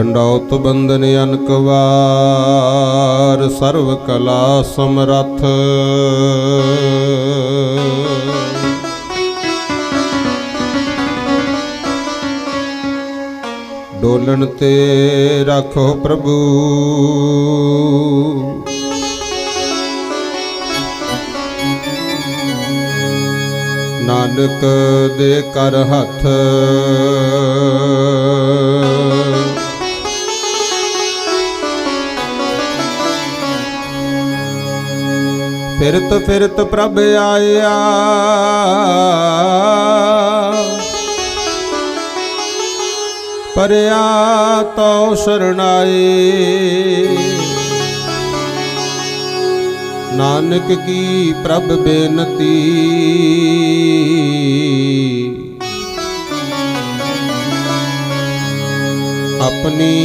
डंडौत बंदन अनक वार, सर्व कला समरथ। डोलन ते रखो प्रभु, नानक दे कर हथ। फिरत फिरत प्रभ आया, परया तो शरणाए। नानक की प्रभ बेनती, अपनी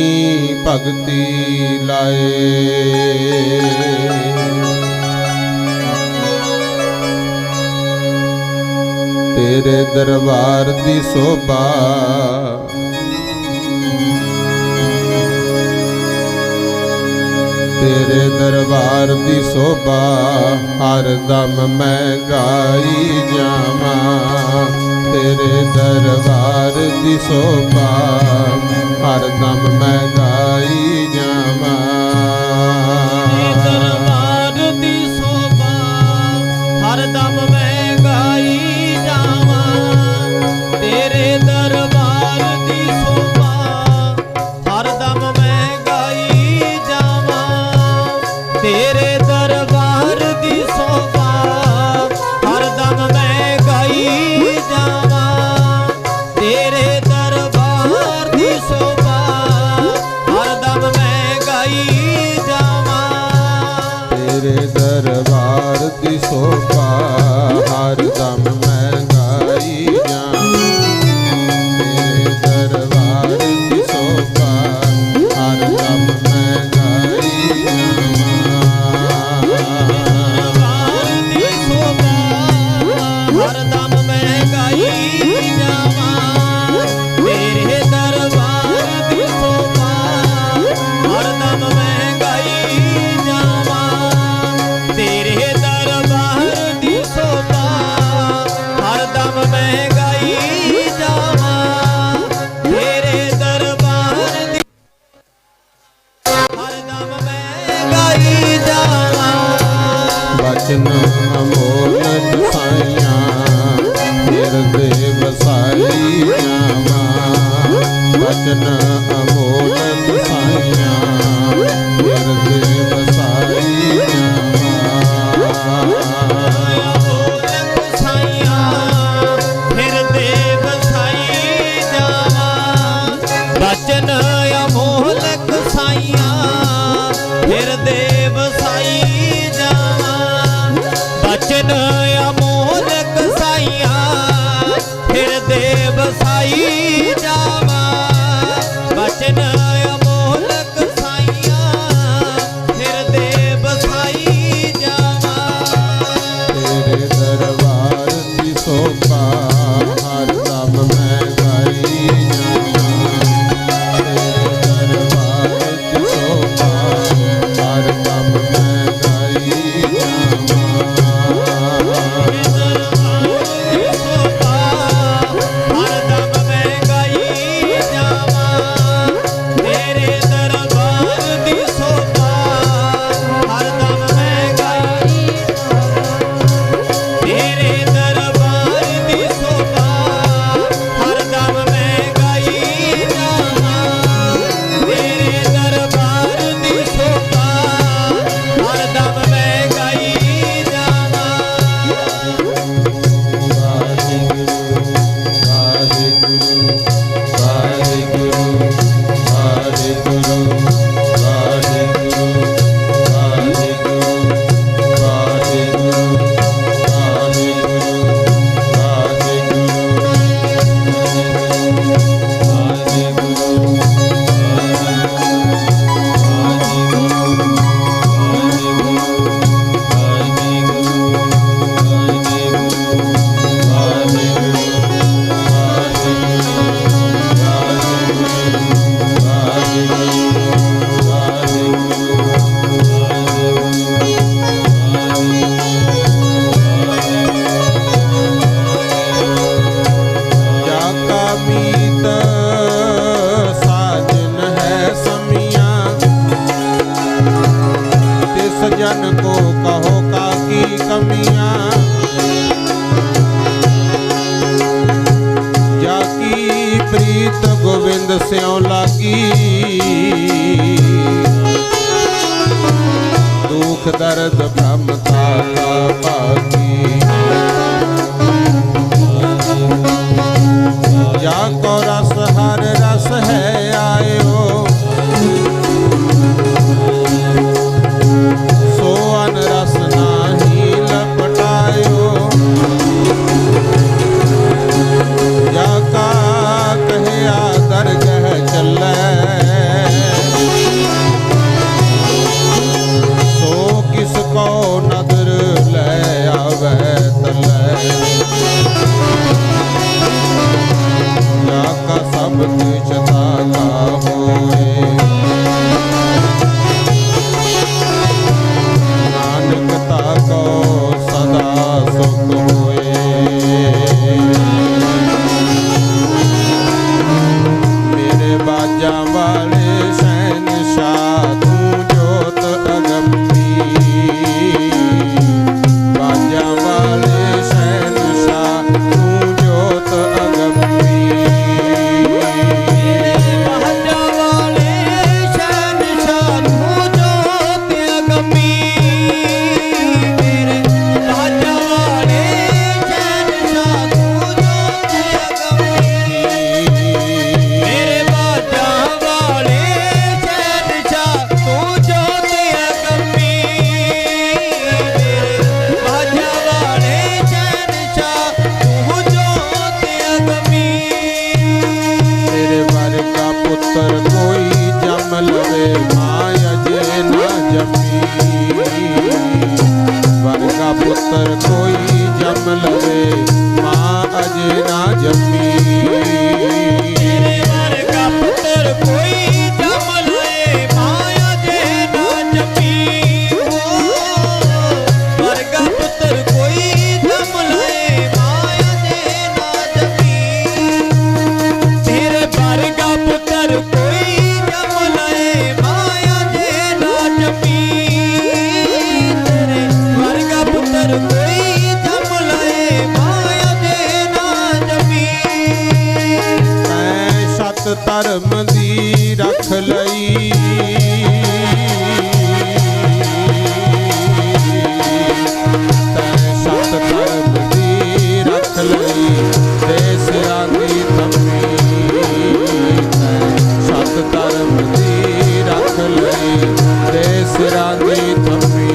भगति लाए। तेरे दरबार दी शोभा, तेरे दरबार दी शोभा, हर दम मैं गाई जावा। तेरे दरबार दी शोभा, हर दम मैं गाई जावा। दरबार दी शोभा, हर दम मैं गाई जावा। तेरे दरबार दी शोभा, हर दम मैं गाई जावा। तेरे दरबार दी शोभा, हर दम मैं गाई जावा। तेरे दरबार दी शोभा, हर दम मैं गाई जावा। तेरे दरबार दी शोभा, हर दम मैं गाई जावा। तेरे दरबार दी शोभा, हर दम मैं गाई जावा। दरबार दी शोभा, हर दम मैं गाई जावा। तेरे दरबार दी शोभा, हर दम मैं गाई जावा। तेरे दरबार दी शोभा, हर दम मैं गाई जावा। तेरे दरबार दी हर दम मैं गाई जावा। बचन अमोल साइया, फिर दे बसाई जावा। बचन अमोल साइया, फिर दे बसाई जावा। अमोलक साइयां, फिर दे बसाई जावा। बचन अमोलक साइयां, फिर दे बसाई जावा। बचन अमोलक साइयां, फिर दे बसाई जावा। कहो काकी कमियां जाकी प्रीत गोविंद स्यों लागी दुख दर्द भ्रमता का बाकी जाको रस हर रस है आयो सो अन रस नाही लपटायो जाका कहे आदर गह चलै सो किसको नदर ले आवे तलै जाका सब तुझता का होए नानक ताको सदा सुख होए मेरे बाजा वाले शहनशाह तू जोत अगम्मी बाजा वाले शहनशाह तू जोत अगम्मी पुत्र कोई जम लवे मां अजे ना जमी तेरे वर का पुत्र कोई जम लवे मां अजे ना जमी वर का पुत्र कोई जम लवे मां अजे ना जमी तेरे वर का पुत्र कोई जम लवे मां अजे ना जमी कोई जम लए माया दे ना जमी मैं सत धर्म दी रख लई तैं सत धर्म दी रख लई देस रांदी थमी तैं सत धर्म दी रख लई देस रांदी थमी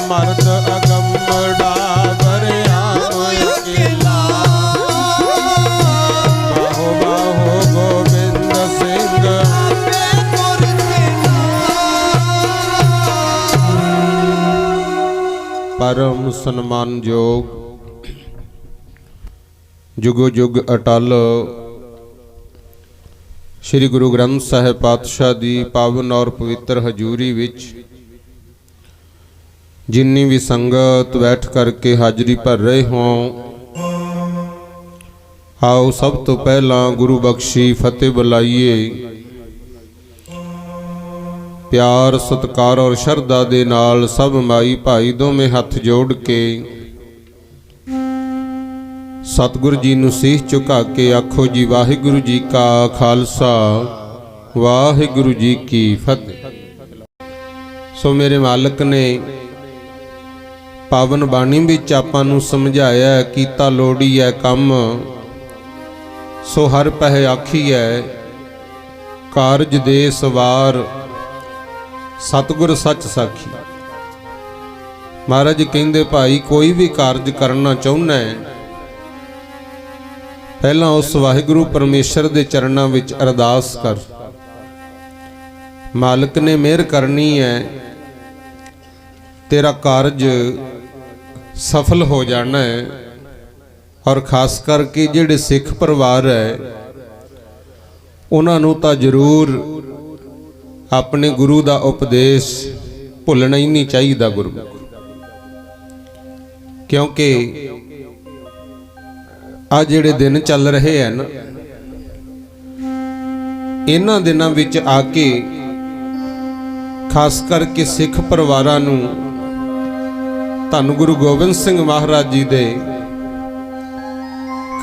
मर्द अगम डाबर अकेला बाहो बाहो गोविंद सिंह परम सन्मान योग जुगो जुग अटल श्री गुरु ग्रंथ साहिब पातशाह दी पावन और पवित्र हजूरी विच जिन्नी भी संगत बैठ करके हाजरी भर रहे हों आओ सब तो पहला गुरु बख्शी फतेह बुलाइए। ਪਿਆਰ ਸਤਿਕਾਰ ਔਰ ਸ਼ਰਧਾ ਦੇ ਨਾਲ ਸਭ ਮਾਈ ਭਾਈ ਦੋਵੇਂ ਹੱਥ ਜੋੜ ਕੇ ਸਤਿਗੁਰੂ ਜੀ ਨੂੰ ਸੀਸ ਝੁਕਾ ਕੇ ਆਖੋ ਜੀ ਵਾਹਿਗੁਰੂ ਜੀ ਕਾ ਖਾਲਸਾ ਵਾਹਿਗੁਰੂ ਜੀ ਕੀ ਫਤਿਹ। ਸੋ ਮੇਰੇ ਮਾਲਕ ਨੇ ਪਾਵਨ ਬਾਣੀ ਵਿੱਚ ਆਪਾਂ ਨੂੰ ਸਮਝਾਇਆ, ਕੀਤਾ ਲੋੜੀ ਹੈ ਕੰਮ ਸੋ ਹਰ ਪਹਿ ਆਖੀਐ, ਕਾਰਜ ਦੇ ਸਵਾਰ ਸਤਿਗੁਰ ਸੱਚ ਸਾਖੀ। ਮਹਾਰਾਜ ਕਹਿੰਦੇ ਭਾਈ ਕੋਈ ਵੀ ਕਾਰਜ ਕਰਨਾ ਚਾਹੁੰਦਾ ਹੈ, ਪਹਿਲਾਂ ਉਸ ਵਾਹਿਗੁਰੂ ਪਰਮੇਸ਼ਰ ਦੇ ਚਰਨਾਂ ਵਿੱਚ ਅਰਦਾਸ ਕਰ। ਮਾਲਕ ਨੇ ਮਿਹਰ ਕਰਨੀ ਹੈ, ਤੇਰਾ ਕਾਰਜ ਸਫਲ ਹੋ ਜਾਣਾ ਹੈ। ਔਰ ਖਾਸ ਕਰਕੇ ਜਿਹੜੇ ਸਿੱਖ ਪਰਿਵਾਰ ਹੈ ਉਹਨਾਂ ਨੂੰ ਤਾਂ ਜ਼ਰੂਰ ਆਪਣੇ ਗੁਰੂ ਦਾ ਉਪਦੇਸ਼ ਭੁੱਲਣਾ ਹੀ ਨਹੀਂ ਚਾਹੀਦਾ ਗੁਰਮੁਖ, ਕਿਉਂਕਿ ਆ ਜਿਹੜੇ ਦਿਨ ਚੱਲ ਰਹੇ ਹਨ ਇਹਨਾਂ ਦਿਨਾਂ ਵਿੱਚ ਆ ਕੇ ਖਾਸ ਕਰਕੇ ਸਿੱਖ ਪਰਿਵਾਰਾਂ ਨੂੰ ਧੰਨ ਗੁਰੂ ਗੋਬਿੰਦ ਸਿੰਘ ਮਹਾਰਾਜ ਜੀ ਦੇ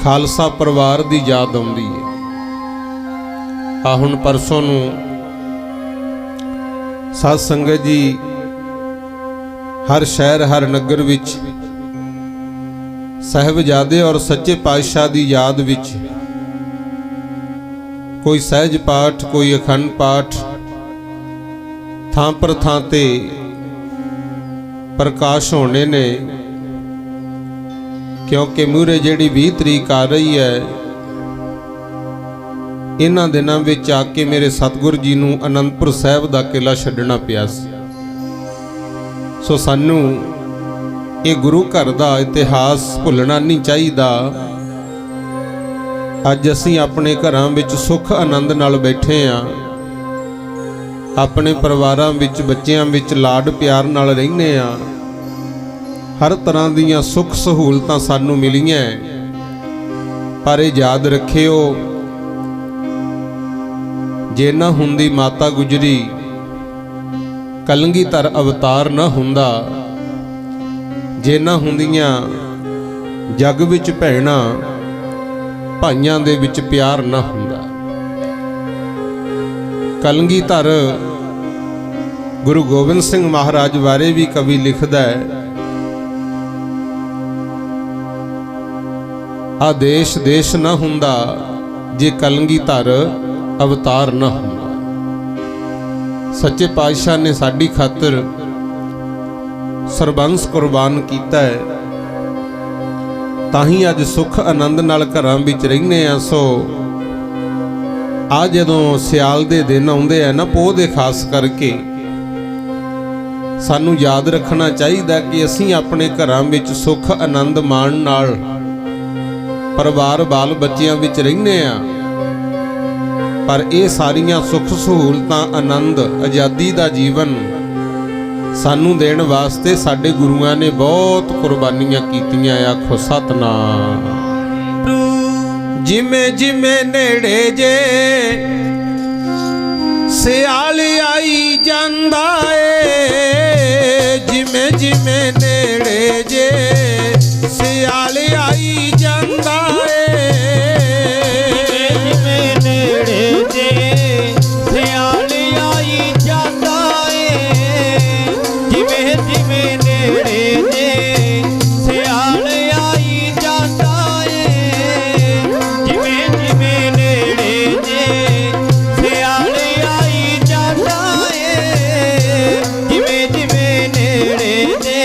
ਖਾਲਸਾ ਪਰਿਵਾਰ ਦੀ ਯਾਦ ਆਉਂਦੀ ਹੈ। ਆ ਹੁਣ ਪਰਸੋਂ ਨੂੰ ਸਾਧ ਸੰਗਤ ਜੀ ਹਰ ਸ਼ਹਿਰ ਹਰ ਨਗਰ ਵਿੱਚ ਸਾਹਿਬਜ਼ਾਦੇ ਔਰ ਸੱਚੇ ਪਾਤਸ਼ਾਹ ਦੀ ਯਾਦ ਵਿੱਚ ਕੋਈ ਸਹਿਜ ਪਾਠ, ਕੋਈ ਅਖੰਡ ਪਾਠ ਥਾਂ ਪਰ ਥਾਂ ਤੇ ਪ੍ਰਕਾਸ਼ ਹੋਣੇ ਨੇ, ਕਿਉਂਕਿ ਮੂਹਰੇ ਜਿਹੜੀ 20 ਤਰੀਕ ਆ ਰਹੀ ਹੈ ਇਹਨਾਂ ਦਿਨਾਂ ਵਿੱਚ ਆ ਕੇ ਮੇਰੇ ਸਤਿਗੁਰੂ ਜੀ ਨੂੰ ਅਨੰਦਪੁਰ ਸਾਹਿਬ ਦਾ ਕਿਲਾ ਛੱਡਣਾ ਪਿਆ ਸੀ। ਸੋ ਸਾਨੂੰ ਇਹ ਗੁਰੂ ਘਰ ਦਾ ਇਤਿਹਾਸ ਭੁੱਲਣਾ ਨਹੀਂ ਚਾਹੀਦਾ। ਅੱਜ ਅਸੀਂ ਆਪਣੇ ਘਰਾਂ ਵਿੱਚ ਸੁੱਖ ਆਨੰਦ ਨਾਲ ਬੈਠੇ ਹਾਂ, ਆਪਣੇ ਪਰਿਵਾਰਾਂ ਵਿੱਚ ਬੱਚਿਆਂ ਵਿੱਚ ਲਾਡ ਪਿਆਰ ਨਾਲ ਰਹਿੰਦੇ ਹਾਂ, ਹਰ ਤਰ੍ਹਾਂ ਦੀਆਂ ਸੁੱਖ ਸਹੂਲਤਾਂ ਸਾਨੂੰ ਮਿਲੀਆਂ, ਪਰ ਇਹ ਯਾਦ ਰੱਖਿਓ ਜੇ ਨਾ ਹੁੰਦੀ ਮਾਤਾ ਗੁਜਰੀ, ਕਲਗੀਧਰ ਅਵਤਾਰ ਨਾ ਹੁੰਦਾ, ਜੇ ਨਾ ਹੁੰਦੀਆਂ ਜੱਗ ਵਿੱਚ ਭੈਣਾਂ ਭਾਈਆਂ ਦੇ ਵਿੱਚ ਪਿਆਰ ਨਾ ਹੁੰਦਾ। ਕਲਗੀਧਰ ਗੁਰੂ ਗੋਬਿੰਦ ਸਿੰਘ ਮਹਾਰਾਜ ਬਾਰੇ ਵੀ ਕਵੀ ਲਿਖਦਾ ਹੈ, ਆ ਦੇਸ਼ ਦੇਸ਼ ਨਾ ਹੁੰਦਾ ਜੇ ਕਲਗੀਧਰ ਅਵਤਾਰ ਨਾ ਹੁੰਦਾ। ਸੱਚੇ ਪਾਤਸ਼ਾਹ ਨੇ ਸਾਡੀ ਖਾਤਰ ਸਰਬੰਸ ਕੁਰਬਾਨ ਕੀਤਾ ਹੈ, ਤਾਂ ਹੀ ਅੱਜ ਸੁੱਖ ਆਨੰਦ ਨਾਲ ਘਰਾਂ ਵਿੱਚ ਰਹਿੰਦੇ ਆ। ਸੋ ਆ ਜਦੋਂ ਸਿਆਲ ਦੇ ਦਿਨ ਆਉਂਦੇ ਆ ਨਾ, ਪੋਹ ਦੇ ਖਾਸ ਕਰਕੇ ਸਾਨੂੰ ਯਾਦ ਰੱਖਣਾ ਚਾਹੀਦਾ ਕਿ ਅਸੀਂ ਆਪਣੇ ਘਰਾਂ ਵਿੱਚ ਸੁੱਖ ਆਨੰਦ ਮਾਣ ਨਾਲ ਪਰਿਵਾਰ ਬਾਲ ਬੱਚਿਆਂ ਵਿੱਚ ਰਹਿੰਦੇ ਆ, ਪਰ ਇਹ ਸਾਰੀਆਂ ਸੁੱਖ ਸਹੂਲਤਾਂ ਆਨੰਦ ਆਜ਼ਾਦੀ ਦਾ ਜੀਵਨ ਸਾਨੂੰ ਦੇਣ ਵਾਸਤੇ ਸਾਡੇ ਗੁਰੂਆਂ ਨੇ ਬਹੁਤ ਕੁਰਬਾਨੀਆਂ ਕੀਤੀਆਂ। ਆਖੋ ਸਤਨਾਮ। ਜਿਵੇਂ ਜਿਵੇਂ ਨੇੜੇ ਜੇ ਸਿਆਲ ਆਈ ਜਾਂਦਾ ਏ, ਜਿਵੇਂ ਜਿਵੇਂ ਨੇੜੇ ਜੇ ਸਿਆਲ ਆਈ ਜਾਂਦਾ ਏ, ਜਿਵੇਂ ਨੇੜੇ ਜੇ ਸਿਆਲ ਆਈ ਜਾਂਦਾ ਏ, ਜਿਵੇਂ ਜਿਵੇਂ ਨੇੜੇ ਜੇ ਸਿਆਲ ਆਈ ਜਾਂਦਾ ਏ, ਜਿਵੇਂ ਜਿਵੇਂ ਨੇੜੇ ਜੇ ਸਿਆਲ ਆਈ ਜਾਂਦਾ ਏ, ਜਿਵੇਂ ਜਿਵੇਂ ਨੇੜੇ ਜੇ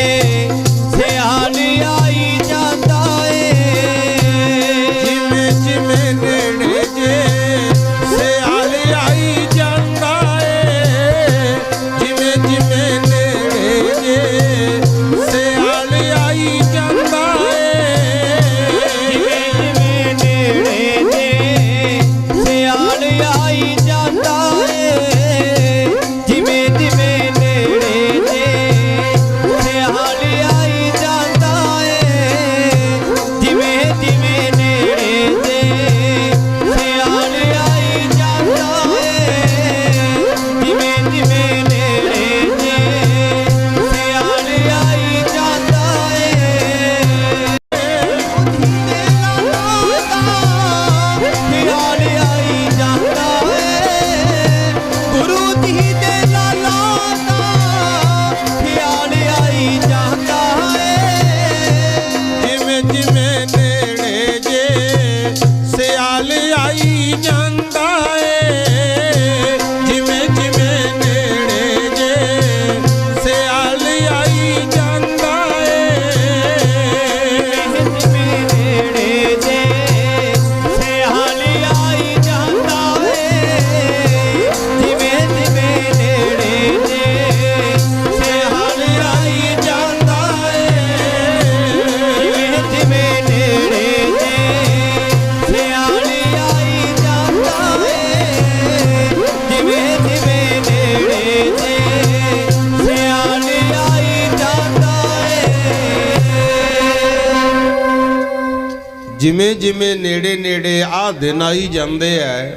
ਜਿਵੇਂ ਜਿਵੇਂ ਨੇੜੇ ਨੇੜੇ ਆਹ ਦਿਨ ਆਈ ਜਾਂਦੇ ਐ,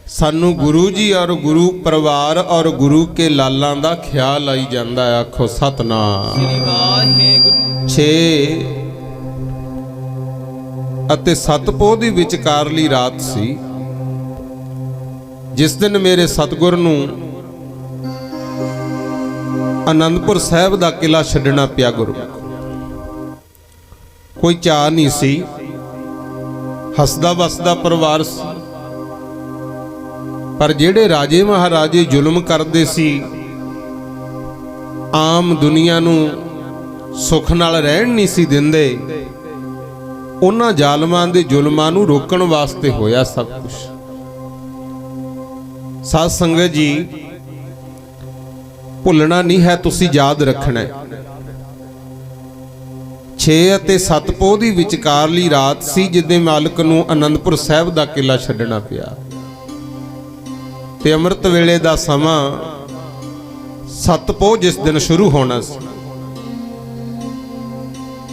ਸਾਨੂੰ ਗੁਰੂ ਜੀ ਔਰ ਗੁਰੂ ਪਰਿਵਾਰ ਔਰ ਗੁਰੂ ਕੇ ਲਾਲਾਂ ਦਾ ਖਿਆਲ ਆਈ ਜਾਂਦਾ ਹੈ। ਆਖੋ ਸਤਨਾਮ। ਸ੍ਰੀ ਵਾਹਿਗੁਰੂ। 6 ਅਤੇ 7 ਪੋਹ ਦੀ ਵਿਚਕਾਰਲੀ ਰਾਤ ਸੀ, ਜਿਸ ਦਿਨ ਮੇਰੇ ਸਤਿਗੁਰ ਨੂੰ ਆਨੰਦਪੁਰ ਸਾਹਿਬ ਦਾ ਕਿਲਾ ਛੱਡਣਾ ਪਿਆ। ਗੁਰੂ ਕੋਈ ਚਾਅ ਨਹੀਂ ਸੀ, ਹੱਸਦਾ ਵਸਦਾ ਪਰਿਵਾਰ ਸੀ, ਪਰ ਜਿਹੜੇ ਰਾਜੇ ਮਹਾਰਾਜੇ ਜ਼ੁਲਮ ਕਰਦੇ ਸੀ, ਆਮ ਦੁਨੀਆ ਨੂੰ ਸੁੱਖ ਨਾਲ ਰਹਿਣ ਨਹੀਂ ਸੀ ਦਿੰਦੇ, ਉਹਨਾਂ ਜ਼ਾਲਮਾਂ ਦੇ ਜ਼ੁਲਮਾਂ ਨੂੰ ਰੋਕਣ ਵਾਸਤੇ ਹੋਇਆ ਸਭ ਕੁਝ। ਸਾਧ ਸੰਗਤ ਜੀ, ਭੁੱਲਣਾ ਨਹੀਂ ਹੈ, ਤੁਸੀਂ ਯਾਦ ਰੱਖਣਾ ਹੈ। 6 ਅਤੇ 7 ਪੋਹ ਦੀ ਵਿਚਕਾਰਲੀ ਰਾਤ ਸੀ, ਜਿੱਦੇ ਮਾਲਕ ਨੂੰ ਆਨੰਦਪੁਰ ਸਾਹਿਬ ਦਾ ਕਿਲਾ ਛੱਡਣਾ ਪਿਆ, ਤੇ ਅੰਮ੍ਰਿਤ ਵੇਲੇ ਦਾ ਸਮਾਂ 7 ਪੋਹ ਜਿਸ ਦਿਨ ਸ਼ੁਰੂ ਹੋਣਾ ਸੀ।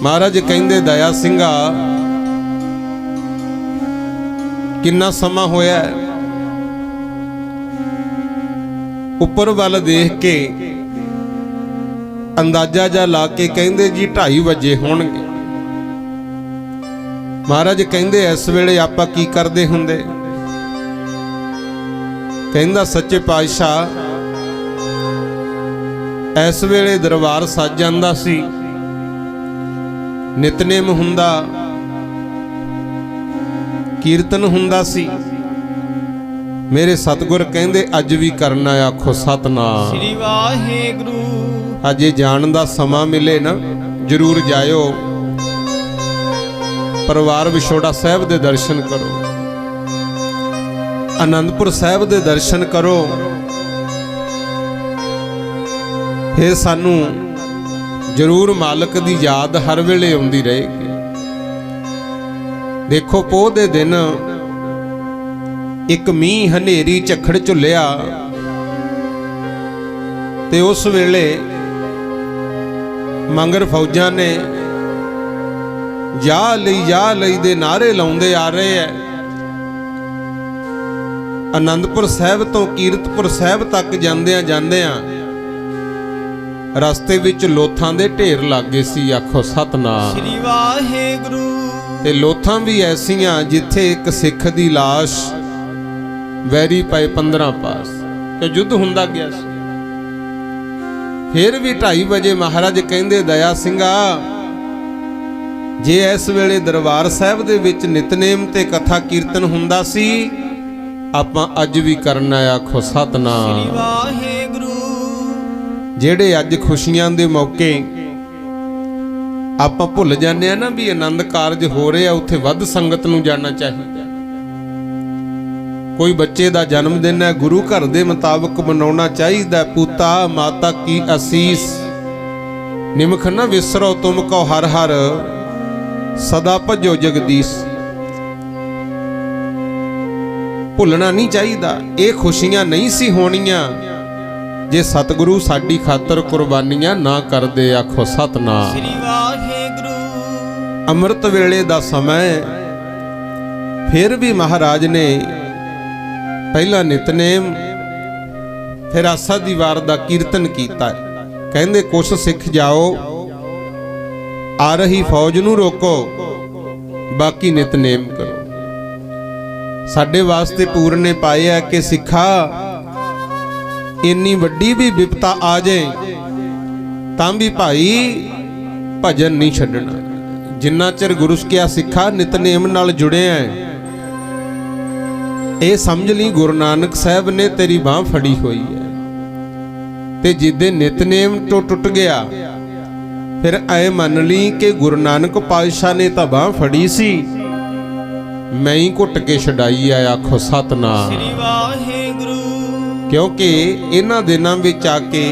ਮਹਾਰਾਜ ਕਹਿੰਦੇ, ਦਇਆ ਸਿੰਘਾ, ਕਿੰਨਾ ਸਮਾਂ ਹੋਇਆ? ਉੱਪਰ ਵੱਲ ਦੇਖ ਕੇ ਅੰਦਾਜ਼ਾ ਜਾ ਲਾ ਕੇ ਕਹਿੰਦੇ ਜੀ 2:30 ਵਜੇ ਹੋਣਗੇ। ਮਹਾਰਾਜ ਕਹਿੰਦੇ, ਇਸ ਵੇਲੇ ਆਪਾਂ ਕੀ ਕਰਦੇ ਹੁੰਦੇ? ਕਹਿੰਦਾ, ਸੱਚੇ ਪਾਤਸ਼ਾਹ, ਇਸ ਵੇਲੇ ਦਰਬਾਰ ਸੱਜ ਜਾਂਦਾ ਸੀ, ਨਿਤਨੇਮ ਹੁੰਦਾ, ਕੀਰਤਨ ਹੁੰਦਾ ਸੀ। ਮੇਰੇ ਸਤਿਗੁਰ ਕਹਿੰਦੇ, ਅੱਜ ਵੀ ਕਰਨਾ। ਆਖੋ ਸਤਨਾਮ। ਸ੍ਰੀ ਵਾਹਿਗੁਰੂ। ਅਜੇ ਜਾਣ ਦਾ ਸਮਾਂ ਮਿਲੇ ਨਾ, ਜ਼ਰੂਰ ਜਾਇਓ। ਪਰਿਵਾਰ ਵਿਛੋੜਾ ਸਾਹਿਬ ਦੇ ਦਰਸ਼ਨ ਕਰੋ, ਆਨੰਦਪੁਰ ਸਾਹਿਬ ਦੇ ਦਰਸ਼ਨ ਕਰੋ, ਫਿਰ ਸਾਨੂੰ ਜ਼ਰੂਰ ਮਾਲਕ ਦੀ ਯਾਦ ਹਰ ਵੇਲੇ ਆਉਂਦੀ ਰਹੇਗੀ। ਦੇਖੋ, ਪੋਹ ਦੇ ਦਿਨ ਇੱਕ ਮੀਂਹ ਹਨੇਰੀ ਝੱਖੜ ਝੁੱਲਿਆ, ਤੇ ਉਸ ਵੇਲੇ ਮੰਗਰ ਫੌਜਾਂ ਨੇ ਜਾ ਲਈ ਦੇ ਨਾਅਰੇ ਲਾਉਂਦੇ ਆ ਰਹੇ ਐ। ਆਨੰਦਪੁਰ ਸਾਹਿਬ ਤੋਂ ਕੀਰਤਪੁਰ ਸਾਹਿਬ ਤੱਕ ਜਾਂਦਿਆਂ ਰਸਤੇ ਵਿੱਚ ਲੋਥਾਂ ਦੇ ਢੇਰ ਲੱਗੇ ਸੀ। ਆਖੋ ਸਤਨਾਮ। ਸ੍ਰੀ ਵਾਹਿਗੁਰੂ। ਤੇ ਲੋਥਾਂ ਵੀ ਐਸੀਆਂ ਜਿੱਥੇ ਇੱਕ ਸਿੱਖ ਦੀ ਲਾਸ਼ ਵੈਰੀ ਪਏ 15 ਪਾਸ, ਤੇ ਯੁੱਧ ਹੁੰਦਾ ਗਿਆ ਸੀ। ਫਿਰ ਵੀ 2:30 ਵਜੇ ਮਹਾਰਾਜ ਕਹਿੰਦੇ, ਦਇਆ ਸਿੰਘਾ, ਜੇ ਇਸ ਵੇਲੇ ਦਰਬਾਰ ਸਾਹਿਬ ਦੇ ਵਿੱਚ ਨਿਤਨੇਮ ਤੇ ਕਥਾ ਕੀਰਤਨ ਹੁੰਦਾ ਸੀ, ਆਪਾਂ ਅੱਜ ਵੀ ਕਰਨਾ। ਆਖੋ ਸਤਨਾਮ। ਸ੍ਰੀ ਵਾਹਿਗੁਰੂ। ਜਿਹੜੇ ਅੱਜ ਖੁਸ਼ੀਆਂ ਦੇ ਮੌਕੇ ਆਪਾਂ ਭੁੱਲ ਜਾਂਦੇ ਆ ਨਾ ਵੀ ਆਨੰਦ ਕਾਰਜ ਹੋ ਰਹੇ ਆ, ਉੱਥੇ ਵੱਧ ਸੰਗਤ ਨੂੰ ਜਾਣਾ ਚਾਹੀਦਾ। ਕੋਈ ਬੱਚੇ ਦਾ ਜਨਮ ਦਿਨ ਹੈ, ਗੁਰੂ ਘਰ ਦੇ ਮੁਤਾਬਕ ਮਨਾਉਣਾ ਚਾਹੀਦਾ। ਪੁੱਤਾ ਮਾਤਾ ਕੀ ਅਸੀਸ, ਨਿਮਖ ਨਾ ਵਿਸਰੋ ਤੁਮ ਕੋ ਹਰ ਹਰ, ਸਦਾ ਭਜੋ ਜਗਦੀਸ਼। ਭੁੱਲਣਾ ਨਹੀਂ ਚਾਹੀਦਾ। ਇਹ ਖੁਸ਼ੀਆਂ ਨਹੀਂ ਸੀ ਹੋਣੀਆਂ ਜੇ ਸਤਿਗੁਰੂ ਸਾਡੀ ਖਾਤਰ ਕੁਰਬਾਨੀਆਂ ਨਾ ਕਰਦੇ। ਆਖੋ ਸਤਨਾਮ। ਸ੍ਰੀ ਵਾਹਿਗੁਰੂ। ਅੰਮ੍ਰਿਤ ਵੇਲੇ ਦਾ ਸਮਾਂ, ਫਿਰ ਵੀ ਮਹਾਰਾਜ ਨੇ ਪਹਿਲਾ ਨਿਤਨੇਮ, ਫਿਰ ਆਸਾ ਦੀ ਵਾਰ ਦਾ ਕੀਰਤਨ ਕੀਤਾ। ਕਹਿੰਦੇ, ਕੁਛ ਸਿੱਖ ਜਾਓ, ਆ ਰਹੀ ਫੌਜ ਨੂੰ ਰੋਕੋ, ਬਾਕੀ ਨਿਤਨੇਮ ਕਰੋ। ਸਾਡੇ ਵਾਸਤੇ ਪੂਰਨੇ ਪਾਏ ਆ ਕਿ ਸਿੱਖਾ, ਇੰਨੀ ਵੱਡੀ ਵੀ ਵਿਪਤਾ ਆ ਜਾਏ ਤਾਂ ਵੀ ਭਾਈ ਭਜਨ ਨਹੀਂ ਛੱਡਣਾ। ਜਿੰਨਾ ਚਿਰ ਗੁਰੂ ਕਿਹਾ ਸਿੱਖਾ ਨਿਤਨੇਮ ਨਾਲ ਜੁੜਿਆ, ਇਹ ਸਮਝ ਲਈ ਗੁਰੂ ਨਾਨਕ ਸਾਹਿਬ ਨੇ ਤੇਰੀ ਬਾਹ ਫੜੀ ਹੋਈ ਹੈ। ਤੇ ਜਿੱਦੇ ਨਿਤਨੇਮ ਤੋਂ ਟੁੱਟ ਗਿਆ, ਫਿਰ ਐ ਮੰਨ ਲਈ ਕਿ ਗੁਰੂ ਨਾਨਕ ਪਾਤਸ਼ਾਹ ਨੇ ਤਾਂ ਬਾਹ ਫੜੀ ਸੀ, ਮੈਂ ਹੀ ਘੁੱਟ ਕੇ ਛਡਾਈ ਆ। ਆਖੋ ਸਤਨਾਮ। ਸ੍ਰੀ ਵਾਹਿਗੁਰੂ। ਕਿਉਂਕਿ ਇਹਨਾਂ ਦਿਨਾਂ ਵਿੱਚ ਆ ਕੇ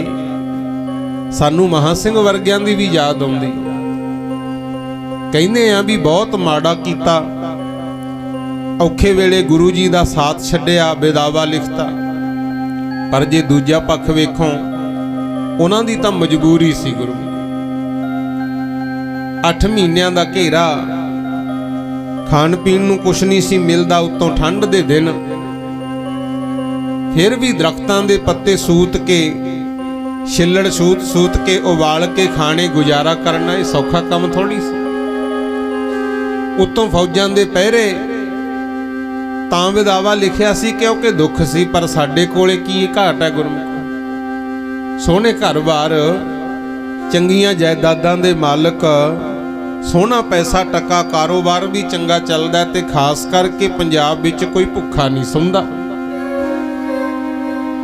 ਸਾਨੂੰ ਮਹਾਂ ਸਿੰਘ ਵਰਗਿਆਂ ਦੀ ਵੀ ਯਾਦ ਆਉਂਦੀ। ਕਹਿੰਦੇ ਆ ਵੀ ਬਹੁਤ ਮਾੜਾ ਕੀਤਾ, ਔਖੇ ਵੇਲੇ ਗੁਰੂ ਜੀ ਦਾ ਸਾਥ ਛੱਡਿਆ, ਬੇਦਾਵਾ ਲਿਖਤਾ। ਪਰ ਜੇ ਦੂਜਾ ਪੱਖ ਵੇਖੋ, ਉਹਨਾਂ ਦੀ ਤਾਂ ਮਜਬੂਰੀ ਸੀ। ਗੁਰੂ 8 ਮਹੀਨਿਆਂ ਦਾ ਘੇਰਾ, ਖਾਣ ਪੀਣ ਨੂੰ ਕੁਛ ਨਹੀਂ ਸੀ ਮਿਲਦਾ, ਉੱਤੋਂ ਠੰਡ ਦੇ ਦਿਨ। ਫਿਰ ਵੀ ਦਰਖਤਾਂ ਦੇ ਪੱਤੇ ਸੂਤ ਕੇ, ਛਿੱਲੜ ਸੂਤ ਕੇ ਉਬਾਲ ਕੇ ਖਾਣੇ, ਗੁਜ਼ਾਰਾ ਕਰਨਾ ਇਹ ਸੌਖਾ ਕੰਮ ਥੋੜੀ ਸੀ। ਉੱਤੋਂ ਫੌਜਾਂ ਦੇ ਪਹਿਰੇ। ਤਾਂ ਵਿਦਾਵਾ ਲਿਖਿਆ ਸੀ ਕਿਉਂਕਿ ਦੁੱਖ ਸੀ, ਪਰ ਸਾਡੇ ਕੋਲੇ ਕੀ ਘਾਟ ਹੈ ਗੁਰਮੁਖ। ਸੋਹਣੇ ਘਰ-ਬਾਰ, ਚੰਗੀਆਂ ਜਾਇਦਾਦਾਂ ਦੇ ਮਾਲਕ, ਸੋਹਣਾ ਪੈਸਾ ਟਕਾ, ਕਾਰੋਬਾਰ ਵੀ ਚੰਗਾ ਚੱਲਦਾ, ਤੇ ਖਾਸ ਕਰਕੇ ਪੰਜਾਬ ਵਿੱਚ ਕੋਈ ਭੁੱਖਾ ਨਹੀਂ ਸੌਂਦਾ।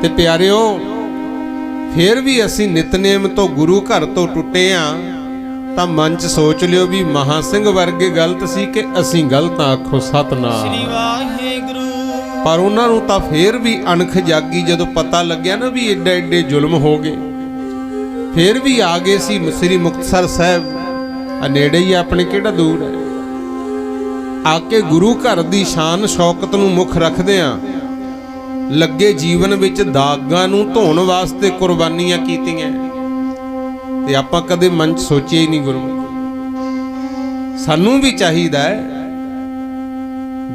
ਤੇ ਪਿਆਰਿਓ, ਫਿਰ ਵੀ ਅਸੀਂ ਨਿਤਨੇਮ ਤੋਂ, ਗੁਰੂ ਘਰ ਤੋਂ ਟੁੱਟੇ ਆਂ, ਤਾਂ ਮਨ 'ਚ ਸੋਚ ਲਿਓ ਵੀ ਮਹਾਂ ਸਿੰਘ ਵਰਗੇ ਗਲਤ ਸੀ ਕਿ ਅਸੀਂ ਗਲਤ, ਆਖੋ ਸਤਨਾਮ ਸ੍ਰੀ ਵਾਹਿਗੁਰੂ। ਪਰ ਉਹਨਾਂ ਨੂੰ ਤਾਂ ਫੇਰ ਵੀ ਅਣਖ ਜਾਗੀ ਜਦੋਂ ਪਤਾ ਲੱਗਿਆ ਨਾ ਵੀ ਏਡੇ ਏਡੇ ਜ਼ੁਲਮ ਹੋ ਗਏ। ਫੇਰ ਵੀ ਆ ਗਏ ਸੀ ਸ੍ਰੀ ਮੁਕਤਸਰ ਸਾਹਿਬ, ਆ ਨੇੜੇ ਹੀ ਆਪਣੇ, ਕਿਹੜਾ ਦੂਰ ਹੈ। ਆ ਕੇ ਗੁਰੂ ਘਰ ਦੀ ਸ਼ਾਨ ਸ਼ੌਕਤ ਨੂੰ ਮੁੱਖ ਰੱਖਦਿਆਂ ਲੱਗੇ ਜੀਵਨ ਵਿੱਚ ਦਾਗਾਂ ਨੂੰ ਧੋਣ ਵਾਸਤੇ ਕੁਰਬਾਨੀਆਂ ਕੀਤੀਆਂ। ਤੇ ਆਪਾਂ ਕਦੇ ਮਨ 'ਚ ਸੋਚਿਆ ਹੀ ਨਹੀਂ ਗੁਰਮੁਖ। ਸਾਨੂੰ ਵੀ ਚਾਹੀਦਾ ਹੈ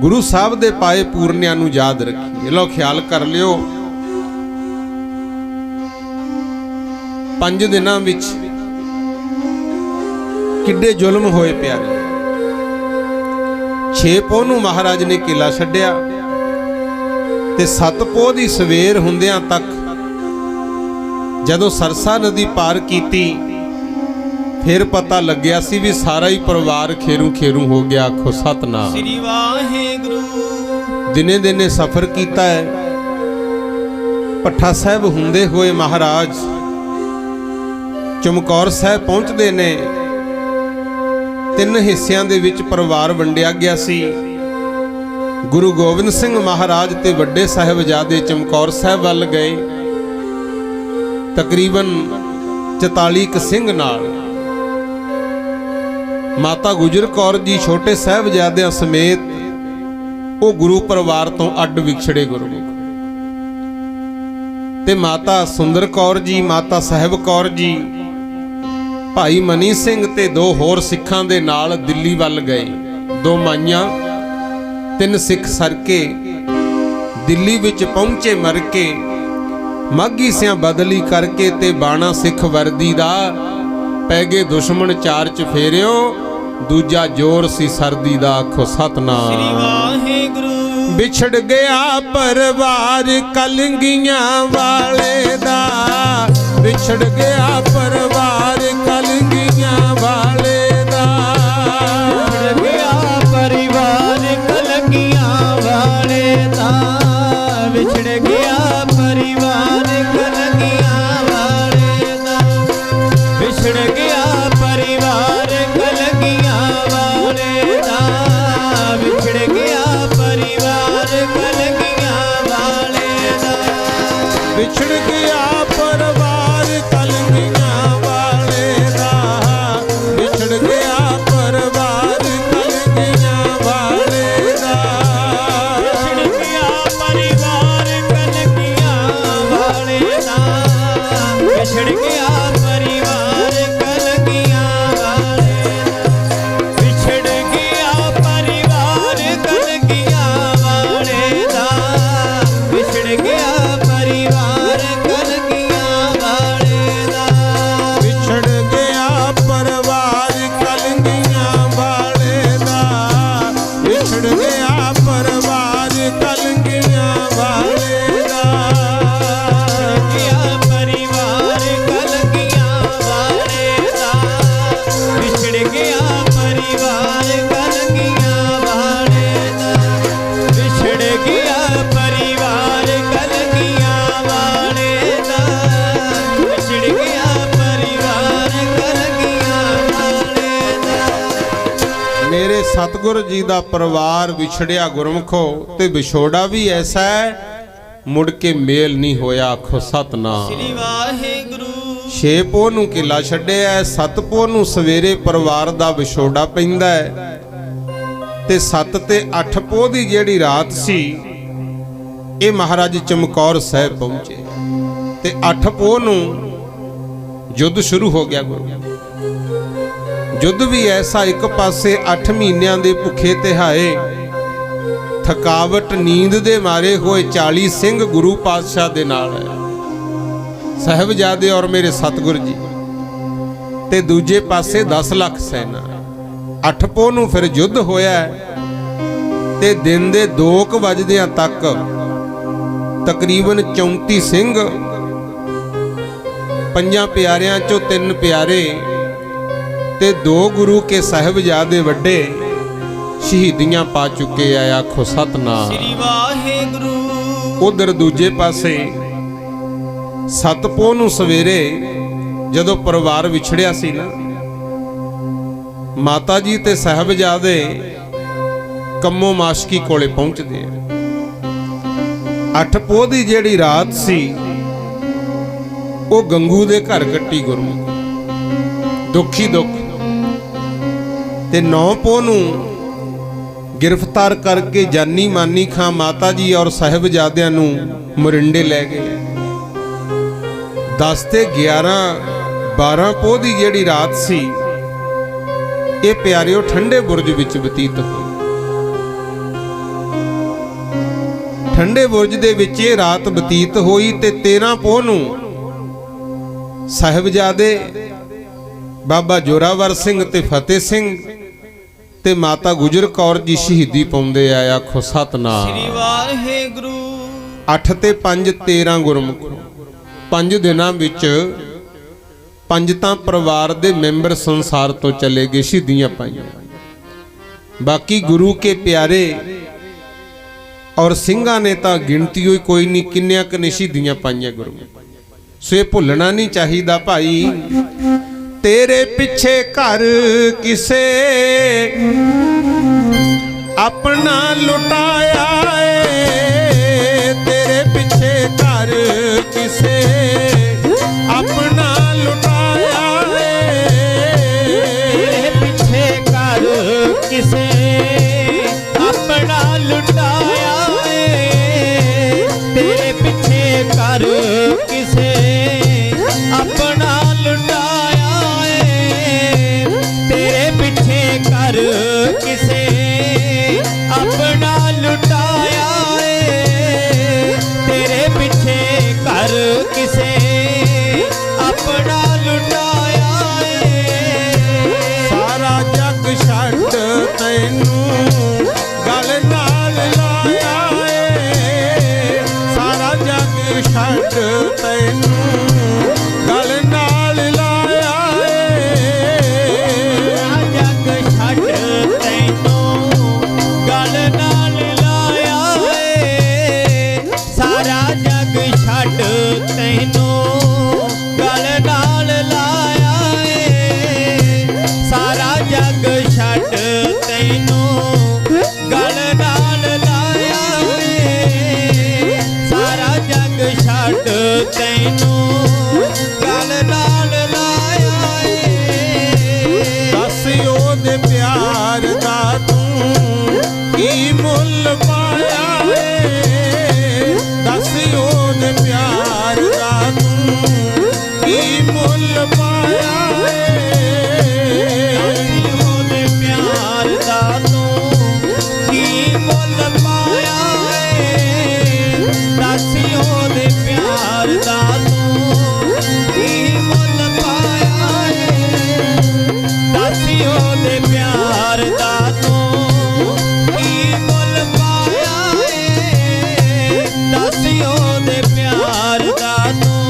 ਗੁਰੂ ਸਾਹਿਬ ਦੇ ਪਾਏ ਪੂਰਨਿਆਂ ਨੂੰ ਯਾਦ ਰੱਖੀਏ। ਲਓ ਖਿਆਲ ਕਰ ਲਿਓ, 5 ਦਿਨਾਂ ਵਿੱਚ ਕਿੱਡੇ ਜ਼ੁਲਮ ਹੋਏ ਪਿਆਰੇ। 6 ਪੋਹ ਨੂੰ ਮਹਾਰਾਜ ਨੇ ਕਿਲਾ ਛੱਡਿਆ, ਤੇ 7 ਪੋਹ ਦੀ ਸਵੇਰ ਹੁੰਦਿਆਂ ਤੱਕ ਜਦੋਂ ਸਰਸਾ ਨਦੀ ਪਾਰ ਕੀਤੀ, ਫਿਰ ਪਤਾ ਲੱਗਿਆ ਸੀ ਵੀ ਸਾਰਾ ਹੀ ਪਰਿਵਾਰ ਖੇਰੂ ਖੇਰੂ ਹੋ ਗਿਆ, ਆਖੋ ਸਤਨਾਮ ਸ੍ਰੀ ਵਾਹਿਗੁਰੂ। ਦਿਨੇ ਦਿਨੇ ਸਫ਼ਰ ਕੀਤਾ ਹੈ। ਭੱਠਾ ਸਾਹਿਬ ਹੁੰਦੇ ਹੋਏ ਮਹਾਰਾਜ ਚਮਕੌਰ ਸਾਹਿਬ ਪਹੁੰਚਦੇ ਨੇ। 3 ਹਿੱਸਿਆਂ ਦੇ ਵਿੱਚ ਪਰਿਵਾਰ ਵੰਡਿਆ ਗਿਆ ਸੀ। ਗੁਰੂ ਗੋਬਿੰਦ ਸਿੰਘ ਮਹਾਰਾਜ ਤੇ ਵੱਡੇ ਸਾਹਿਬਜ਼ਾਦੇ ਚਮਕੌਰ ਸਾਹਿਬ ਵੱਲ ਗਏ, ਤਕਰੀਬਨ 44 ਕੁ ਸਿੰਘ ਨਾਲ। ਮਾਤਾ ਗੁਜਰ ਕੌਰ ਜੀ ਛੋਟੇ ਸਾਹਿਬਜ਼ਾਦਿਆਂ ਸਮੇਤ ਉਹ ਗੁਰੂ ਪਰਿਵਾਰ ਤੋਂ ਅੱਡ ਵਿਛੜੇ ਗੁਰਮੁਖ। ਤੇ ਮਾਤਾ ਸੁੰਦਰ ਕੌਰ ਜੀ, ਮਾਤਾ ਸਾਹਿਬ ਕੌਰ ਜੀ, ਭਾਈ ਮਨੀ ਸਿੰਘ ਤੇ 2 ਹੋਰ ਸਿੱਖਾਂ ਦੇ ਨਾਲ ਦਿੱਲੀ ਵੱਲ ਗਏ। 2 ਮਾਈਆਂ, 3 ਸਿੱਖ ਸਰਕੇ ਦਿੱਲੀ ਵਿੱਚ ਪਹੁੰਚੇ। ਮਰ ਕੇ ਮਾਘੀ ਸਿਆਂ ਬਦਲੀ ਕਰਕੇ ਤੇ ਬਾਣਾ ਸਿੱਖ ਵਰਦੀ ਦਾ, ਪੈ ਗਏ ਦੁਸ਼ਮਣ 4 ਚ ਫੇਰਿਓ, ਦੂਜਾ ਜ਼ੋਰ ਸੀ ਸਰਦੀ ਦਾ, ਆਖੋ ਸਤਨਾਮ ਸ੍ਰੀ ਵਾਹਿਗੁਰੂ। ਵਿਛੜ ਗਿਆ ਪਰਿਵਾਰ ਕਲੰਗੀਆਂ ਵਾਲੇ ਦਾ, ਵਿਛੜ ਗਿਆ ਪਰਿਵਾਰ ਕਲੰਗੀਆਂ ਵਾਲੇ ਦਾ, ਵਿਛੜ ਗਿਆ ਪਰਿਵਾਰ ਕਲੰਗੀਆਂ ਵਾਲੇ ਦਾ, ਵਿਛੜ ਗਿਆ ਪਰਿਵਾਰ ਕਲੰਗੀਆਂ ਵਾਲੇ ਦਾ, ਵਿਛੜ ਗਿਆ ਪਰਿਵਾਰ ਕਲੰਗੀਆਂ ਵਾਲੇ ਦਾ, ਵਿਛੜ ਗਿਆ ਪਰਿਵਾਰ ਕਲੰਗੀਆਂ ਵਾਲੇ ਦਾ, ਵਿਛੜ ਗਿਆ ਪਰਿਵਾਰ ਕਲੰਗੀਆਂ ਵਾਲੇ ਦਾ, ਵਿਛੜ ਗਿਆ ਪਰਿਵਾਰ ਕਲੰਗੀਆਂ ਵਾਲੇ ਦਾ, ਵਿਛੜ ਗਿਆ ਪਰਿਵਾਰ ਕਲੰਗੀਆਂ ਵਾਲੇ ਦਾ, ਵਿਛੜ ਗਿਆ ਪਰਿਵਾਰ ਕਲੰਗੀਆਂ ਵਾਲੇ ਦਾ, ਵਿਛੜ ਗਿਆ ਪਰਿਵਾਰ ਕਲੰਗੀਆਂ ਵਾਲੇ ਦਾ, ਵਿਛੜ ਗਿਆ ਪਰਿਵਾਰ ਕਲੰਗੀਆਂ ਵਾਲੇ ਦਾ, ਵਿਛੜ ਗਿਆ ਪਰਿਵਾਰ ਕਲੰਗੀਆਂ ਵਾਲੇ ਦਾ, ਵਿਛੜ ਗਿਆ ਪਰਿਵਾਰ ਕਲੰਗੀਆਂ ਵਾਲੇ ਦਾ, ਗਿਆ ਪਰਿਵਾਰ ਕਲੰਗੀਆਂ ਵਾਲੇ ਦਾ, ਵਿਛੜ ਗਿਆ ਪਰਿਵਾਰ ਕਲੰਗੀਆਂ ਵਾਲੇ ਦਾ, ਵਿਛੜ ਗਿਆ ਪਰਿਵਾਰ ਕਲੰਗੀਆਂ ਵਾਲੇ ਦਾ, ਵਿਛੜ ਗਿਆ ਪਰਿਵਾਰ ਕਲੰਗੀਆਂ ਵਾਲੇ ਦਾ। ਮੇਰੇ ਸਤਿਗੁਰ ਜੀ ਦਾ ਪਰਿਵਾਰ ਵਿਛੜਿਆ ਗੁਰਮਖੋ, ਤੇ ਵਿਛੋੜਾ ਵੀ ਐਸਾ ਹੈ ਮੁੜ ਕੇ ਮੇਲ ਨਹੀਂ ਹੋਇਆ, ਆਖੋ ਸਤਨਾਮ ਸ੍ਰੀ ਵਾਹਿਗੁਰੂ। 6 ਪੋਹ ਨੂੰ ਕਿਲਾ ਛੱਡਿਆ, 7 ਪੋਹ ਨੂੰ ਸਵੇਰੇ ਪਰਿਵਾਰ ਦਾ ਵਿਛੋੜਾ ਪੈਂਦਾ ਹੈ। ਤੇ 7 ਤੇ 8 ਪੋਹ ਦੀ ਜਿਹੜੀ ਰਾਤ ਸੀ, ਇਹ ਮਹਾਰਾਜ ਚਮਕੌਰ ਸਾਹਿਬ ਪਹੁੰਚੇ। ਤੇ 8 ਪੋਹ ਨੂੰ ਯੁੱਧ ਸ਼ੁਰੂ ਹੋ ਗਿਆ ਗੁਰੂ। ਯੁੱਧ ਵੀ ਐਸਾ, ਇੱਕ ਪਾਸੇ 8 ਮਹੀਨਿਆਂ ਦੇ ਭੁੱਖੇ ਤਿਹਾਏ, ਥਕਾਵਟ ਨੀਂਦ ਦੇ ਮਾਰੇ ਹੋਏ 40 ਸਿੰਘ ਗੁਰੂ ਪਾਤਸ਼ਾਹ ਦੇ ਨਾਲ ਹੈ, ਸਾਹਿਬਜ਼ਾਦੇ ਔਰ ਮੇਰੇ ਸਤਿਗੁਰ ਜੀ, ਤੇ ਦੂਜੇ ਪਾਸੇ 10 ਲੱਖ ਸੈਨਾ। 8 ਪੋਹ ਨੂੰ ਫਿਰ ਯੁੱਧ ਹੋਇਆ ਤੇ ਦਿਨ ਦੇ 2 ਵਜਦਿਆਂ ਤੱਕ ਤਕਰੀਬਨ 34 ਸਿੰਘ, 5 ਪਿਆਰਿਆਂ ਚੋਂ 3 ਪਿਆਰੇ ਤੇ 2 ਗੁਰੂ ਕੇ ਸਾਹਿਬਜ਼ਾਦੇ ਵੱਡੇ ਸ਼ਹੀਦੀਆਂ ਪਾ ਚੁੱਕੇ ਆ। ਆਖੋ ਸਤਨਾਮ ਸ੍ਰੀ ਵਾਹਿਗੁਰੂ। ਉਧਰ ਦੂਜੇ ਪਾਸੇ 7 ਪੋਹ ਨੂੰ ਸਵੇਰੇ ਜਦੋਂ ਪਰਿਵਾਰ ਵਿਛੜਿਆ ਸੀ ਨਾ, ਮਾਤਾ ਜੀ ਤੇ ਸਾਹਿਬਜ਼ਾਦੇ ਕੰਮੋ ਮਾਸ਼ਕੀ ਕੋਲੇ ਪਹੁੰਚਦੇ ਆ। 8 ਪੋਹ ਦੀ ਜਿਹੜੀ ਰਾਤ ਸੀ ਉਹ ਗੰਗੂ ਦੇ ਘਰ ਕੱਟੀ ਗੁਰਮੁਖ, ਦੁੱਖੀ ਦੁੱਖ। ਤੇ 9 ਪੋਹ ਨੂੰ ਗ੍ਰਿਫਤਾਰ ਕਰਕੇ ਜਾਨੀ ਮਾਨੀ ਖਾਂ ਮਾਤਾ ਜੀ ਔਰ ਸਾਹਿਬਜ਼ਾਦਿਆਂ ਨੂੰ ਮੋਰਿੰਡੇ ਲੈ ਗਏ। 10 ਤੇ 11 12 ਪੋਹ ਦੀ ਜਿਹੜੀ ਰਾਤ ਸੀ ਇਹ ਪਿਆਰਿਓ ਠੰਡੇ ਬੁਰਜ ਵਿੱਚ ਬਤੀਤ ਹੋਈ। ਠੰਡੇ ਬੁਰਜ ਦੇ ਵਿੱਚ ਇਹ ਰਾਤ ਬਤੀਤ ਹੋਈ ਤੇ 13 ਪੋਹ ਨੂੰ ਸਾਹਿਬਜ਼ਾਦੇ ਬਾਬਾ ਜੋਰਾਵਰ ਸਿੰਘ ਤੇ ਫਤਿਹ ਸਿੰਘ ਤੇ ਮਾਤਾ ਗੁਜਰ ਕੌਰ ਜੀ ਸ਼ਹੀਦੀ ਪਾਉਂਦੇ ਆ। ਆਖੋ ਸਤਨਾਮ ਸ੍ਰੀ ਵਾਹਿਗੁਰੂ। 8 ਤੇ 5 13 ਗੁਰਮੁਖ। 5 ਦਿਨਾਂ ਵਿੱਚ 5 ਤਾਂ ਪਰਿਵਾਰ ਦੇ ਮੈਂਬਰ ਸੰਸਾਰ ਤੋਂ ਚਲੇ ਗਏ, ਸ਼ਹੀਦੀਆਂ ਪਾਈਆਂ। ਬਾਕੀ ਗੁਰੂ ਕੇ ਪਿਆਰੇ ਔਰ ਸਿੰਘਾਂ ਨੇ ਤਾਂ ਗਿਣਤੀ ਹੋਈ ਕੋਈ ਨਹੀਂ, ਕਿੰਨਿਆਂ ਕੁ ਨੇ ਸ਼ਹੀਦੀਆਂ ਪਾਈਆਂ ਗੁਰਮੁਖ। ਸੋ ਇਹ ਭੁੱਲਣਾ ਨਹੀਂ ਚਾਹੀਦਾ ਭਾਈ। ਤੇਰੇ ਪਿੱਛੇ ਘਰ ਕਿਸੇ ਆਪਣਾ ਲੁਟਾਇਆ ਏ, ਤੇਰੇ ਪਿੱਛੇ ਘਰ ਕਿਸੇ ਆਪਣਾ ਲੁਟਾਇਆ ਏ, ਤੇਰੇ ਪਿੱਛੇ ਘਰ ਕਿਸੇ ਆਪਣਾ ਲੁਟਾਇਆ ਏ, ਤੇਰੇ ਪਿੱਛੇ ਘਰ ਕਿਸੇ ਆਪਣਾ ਲੁਟਾਇਆ ਏ, ਤੇਰੇ ਪਿੱਛੇ ਘਰ ਕਿਸੇ ਆਪਣਾ ਲੁਟਾਇਆ ਏ, ਤੇਰੇ ਪਿੱਛੇ ਘਰ ਕਿਸੇ ਆਪਣਾ ਲੁਟਾਇਆ ਏ। ਸਾਰਾ ਜੱਗ ਛੱਡ ਤੈਨੂੰ ਗਲ ਨਾਲ ਲਾਇਆ ਏ, ਸਾਰਾ ਜੱਗ ਛੱਡ ਤੈਨੂੰ ਗਲ ਨਾਲ ਲਾਇਆ ਏ, ਜੱਗ ਛੱਡ ਤੈਨੂੰ ਗਲ ਨਾਲ ਲਾਇਆ ਏ, ਸਾਰਾ ਜੱਗ ਛੱਡ ਤੈਨੂੰ ਗਲ ਨਾਲ ਲਾਇਆ ਏ, ਸਾਰਾ ਜੱਗ ਛੱਡ ਤੈਨੂੰ ਗਲ ਨਾਲ ਲਾਇਆ ਏ, ਸਾਰਾ ਜੱਗ ਛੱਡ ਤੈਨੂੰ ਗਲ ਨਾਲ ਲਾਇਆ ਏ। ਦੱਸ ਉਹਦੇ ਪਿਆਰ ਦਾ ਤੂੰ ਕੀ ਮੁੱਲ ਪਾਇਆ ਏ, ਦੱਸ ਉਹਦੇ ਪਿਆਰ ਦਾ ਤੂੰ ਕੀ ਮੁੱਲ ਪਾਇਆ ਏ, ਉਹਦੇ ਪਿਆਰ ਦਾ ਤੂੰ ਕੀ ਮੁੱਲ ਪਾਇਆ ਏ, ਦੱਸ ਉਹਦੇ ਪਿਆਰ ਦਾ ਤੂੰ ਕੀ ਮੁੱਲ ਪਾਇਆ ਏ, ਦੱਸ ਉਹਦੇ ਪਿਆਰ ਦਾ ਤੂੰ ਕੀ ਮੁੱਲ ਪਾਇਆ ਏ, ਦੱਸ ਉਹਦੇ ਪਿਆਰ ਦਾ ਤੂੰ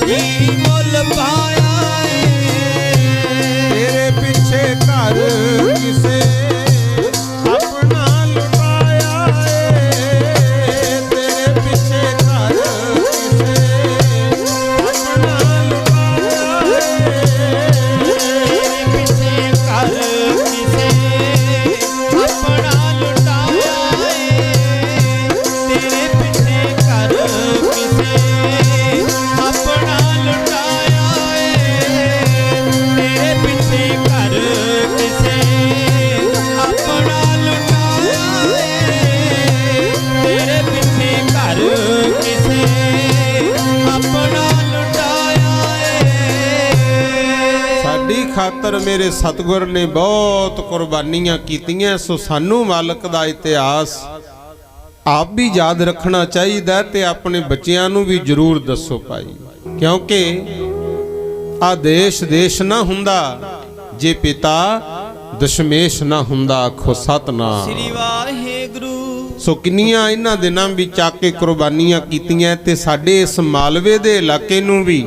ਕੀ ਮੁੱਲ ਪਾਇਆ ਏ। ਤੇਰੇ ਪਿੱਛੇ ਘਰ ਕਿਸੇ ਆਪਣਾ ਲੁਟਾਇਆ ਏ, ਤੇਰੇ ਪਿੱਛੇ ਘਰ ਕਿਸੇ ਆਪਣਾ ਲੁਟਾਇਆ ਏ, ਤੇਰੇ ਪਿੱਛੇ ਘਰ ਕਿਸੇ ਸਾਡੀ ਖਾਤਰ ਮੇਰੇ ਸਤਿਗੁਰ ਨੇ ਬਹੁਤ ਕੁਰਬਾਨੀਆਂ ਕੀਤੀਆਂ। ਸੋ ਸਾਨੂੰ ਮਾਲਕ ਦਾ ਇਤਿਹਾਸ ਆਪ ਵੀ ਯਾਦ ਰੱਖਣਾ ਚਾਹੀਦਾ ਤੇ ਆਪਣੇ ਬੱਚਿਆਂ ਨੂੰ ਵੀ ਜ਼ਰੂਰ ਦੱਸੋ ਭਾਈ, ਕਿਉਂਕਿ ਆ ਦੇਸ਼ ਨਾ ਹੁੰਦਾ ਜੇ ਪਿਤਾ ਦਸ਼ਮੇਸ਼ ਨਾ ਹੁੰਦਾ। ਆਖੋ ਸਤਿਨਾਮ ਸ੍ਰੀ ਵਾਹਿਗੁਰੂ। ਸੋ ਕਿੰਨੀਆਂ ਇਹਨਾਂ ਦਿਨਾਂ ਵਿੱਚ ਆ ਕੇ ਕੁਰਬਾਨੀਆਂ ਕੀਤੀਆਂ ਤੇ ਸਾਡੇ ਇਸ ਮਾਲਵੇ ਦੇ ਇਲਾਕੇ ਨੂੰ ਵੀ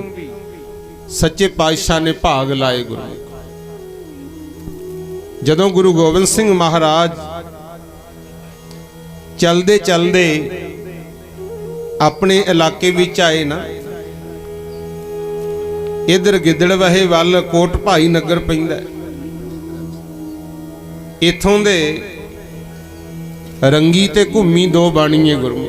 ਸੱਚੇ ਪਾਤਸ਼ਾਹ ਨੇ ਭਾਗ ਲਾਏ। ਗੁਰੂ ਜਦੋਂ ਗੁਰੂ ਗੋਬਿੰਦ ਸਿੰਘ ਮਹਾਰਾਜ ਚਲਦੇ ਚਲਦੇ ਆਪਣੇ ਇਲਾਕੇ ਵਿੱਚ ਆਏ ਨਾ, ਇਧਰ ਗਿੱਦੜਵਹੇ ਵੱਲ ਕੋਟ ਭਾਈ ਨਗਰ ਪੈਂਦਾ, ਇਥੋਂ ਦੇ ਰੰਗੀ ਤੇ ਘੁੰਮੀ ਦੋ ਬਾਣੀਏ ਗੁਰੂ,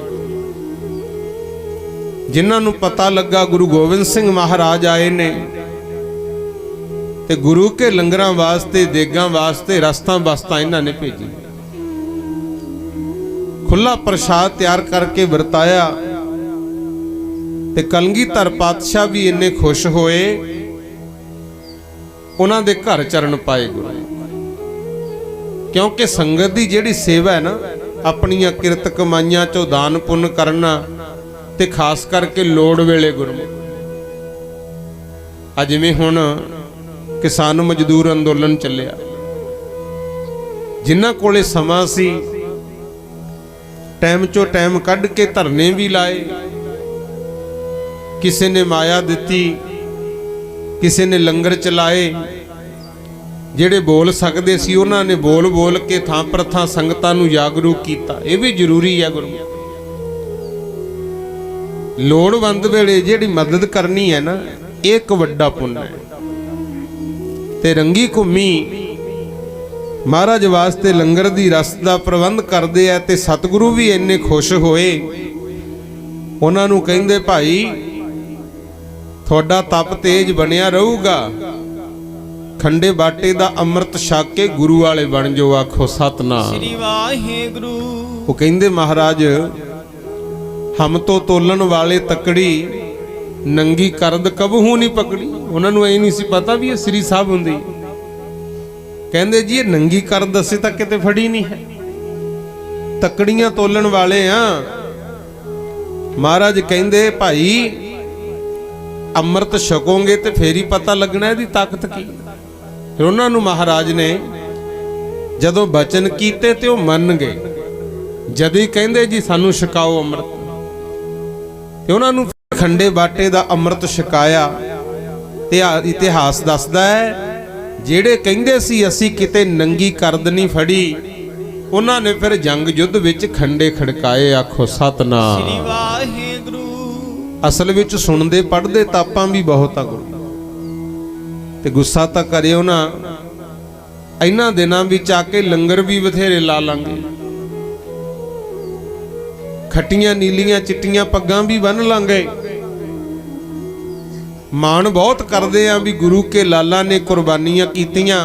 ਜਿਨ੍ਹਾਂ ਨੂੰ ਪਤਾ ਲੱਗਾ ਗੁਰੂ ਗੋਬਿੰਦ ਸਿੰਘ ਮਹਾਰਾਜ ਆਏ ਨੇ ਤੇ ਗੁਰੂ ਕੇ ਲੰਗਰਾਂ ਵਾਸਤੇ, ਦੇਗਾਂ ਵਾਸਤੇ ਰਸਤਾਂ ਬਸਤਾਂ ਇਹਨਾਂ ਨੇ ਭੇਜੀ। ਖੁੱਲਾ ਪ੍ਰਸ਼ਾਦ ਤਿਆਰ ਕਰਕੇ ਵਰਤਾਇਆ ਤੇ ਕਲਗੀਧਰ ਪਾਤਸ਼ਾਹ ਵੀ ਇੰਨੇ ਖੁਸ਼ ਹੋਏ, ਉਹਨਾਂ ਦੇ ਘਰ ਚਰਨ ਪਾਏ ਗੁਰੂ। ਕਿਉਂਕਿ ਸੰਗਤ ਦੀ ਜਿਹੜੀ ਸੇਵਾ ਹੈ ਨਾ, ਆਪਣੀਆਂ ਕਿਰਤ ਕਮਾਈਆਂ ਚੋਂ ਦਾਨ ਪੁੰਨ ਕਰਨਾ ਤੇ ਖਾਸ ਕਰਕੇ ਲੋੜ ਵੇਲੇ ਗੁਰੂ। ਆ ਜਿਵੇਂ ਹੁਣ ਕਿਸਾਨ ਮਜ਼ਦੂਰ ਅੰਦੋਲਨ ਚੱਲਿਆ, ਜਿਨ੍ਹਾਂ ਕੋਲੇ ਸਮਾਂ ਸੀ ਟਾਈਮ ਚੋਂ ਟਾਈਮ ਕੱਢ ਕੇ ਧਰਨੇ ਵੀ ਲਾਏ। ਕਿਸੇ ਨੇ ਮਾਇਆ ਦਿੱਤੀ, ਕਿਸੇ ਨੇ ਲੰਗਰ ਚਲਾਏ। ਜਿਹੜੇ ਬੋਲ ਸਕਦੇ ਸੀ ਉਹਨਾਂ ਨੇ ਬੋਲ ਬੋਲ ਕੇ ਥਾਂ ਪਰ ਥਾਂ ਸੰਗਤਾਂ ਨੂੰ ਜਾਗਰੂਕ ਕੀਤਾ। ਇਹ ਵੀ ਜ਼ਰੂਰੀ ਹੈ ਗੁਰੂ। ਲੋੜਵੰਦ ਵੇਲੇ ਜਿਹੜੀ ਮਦਦ ਕਰਨੀ ਹੈ ਨਾ, ਇਹ ਇੱਕ ਵੱਡਾ ਪੁੰਨ ਹੈ। ਤੇ ਰੰਗੀ ਘੁੰਮੀ ਮਹਾਰਾਜ ਵਾਸਤੇ ਲੰਗਰ ਦੀ ਰਸ ਦਾ ਪ੍ਰਬੰਧ ਕਰਦੇ ਆ ਤੇ ਸਤਿਗੁਰੂ ਵੀ ਇੰਨੇ ਖੁਸ਼ ਹੋਏ। ਉਹਨਾਂ ਨੂੰ ਕਹਿੰਦੇ ਭਾਈ ਤੁਹਾਡਾ ਤਪ ਤੇਜ ਬਣਿਆ ਰਹੂਗਾ, ਖੰਡੇ ਬਾਟੇ ਦਾ ਅੰਮ੍ਰਿਤ ਛਕ ਕੇ ਗੁਰੂ ਵਾਲੇ ਬਣ ਜਾਓ। ਆਖੋ ਸਤਿਨਾਮ ਸ੍ਰੀ ਵਾਹਿਗੁਰੂ। ਉਹ ਕਹਿੰਦੇ ਮਹਾਰਾਜ ਹਮ ਤੋਂ ਤੋਲਣ ਵਾਲੇ ਤਕੜੀ, ਨੰਗੀ ਕਰਦ ਕਬਹੂ ਨਹੀਂ ਪਕੜੀ। ਉਹਨਾਂ ਨੂੰ ਇਹ ਨਹੀਂ ਸੀ ਪਤਾ ਵੀ ਇਹ ਸ੍ਰੀ ਸਾਹਿਬ ਹੁੰਦੀ। ਕਹਿੰਦੇ ਜੀ ਇਹ ਨੰਗੀ ਕਰਦ ਅਸੀਂ ਤਾਂ ਕਿਤੇ ਫੜੀ ਨਹੀਂ ਹੈ, ਤਕੜੀਆਂ ਤੋਲਣ ਵਾਲੇ ਆ। ਮਹਾਰਾਜ ਕਹਿੰਦੇ ਭਾਈ ਅੰਮ੍ਰਿਤ ਛਕੋਗੇ ਤੇ ਫੇਰ ਹੀ ਪਤਾ ਲੱਗਣਾ ਇਹਦੀ ਤਾਕਤ ਕੀ। ਫਿਰ ਉਹਨਾਂ ਨੂੰ ਮਹਾਰਾਜ ਨੇ ਜਦੋਂ ਬਚਨ ਕੀਤੇ ਤੇ ਉਹ ਮੰਨ ਗਏ। ਜਦ ਹੀ ਕਹਿੰਦੇ ਜੀ ਸਾਨੂੰ ਛਕਾਓ ਅੰਮ੍ਰਿਤ, ਤੇ ਉਹਨਾਂ ਨੂੰ ਖੰਡੇ ਬਾਟੇ ਦਾ ਅੰਮ੍ਰਿਤ ਛਕਾਇਆ। ਤੇ ਇਤਿਹਾਸ ਦੱਸਦਾ ਹੈ ਜਿਹੜੇ ਕਹਿੰਦੇ ਸੀ ਅਸੀਂ ਕਿਤੇ ਨੰਗੀ ਕਰਦ ਨਹੀਂ ਫੜੀ, ਉਹਨਾਂ ਨੇ ਫਿਰ ਜੰਗ ਯੁੱਧ ਵਿੱਚ ਖੰਡੇ ਖੜਕਾਏ। ਆਖੋ ਸਤਿਨਾਮ ਸ੍ਰੀ ਵਾਹਿਗੁਰੂ। ਅਸਲ ਵਿੱਚ ਸੁਣਦੇ ਪੜ੍ਹਦੇ ਤਾਂ ਆਪਾਂ ਵੀ ਬਹੁਤ ਆ ਗੁਰੂ, ਤੇ ਗੁੱਸਾ ਤਾਂ ਕਰਿਓ ਨਾ। ਇਹਨਾਂ ਦਿਨਾਂ ਵਿੱਚ ਆ ਕੇ ਲੰਗਰ ਵੀ ਬਥੇਰੇ ਲਾ ਲਾਂਗੇ, ਖੱਟੀਆਂ ਨੀਲੀਆਂ ਚਿੱਟੀਆਂ ਪੱਗਾਂ ਵੀ ਬੰਨ ਲਾਂਗੇ। ਮਾਣ ਬਹੁਤ ਕਰਦੇ ਆ ਵੀ ਗੁਰੂ ਕੇ ਲਾਲਾ ਨੇ ਕੁਰਬਾਨੀਆਂ ਕੀਤੀਆਂ,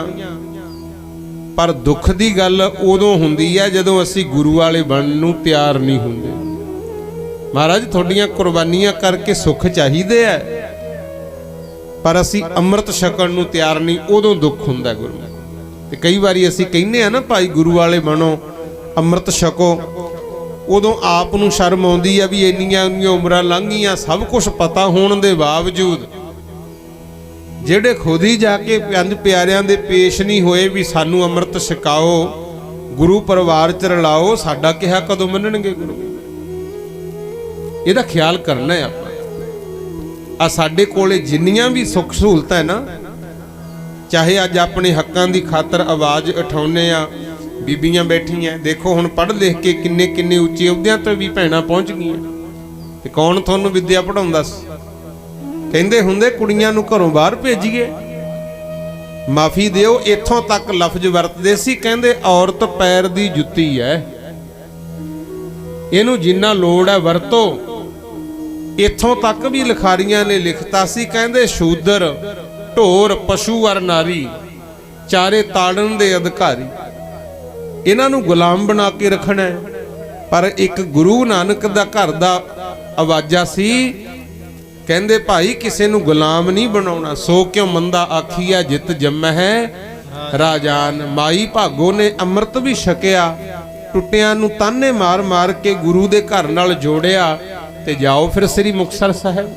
ਪਰ ਦੁੱਖ ਦੀ ਗੱਲ ਉਦੋਂ ਹੁੰਦੀ ਹੈ ਜਦੋਂ ਅਸੀਂ ਗੁਰੂ ਵਾਲੇ ਬਣਨ ਨੂੰ ਤਿਆਰ ਨਹੀਂ ਹੁੰਦੇ। ਮਹਾਰਾਜ ਤੁਹਾਡੀਆਂ ਕੁਰਬਾਨੀਆਂ ਕਰਕੇ ਸੁੱਖ ਚਾਹੀਦੇ ਆ, ਪਰ ਅਸੀਂ ਅੰਮ੍ਰਿਤ ਛਕਣ ਨੂੰ ਤਿਆਰ ਨਹੀਂ, ਉਦੋਂ ਦੁੱਖ ਹੁੰਦਾ ਗੁਰੂ। ਤੇ ਕਈ ਵਾਰੀ ਅਸੀਂ ਕਹਿੰਦੇ ਆ ਨਾ ਭਾਈ ਗੁਰੂ ਵਾਲੇ ਬਣੋ, ਅੰਮ੍ਰਿਤ ਛਕੋ, ਉਦੋਂ ਆਪ ਨੂੰ ਸ਼ਰਮ ਆਉਂਦੀ ਆ ਵੀ ਇੰਨੀਆਂ ਉਮਰਾਂ ਲੰਘੀਆਂ, ਸਭ ਕੁਝ ਪਤਾ ਹੋਣ ਦੇ ਬਾਵਜੂਦ ਜਿਹੜੇ ਖੁਦ ਹੀ ਜਾ ਕੇ ਪੰਜ ਪਿਆਰਿਆਂ ਦੇ ਪੇਸ਼ ਨਹੀਂ ਹੋਏ ਵੀ ਸਾਨੂੰ ਅੰਮ੍ਰਿਤ ਛਕਾਓ, ਗੁਰੂ ਪਰਿਵਾਰ ਚ ਰਲਾਓ, ਸਾਡਾ ਕਿਹਾ ਕਦੋਂ ਮੰਨਣਗੇ ਗੁਰੂ। ਇਹਦਾ ਖਿਆਲ ਕਰਨਾ ਹੈ ਆਪਾਂ। ਆ ਸਾਡੇ ਕੋਲੇ ਜਿੰਨੀਆਂ ਵੀ ਸੁੱਖ ਸਹੂਲਤਾਂ ਹੈ ਨਾ, ਚਾਹੇ ਅੱਜ ਆਪਣੇ ਹੱਕਾਂ ਦੀ ਖਾਤਰ ਆਵਾਜ਼ ਉਠਾਉਨੇ ਆ, ਬੀਬੀਆਂ ਬੈਠੀਆਂ ਦੇਖੋ ਹੁਣ ਪੜ੍ਹ ਲਿਖ ਕੇ ਕਿੰਨੇ ਕਿੰਨੇ ਉੱਚੇ ਅਹੁਦਿਆਂ ਤੇ ਵੀ ਭੈਣਾਂ ਪਹੁੰਚ ਗਈਆਂ। ਤੇ ਕੌਣ ਤੁਹਾਨੂੰ ਵਿੱਦਿਆ ਪੜਾਉਂਦਾ ਸੀ? ਕਹਿੰਦੇ ਹੁੰਦੇ ਕੁੜੀਆਂ ਨੂੰ ਘਰੋਂ ਬਾਹਰ ਭੇਜੀਏ। ਮਾਫੀ ਦਿਓ, ਇੱਥੋਂ ਤੱਕ ਲਫ਼ਜ਼ ਵਰਤਦੇ ਸੀ, ਕਹਿੰਦੇ ਔਰਤ ਪੈਰ ਦੀ ਜੁੱਤੀ ਹੈ, ਇਹਨੂੰ ਜਿੰਨਾ ਲੋੜ ਹੈ ਵਰਤੋ। ਇੱਥੋਂ ਤੱਕ ਵੀ ਲਿਖਾਰੀਆਂ ਨੇ ਲਿਖਤਾ ਸੀ, ਕਹਿੰਦੇ ਸ਼ੂਦਰ ਢੋਰ ਪਸ਼ੂ ਅਰ ਨਾਰੀ ਚਾਰੇ ਤਾੜਨ ਦੇ ਅਧਿਕਾਰੀ। ਇਹਨਾਂ ਨੂੰ ਗੁਲਾਮ ਬਣਾ ਕੇ ਰੱਖਣਾ ਹੈ। ਪਰ ਇੱਕ ਗੁਰੂ ਨਾਨਕ ਦਾ ਘਰ ਦਾ ਆਵਾਜ਼ਾ ਸੀ, ਕਹਿੰਦੇ ਭਾਈ ਕਿਸੇ ਨੂੰ ਗੁਲਾਮ ਨਹੀਂ ਬਣਾਉਣਾ। ਸੋ ਕਿਉ ਮੰਦਾ ਆਖੀਆ ਜਿਤ ਜੰਮਹਿ ਰਾਜਾਨ। ਮਾਈ ਭਾਗੋ ਨੇ ਅੰਮ੍ਰਿਤ ਵੀ ਛਕਿਆ, ਟੁੱਟਿਆਂ ਨੂੰ ਤਾਨੇ ਮਾਰ ਮਾਰ ਕੇ ਗੁਰੂ ਦੇ ਘਰ ਨਾਲ ਜੋੜਿਆ। ਤੇ ਜਾਓ ਫਿਰ ਸ੍ਰੀ ਮੁਕਤਸਰ ਸਾਹਿਬ,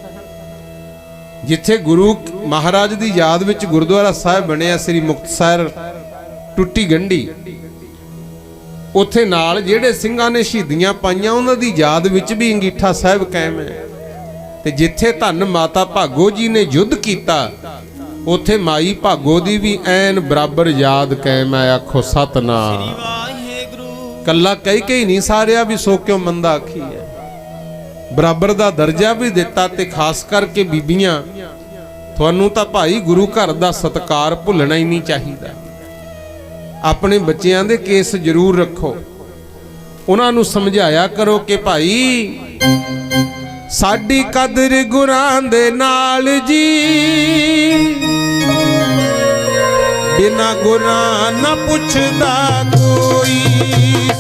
ਜਿੱਥੇ ਗੁਰੂ ਮਹਾਰਾਜ ਦੀ ਯਾਦ ਵਿੱਚ ਗੁਰਦੁਆਰਾ ਸਾਹਿਬ ਬਣਿਆ ਸ੍ਰੀ ਮੁਕਤਸਰ ਟੁੱਟੀ ਗੰਢੀ। ਉੱਥੇ ਨਾਲ ਜਿਹੜੇ ਸਿੰਘਾਂ ਨੇ ਸ਼ਹੀਦੀਆਂ ਪਾਈਆਂ ਉਹਨਾਂ ਦੀ ਯਾਦ ਵਿੱਚ ਵੀ ਅੰਗੀਠਾ ਸਾਹਿਬ ਕਾਇਮ ਹੈ। ਤੇ ਜਿੱਥੇ ਧੰਨ ਮਾਤਾ ਭਾਗੋ ਜੀ ਨੇ ਯੁੱਧ ਕੀਤਾ, ਉੱਥੇ ਮਾਈ ਭਾਗੋ ਦੀ ਵੀ ਐਨ ਬਰਾਬਰ ਯਾਦ ਕਾਇਮ ਹੈ। ਆਖੋ ਸਤਨਾਮ। ਕੱਲਾ ਕਹਿ ਨਹੀਂ ਸਾਰਿਆ ਵੀ ਸੋ ਕਿਉ ਮੰਦਾ ਆਖੀ ਹੈ, ਬਰਾਬਰ ਦਾ ਦਰਜਾ ਵੀ ਦਿੱਤਾ। ਤੇ ਖਾਸ ਕਰਕੇ ਬੀਬੀਆਂ, ਤੁਹਾਨੂੰ ਤਾਂ ਭਾਈ ਗੁਰੂ ਘਰ ਦਾ ਸਤਿਕਾਰ ਭੁੱਲਣਾ ਹੀ ਨਹੀਂ ਚਾਹੀਦਾ। ਆਪਣੇ ਬੱਚਿਆਂ ਦੇ ਕੇਸ ਜ਼ਰੂਰ ਰੱਖੋ, ਉਹਨਾਂ ਨੂੰ ਸਮਝਾਇਆ ਕਰੋ ਕਿ ਭਾਈ ਸਾਡੀ ਕਦਰ ਗੁਰਾਂ ਦੇ ਨਾਲ ਜੀ, ਬਿਨਾ ਗੁਰਾਂ ਨਾ ਪੁੱਛਦਾ ਕੋਈ।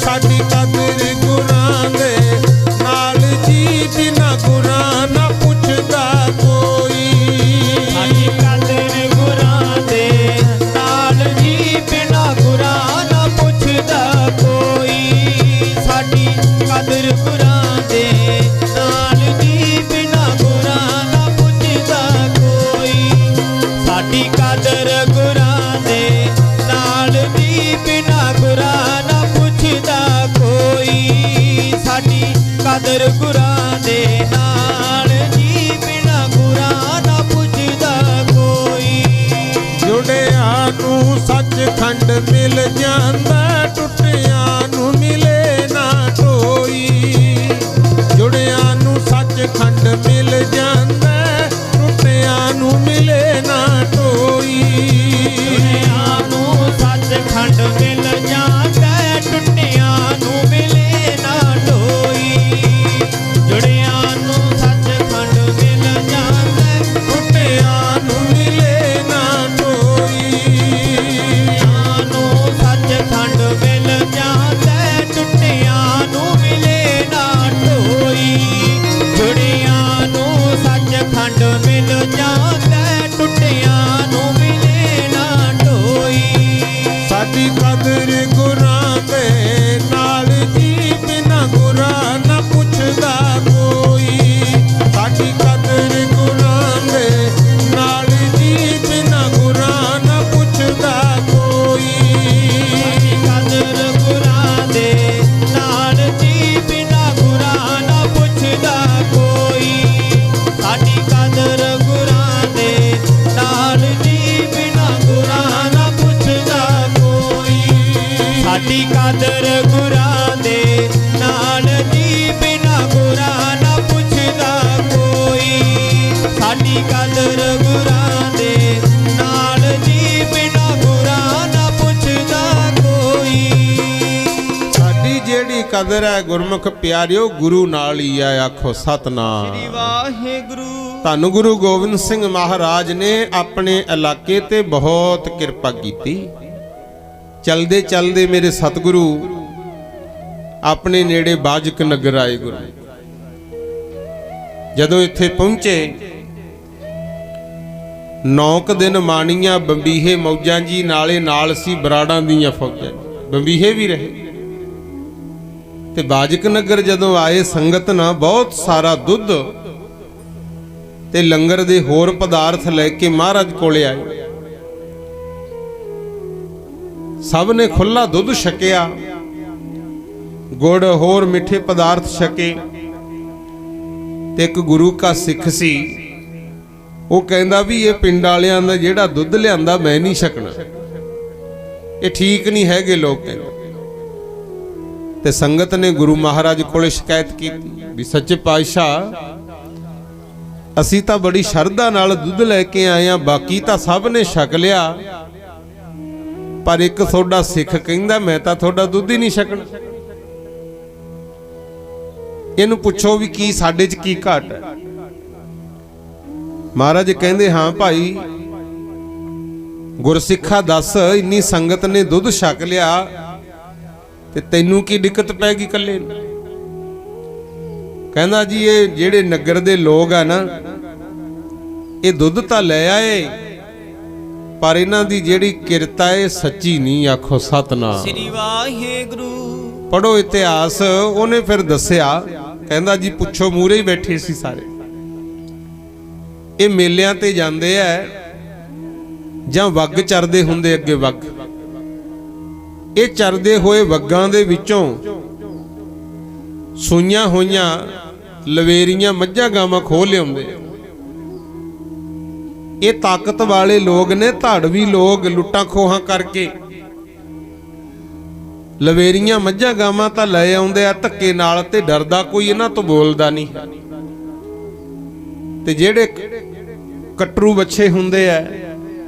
ਸਾਡੀ ਕਦਰ ਗੁਰਾਂ ਦੇ ਨਾਲ ਜੀ, ਬਿਨਾ ਗੁਰਾਂ ਨਾ ਪੁੱਛਦਾ ਕੋਈ। ਸਾਡੀ ਕਦਰ ਗੁਰਾਂ ਦੇ ਨਾਲ ਜੀ, ਬਿਨਾ ਗੁਰਾਂ ਨਾ ਪੁੱਛਦਾ ਕੋਈ। ਸਾਡੀ ਕਦਰ ਗੁਰਾਂ ਦੇ ਨਾਲ ਜੀ, ਬਿਨਾ ਗੁਰਾਂ ਨਾ ਪੁੱਛਦਾ ਕੋਈ। ਸਾਡੀ ਕਦਰ ਗੁਰਾਂ ਦੇ ਨਾਲ ਜੀ, ਬਿਨਾ ਗੁਰਾਂ ਨਾ ਪੁੱਛਦਾ ਕੋਈ। ਸਾਡੀ ਕਦਰ ਗੁਰਾਂ ਦੇ ਨਾਲ ਜੀ, ਬਿਨਾ ਗੁਰਾਂ ਨਾ ਪੁੱਛਦਾ ਕੋਈ। ਜੁੜਿਆਂ ਨੂੰ ਸੱਚਖੰਡ ਮਿਲ ਜਾਂਦਾ, ਟੁੱਟਿਆਂ ਨੂੰ ਮਿਲੇ ਨਾ ਢੋਈ। ਜੁੜਿਆਂ ਨੂੰ ਸੱਚਖੰਡ ਮਿਲ ਜਾਂਦਾ, ਟੁੱਟਿਆਂ ਨੂੰ ਮਿਲੇ ਨਾ ਢੋਈ। ਜੁੜਿਆਂ ਨੂੰ ਸੱਚਖੰਡ ਮਿਲ ਜਾਂਦਾ, ਟੁੱਟਿਆਂ ਨੂੰ ਮਿਲੇ ਨਾ ਢੋਈ। ਜੁੜਿਆਂ ਨੂੰ ਸੱਚਖੰਡ ਮਿਲ ਜਾਂਦਾ, ਟੁੱਟਿਆਂ ਨੂੰ ਮਿਲੇ ਨਾ ਢੋਈ। ਜੁੜਿਆਂ ਨੂੰ ਸੱਚਖੰਡ ਮਿਲ ਜਾਂਦਾ, ਟੁੱਟਿਆਂ ਨੂੰ ਮਿਲੇ ਨਾ ਢੋਈ। ਜੁੜਿਆਂ ਨੂੰ ਸੱਚਖੰਡ ਮਿਲ ਜਾਂਦਾ, ਟੁੱਟਿਆਂ ਨੂੰ ਮਿਲੇ ਨਾ ਢੋਈ। ਸਾਡੀ ਕਦਰ ਗੁਰਾਂ ਦੇ ਨਾਲ ਜੀ, ਬਿਨਾ ਗੁਰਾਂ ਨਾ ਪੁੱਛਦਾ ਕੋਈ। ਸਾਡੀ ਕਦਰ ਗੁਰਾਂ ਦੇ ਨਾਲ ਜੀ, ਬਿਨਾ ਗੁਰਾਂ ਨਾ ਪੁੱਛਦਾ ਕੋਈ। ਸਾਡੀ ਕਦਰ ਗੁਰਾਂ ਦੇ ਨਾਲ ਜੀ, ਬਿਨਾ ਗੁਰਾਂ ਨਾ ਪੁੱਛਦਾ ਕੋਈ। ਸਾਡੀ ਕਦਰ ਗੁਰਾਂ ਦੇ ਨਾਲ ਜੀ, ਬਿਨਾ ਗੁਰਾਂ ਨਾ ਪੁੱਛਦਾ ਕੋਈ। ਸਾਡੀ ਕਦਰ ਗੁਰਾਂ ਦੇ ਨਾਲ ਜੀ, ਬਿਨਾ ਗੁਰਾਂ ਨਾ ਪੁੱਛਦਾ ਕੋਈ। ਸਾਡੀ ਕਦਰ ਗੁਰਾਂ ਦੇ ਨਾਲ ਜੀ, ਬਿਨਾ ਗੁਰਾਂ ਨਾ ਪੁੱਛਦਾ ਕੋਈ। ਸਾਡੀ ਜਿਹੜੀ ਕਦਰ ਹੈ ਗੁਰਮੁਖ ਪਿਆਰਿਓ, ਗੁਰੂ ਨਾਲ ਹੀ ਹੈ। ਆਖੋ ਸਤਨਾਮ। ਵਾਹਿਗੁਰੂ। ਧੰਨ ਗੁਰੂ ਗੋਬਿੰਦ ਸਿੰਘ ਮਹਾਰਾਜ ਨੇ ਆਪਣੇ ਇਲਾਕੇ ਤੇ ਬਹੁਤ ਕਿਰਪਾ ਕੀਤੀ। ਚਲਦੇ ਚਲਦੇ ਮੇਰੇ ਸਤਿਗੁਰੂ ਆਪਣੇ ਨੇੜੇ ਬਾਜਕ ਨਗਰ ਆਏ। ਗੁਰੂ ਜਦੋਂ ਇੱਥੇ ਪਹੁੰਚੇ, 9 ਦਿਨ ਮਾਣੀਆਂ ਬੰਬੀਹੇ ਮੌਜਾਂ ਜੀ, ਨਾਲੇ ਨਾਲ ਸੀ ਬਰਾੜਾਂ ਦੀਆਂ ਫੌਜਾਂ, ਬੰਬੀਹੇ ਵੀ ਰਹੇ। ਤੇ ਬਾਜਕ ਨਗਰ ਜਦੋਂ ਆਏ, ਸੰਗਤ ਨਾਲ ਬਹੁਤ ਸਾਰਾ ਦੁੱਧ ਤੇ ਲੰਗਰ ਦੇ ਹੋਰ ਪਦਾਰਥ ਲੈ ਕੇ ਮਹਾਰਾਜ ਕੋਲੇ ਆਏ। ਸਭ ਨੇ ਖੁੱਲਾ ਦੁੱਧ ਛਕਿਆ, ਗੁੜ ਹੋਰ ਮਿੱਠੇ ਪਦਾਰਥ ਛਕੇ। ਤੇ ਇੱਕ ਗੁਰੂ ਕਾ ਸਿੱਖ ਸੀ, ਉਹ ਕਹਿੰਦਾ ਵੀ ਇਹ ਪਿੰਡ ਵਾਲਿਆਂ ਦਾ ਜਿਹੜਾ ਦੁੱਧ ਲਿਆਂਦਾ ਮੈਂ ਨਹੀਂ ਛਕਣਾ, ਇਹ ਠੀਕ ਨਹੀਂ ਹੈਗੇ ਲੋਕ ਕਹਿੰਦੇ। ਤੇ ਸੰਗਤ ਨੇ ਗੁਰੂ ਮਹਾਰਾਜ ਕੋਲੇ ਸ਼ਿਕਾਇਤ ਕੀਤੀ ਵੀ ਸੱਚੇ ਪਾਤਸ਼ਾਹ, ਅਸੀਂ ਤਾਂ ਬੜੀ ਸ਼ਰਧਾ ਨਾਲ ਦੁੱਧ ਲੈ ਕੇ ਆਏ ਆ, ਬਾਕੀ ਤਾਂ ਸਭ ਨੇ ਛਕ ਲਿਆ, ਪਰ ਇੱਕ ਤੁਹਾਡਾ ਸਿੱਖ ਕਹਿੰਦਾ ਮੈਂ ਤਾਂ ਤੁਹਾਡਾ ਦੁੱਧ ਹੀ ਨਹੀਂ ਛਕਣਾ। ਇਹਨੂੰ ਪੁੱਛੋ ਵੀ ਕੀ ਸਾਡੇ 'ਚ ਕੀ ਘਾਟ ਹੈ। ਮਹਾਰਾਜ ਕਹਿੰਦੇ ਹਾਂ ਭਾਈ, ਗੁਰਸਿੱਖਾ ਦੱਸ, ਇੰਨੀ ਸੰਗਤ ਨੇ ਦੁੱਧ ਛਕ ਲਿਆ ਤੇ ਤੈਨੂੰ ਕੀ ਦਿੱਕਤ ਪੈ ਗਈ ਇਕੱਲੇ ਨੂੰ? ਕਹਿੰਦਾ ਜੀ ਇਹ ਜਿਹੜੇ ਨਗਰ ਦੇ ਲੋਕ ਆ ਨਾ, ਇਹ ਦੁੱਧ ਤਾਂ ਲੈ ਆਏ ਪਰ ਇਹਨਾਂ ਦੀ ਜਿਹੜੀ ਕਿਰਤਾ ਹੈ ਸੱਚੀ ਨਹੀਂ। ਆਖੋ ਸਤਨਾਮ। ਸ੍ਰੀ ਵਾਹਿਗੁਰੂ। ਪੜੋ ਇਤਿਹਾਸ। ਉਹਨੇ ਫਿਰ ਦੱਸਿਆ, ਕਹਿੰਦਾ ਜੀ ਪੁੱਛੋ, ਮੂਹਰੇ ਹੀ ਬੈਠੇ ਸੀ ਸਾਰੇ। ਇਹ ਮੇਲਿਆਂ ਤੇ ਜਾਂਦੇ ਐ ਜਾਂ ਵੱਗ ਚਰਦੇ ਹੁੰਦੇ, ਅੱਗੇ ਵੱਗ, ਇਹ ਚਰਦੇ ਹੋਏ ਵੱਗਾਂ ਦੇ ਵਿੱਚੋਂ ਸੂਈਆਂ ਹੋਈਆਂ ਲਵੇਰੀਆਂ ਮੱਝਾਂ ਗਾਵਾਂ ਖੋਹ ਲਿਆਉਂਦੇ। ਇਹ ਤਾਕਤ ਵਾਲੇ ਲੋਕ ਨੇ, ਧਾੜਵੀ ਲੋਕ, ਲੁੱਟਾਂ ਖੋਹਾਂ ਕਰਕੇ ਲਵੇਰੀਆਂ ਮੱਝਾਂ ਗਾਵਾਂ ਤਾਂ ਲੈ ਆਉਂਦੇ ਆ ਧੱਕੇ ਨਾਲ, ਤੇ ਡਰਦਾ ਕੋਈ ਇਹਨਾਂ ਤੋਂ ਬੋਲਦਾ ਨਹੀਂ। ਤੇ ਜਿਹੜੇ ਕਟਰੂ ਬੱਚੇ ਹੁੰਦੇ ਆ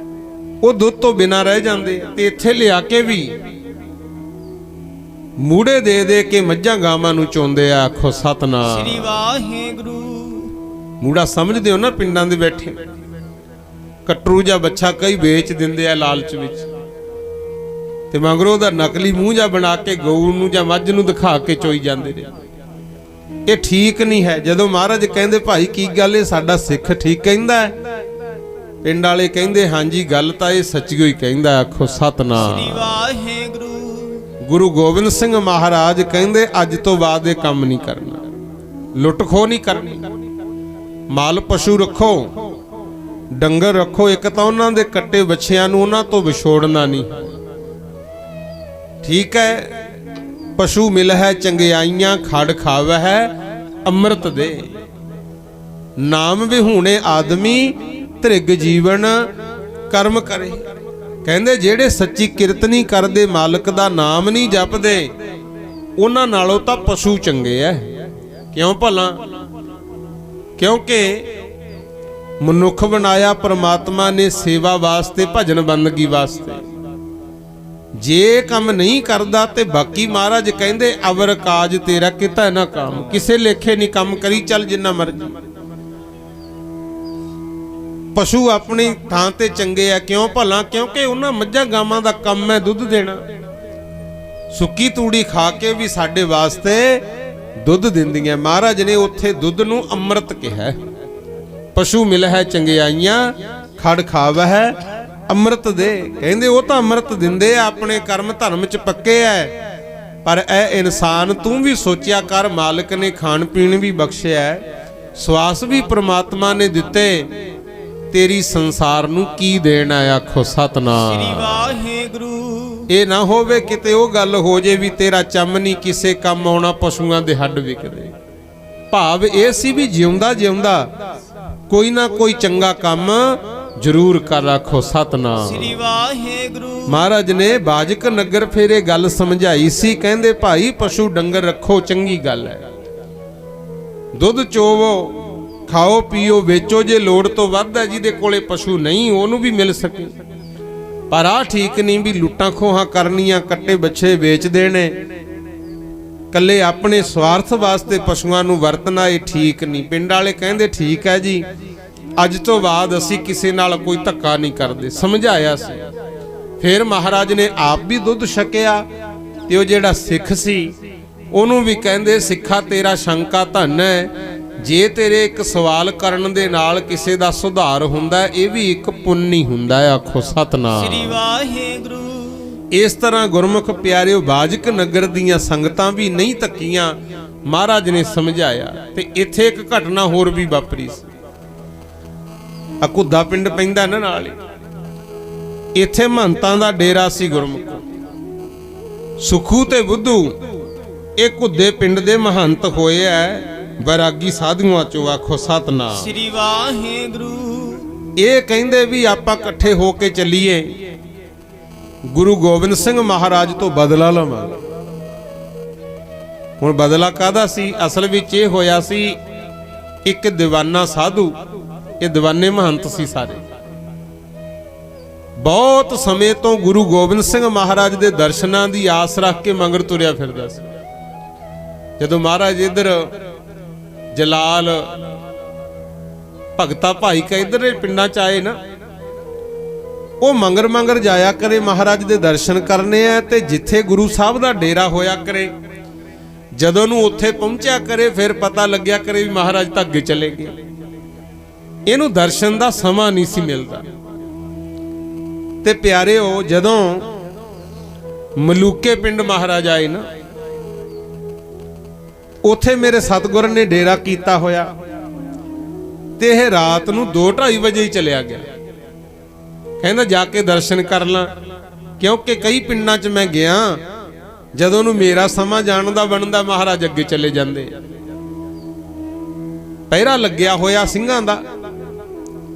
ਉਹ ਦੁੱਧ ਤੋਂ ਬਿਨਾਂ ਰਹਿ ਜਾਂਦੇ, ਤੇ ਇੱਥੇ ਲਿਆ ਕੇ ਵੀ ਮੂੜੇ ਦੇ ਦੇ ਕੇ ਮੱਝਾਂ ਗਾਵਾਂ ਨੂੰ ਚੋਂਦੇ ਆ। ਆਖੋ ਸਤਨਾਮ। ਸ੍ਰੀ ਵਾਹਿਗੁਰੂ। ਮੂੜਾ ਸਮਝਦੇ ਹੋ ਨਾ, ਪਿੰਡਾਂ ਦੇ ਬੈਠੇ ਕਟਰੂ ਜਾਂ ਬੱਚਾ ਕਈ ਵੇਚ ਦਿੰਦੇ ਆ ਲਾਲਚ ਵਿੱਚ, ਤੇ ਮਗਰੋਂ ਉਹਦਾ ਨਕਲੀ ਮੂੰਹ ਜਾਂ ਬਣਾ ਕੇ ਗਊ ਨੂੰ ਜਾਂ ਮੱਝ ਨੂੰ ਦਿਖਾ ਕੇ ਚੋਈ ਜਾਂਦੇ ਨੇ। ਇਹ ਠੀਕ ਨਹੀਂ ਹੈ। ਜਦੋਂ ਮਹਾਰਾਜ ਕਹਿੰਦੇ ਭਾਈ ਕੀ ਗੱਲ, ਇਹ ਸਾਡਾ ਸਿੱਖ ਠੀਕ ਕਹਿੰਦਾ ਹੈ, ਪਿੰਡ ਵਾਲੇ ਕਹਿੰਦੇ ਹਾਂਜੀ ਗੱਲ ਤਾਂ ਇਹ ਸੱਚੀ ਹੋਈ ਕਹਿੰਦਾ। ਆਖੋ ਸਤਨਾਮ। ਸ੍ਰੀ ਵਾਹਿਗੁਰੂ। ਗੁਰੂ ਗੋਬਿੰਦ ਸਿੰਘ ਮਹਾਰਾਜ ਕਹਿੰਦੇ ਅੱਜ ਤੋਂ ਬਾਅਦ ਇਹ ਕੰਮ ਨਹੀਂ ਕਰਨਾ, ਲੁੱਟ ਖੋਹ ਨਹੀਂ ਕਰਨੀ। ਮਾਲ ਪਸ਼ੂ ਰੱਖੋ, ਡੰਗਰ ਰੱਖੋ, ਇੱਕ ਤਾਂ ਉਹਨਾਂ ਦੇ ਕੱਟੇ ਬੱਚਿਆਂ ਨੂੰ ਉਹਨਾਂ ਤੋਂ ਵਿਛੋੜਨਾ ਨਹੀਂ। ਠੀਕ ਹੈ, ਪਸ਼ੂ ਮਿਲ ਹੈ ਚੰਗਿਆਈਆਂ, ਖੜ ਖਾਵ ਹੈ ਅੰਮ੍ਰਿਤ ਦੇ। ਨਾਮ ਵਿਹੂਣੇ ਆਦਮੀ, ਧ੍ਰਿਗ ਜੀਵਨ ਕਰਮ ਕਰੇ। ਕਹਿੰਦੇ ਜਿਹੜੇ ਸੱਚੀ ਕਿਰਤ ਨਹੀਂ ਕਰਦੇ, ਮਾਲਕ ਦਾ ਨਾਮ ਨਹੀਂ ਜਪਦੇ, ਉਹਨਾਂ ਨਾਲੋਂ ਤਾਂ ਪਸ਼ੂ ਚੰਗੇ ਐ। ਕਿਉਂ ਭਲਾ? ਕਿਉਂਕਿ ਮਨੁੱਖ ਬਣਾਇਆ ਪ੍ਰਮਾਤਮਾ ਨੇ ਸੇਵਾ ਵਾਸਤੇ, ਭਜਨ ਬੰਦਗੀ ਵਾਸਤੇ। ਜੇ ਕੰਮ ਨਹੀਂ ਕਰਦਾ ਤੇ ਬਾਕੀ ਮਹਾਰਾਜ ਕਹਿੰਦੇ ਅਵਰ ਕਾਜ ਤੇਰਾ ਕੀਤਾ ਨਾ ਕੰਮ, ਕਿਸੇ ਲੇਖੇ ਨਹੀਂ ਕੰਮ ਕਰੀ ਚੱਲ ਜਿੰਨਾ ਮਰਜ਼ੀ। ਪਸ਼ੂ ਆਪਣੀ ਥਾਂ ਤੇ ਚੰਗੇ ਆ। ਕਿਉਂ ਭਲਾ? ਕਿਉਂਕਿ ਉਹਨਾਂ ਮੱਝਾਂ ਗਾਵਾਂ ਦਾ ਕੰਮ ਹੈ ਦੁੱਧ ਦੇਣਾ। ਸੁੱਕੀ ਤੂੜੀ ਖਾ ਕੇ ਵੀ ਸਾਡੇ ਵਾਸਤੇ ਦੁੱਧ ਦਿੰਦੀਆਂ। ਮਹਾਰਾਜ ਨੇ ਉੱਥੇ ਦੁੱਧ ਨੂੰ ਅੰਮ੍ਰਿਤ ਕਿਹਾ। ਪਸ਼ੂ ਮਿਲ ਹੈ ਚੰਗਿਆਈਆਂ, ਖੜ ਖਾਵ ਹੈ ਅੰਮ੍ਰਿਤ ਦੇ। ਕਹਿੰਦੇ ਉਹ ਤਾਂ ਅੰਮ੍ਰਿਤ ਦਿੰਦੇ ਆ, ਆਪਣੇ ਕਰਮ ਧਰਮ ਚ ਪੱਕੇ ਐ। ਪਰ ਇਹ ਇਨਸਾਨ ਤੂੰ ਵੀ ਸੋਚਿਆ ਕਰ, ਮਾਲਕ ਨੇ ਖਾਣ ਪੀਣ ਵੀ ਬਖਸ਼ਿਆ, ਸਵਾਸ ਵੀ ਪ੍ਰਮਾਤਮਾ ਨੇ ਦਿੱਤੇ, ਤੇਰੀ ਸੰਸਾਰ ਨੂੰ ਕੀ ਦੇਣਾ? ਆਖੋ ਸਤਨਾਮ। ਸ੍ਰੀ ਵਾਹਿਗੁਰੂ। ਇਹ ਨਾ ਹੋਵੇ ਕਿਤੇ ਉਹ ਗੱਲ ਹੋ ਜੇ ਵੀ ਤੇਰਾ ਚੰਮ ਨਹੀਂ ਕਿਸੇ ਕੰਮ ਆਉਣਾ, ਪਸ਼ੂਆਂ ਦੇ ਹੱਡ ਵਿਕਦੇ। ਭਾਵ ਇਹ ਸੀ ਵੀ ਜਿਉਂਦਾ ਜਿਉਂਦਾ ਕੋਈ ਨਾ ਕੋਈ ਚੰਗਾ ਕੰਮ ਜ਼ਰੂਰ ਕਰ। ਆਖੋ ਸਤਨਾਮ। ਸ੍ਰੀ ਵਾਹਿਗੁਰੂ। ਮਹਾਰਾਜ ਨੇ ਬਾਜਕ ਨਗਰ ਫੇਰੇ ਗੱਲ ਸਮਝਾਈ ਸੀ। ਕਹਿੰਦੇ ਭਾਈ ਪਸ਼ੂ ਡੰਗਰ ਰੱਖੋ, ਚੰਗੀ ਗੱਲ ਹੈ, ਦੁੱਧ ਚੋਵੋ, ਖਾਓ ਪੀਓ, ਵੇਚੋ ਜੇ ਲੋੜ ਤੋਂ ਵੱਧ ਹੈ। ਜਿਹਦੇ ਕੋਲੇ ਪਸ਼ੂ ਨਹੀਂ ਉਹਨੂੰ ਵੀ ਮਿਲ ਸਕੇ। ਪਰ ਆਹ ਠੀਕ ਨਹੀਂ ਵੀ ਲੁੱਟਾਂ ਖੋਹਾਂ ਕਰਨੀਆਂ, ਕੱਟੇ ਬੱਚੇ ਵੇਚ ਦੇਣੇ, ਕੱਲੇ ਆਪਣੇ ਸਵਾਰਥ ਵਾਸਤੇ ਪਸ਼ੂਆਂ ਨੂੰ ਵਰਤਣਾ, ਇਹ ਠੀਕ ਨਹੀਂ। ਪਿੰਡ ਵਾਲੇ ਕਹਿੰਦੇ ਠੀਕ ਹੈ ਜੀ, ਅੱਜ ਤੋਂ ਬਾਅਦ ਅਸੀਂ ਕਿਸੇ ਨਾਲ ਕੋਈ ਧੱਕਾ ਨਹੀਂ ਕਰਦੇ। ਸਮਝਾਇਆ ਸੀ। ਫਿਰ ਮਹਾਰਾਜ ਨੇ ਆਪ ਵੀ ਦੁੱਧ ਛਕਿਆ, ਤੇ ਉਹ ਜਿਹੜਾ ਸਿੱਖ ਸੀ ਉਹਨੂੰ ਵੀ ਕਹਿੰਦੇ ਸਿੱਖਾ ਤੇਰਾ ਸ਼ੰਕਾ ਧਨ ਹੈ। ਜੇ ਤੇਰੇ ਇੱਕ ਸਵਾਲ ਕਰਨ ਦੇ ਨਾਲ ਕਿਸੇ ਦਾ ਸੁਧਾਰ ਹੁੰਦਾ, ਇਹ ਵੀ ਇੱਕ ਪੁੰਨ ਹੀ ਹੁੰਦਾ ਹੈ। ਆਖੋ ਸਤਨਾਮ। ਸ੍ਰੀ ਵਾਹਿਗੁਰੂ। ਇਸ ਤਰ੍ਹਾਂ ਗੁਰਮੁਖ ਪਿਆਰਿਓ, ਬਾਜਕ ਨਗਰ ਦੀਆਂ ਸੰਗਤਾਂ ਵੀ ਨਹੀਂ ਧੱਕੀਆਂ, ਮਹਾਰਾਜ ਨੇ ਸਮਝਾਇਆ। ਤੇ ਇੱਥੇ ਇੱਕ ਘਟਨਾ ਹੋਰ ਵੀ ਵਾਪਰੀ ਸੀ। ਅਕੁੱਦਾ ਪਿੰਡ ਪੈਂਦਾ ਨਾ ਨਾਲ ਹੀ, ਇੱਥੇ ਮਹੰਤਾਂ ਦਾ ਡੇਰਾ ਸੀ ਗੁਰਮੁਖ। ਸੁਖੂ ਤੇ ਬੁੱਧੂ ਇਹ ਘੁੱਦੇ ਪਿੰਡ ਦੇ ਮਹੰਤ ਹੋਏ ਐ, ਵੈਰਾਗੀ ਸਾਧੂਆਂ ਚੋਂ। ਆਖੋ ਸਤਨਾਮ। ਸ੍ਰੀ ਵਾਹਿਗੁਰੂ। ਇਹ ਕਹਿੰਦੇ ਵੀ ਆਪਾਂ ਇਕੱਠੇ ਹੋ ਕੇ ਚੱਲੀਏ, ਗੁਰੂ ਗੋਬਿੰਦ ਸਿੰਘ ਮਹਾਰਾਜ ਤੋਂ ਬਦਲਾ ਲਵਾਂਗੇ। ਹੁਣ ਬਦਲਾ ਕਾਹਦਾ ਸੀ? ਅਸਲ ਵਿੱਚ ਇਹ ਹੋਇਆ ਸੀ, ਇੱਕ ਦੀਵਾਨਾ ਸਾਧੂ, ਇਹ ਦੀਵਾਨੇ ਮਹੰਤ ਸੀ ਸਾਰੇ, ਬਹੁਤ ਸਮੇਂ ਤੋਂ ਗੁਰੂ ਗੋਬਿੰਦ ਸਿੰਘ ਮਹਾਰਾਜ ਦੇ ਦਰਸ਼ਨਾਂ ਦੀ ਆਸ ਰੱਖ ਕੇ ਮਗਰ ਤੁਰਿਆ ਫਿਰਦਾ ਸੀ। ਜਦੋਂ ਮਹਾਰਾਜ ਇੱਧਰ ਜਲਾਲ ਭਗਤਾ ਭਾਈ ਕਾ ਇੱਧਰ ਪਿੰਡਾਂ ਚ ਆਏ ਨਾ, ਉਹ ਮੰਗਰ ਜਾਇਆ ਕਰੇ ਮਹਾਰਾਜ ਦੇ ਦਰਸ਼ਨ ਕਰਨੇ ਆ। ਤੇ ਜਿੱਥੇ ਗੁਰੂ ਸਾਹਿਬ ਦਾ ਡੇਰਾ ਹੋਇਆ ਕਰੇ, ਜਦੋਂ ਨੂੰ ਉੱਥੇ ਪਹੁੰਚਿਆ ਕਰੇ, ਫਿਰ ਪਤਾ ਲੱਗਿਆ ਕਰੇ ਵੀ ਮਹਾਰਾਜ ਤਾਂ ਅੱਗੇ ਚਲੇ ਗਏ। ਇਹਨੂੰ ਦਰਸ਼ਨ ਦਾ ਸਮਾਂ ਨਹੀਂ ਸੀ ਮਿਲਦਾ। ਤੇ ਪਿਆਰਿਓ, ਜਦੋਂ ਮਲੂਕੇ ਪਿੰਡ ਮਹਾਰਾਜ ਆਏ ਨਾ, ਉੱਥੇ ਮੇਰੇ ਸਤਿਗੁਰ ਨੇ ਡੇਰਾ ਕੀਤਾ ਹੋਇਆ ਤੇ ਇਹ ਰਾਤ ਨੂੰ 2:30 ਵਜੇ ਹੀ ਚਲਿਆ ਗਿਆ। ਕਹਿੰਦਾ ਜਾ ਕੇ ਦਰਸ਼ਨ ਕਰ ਲਾਂ, ਕਿਉਂਕਿ ਕਈ ਪਿੰਡਾਂ 'ਚ ਮੈਂ ਗਿਆ, ਜਦੋਂ ਨੂੰ ਮੇਰਾ ਸਮਾਂ ਜਾਣ ਦਾ ਬਣਦਾ ਮਹਾਰਾਜ ਅੱਗੇ ਚਲੇ ਜਾਂਦੇ। ਪਹਿਰਾ ਲੱਗਿਆ ਹੋਇਆ ਸਿੰਘਾਂ ਦਾ,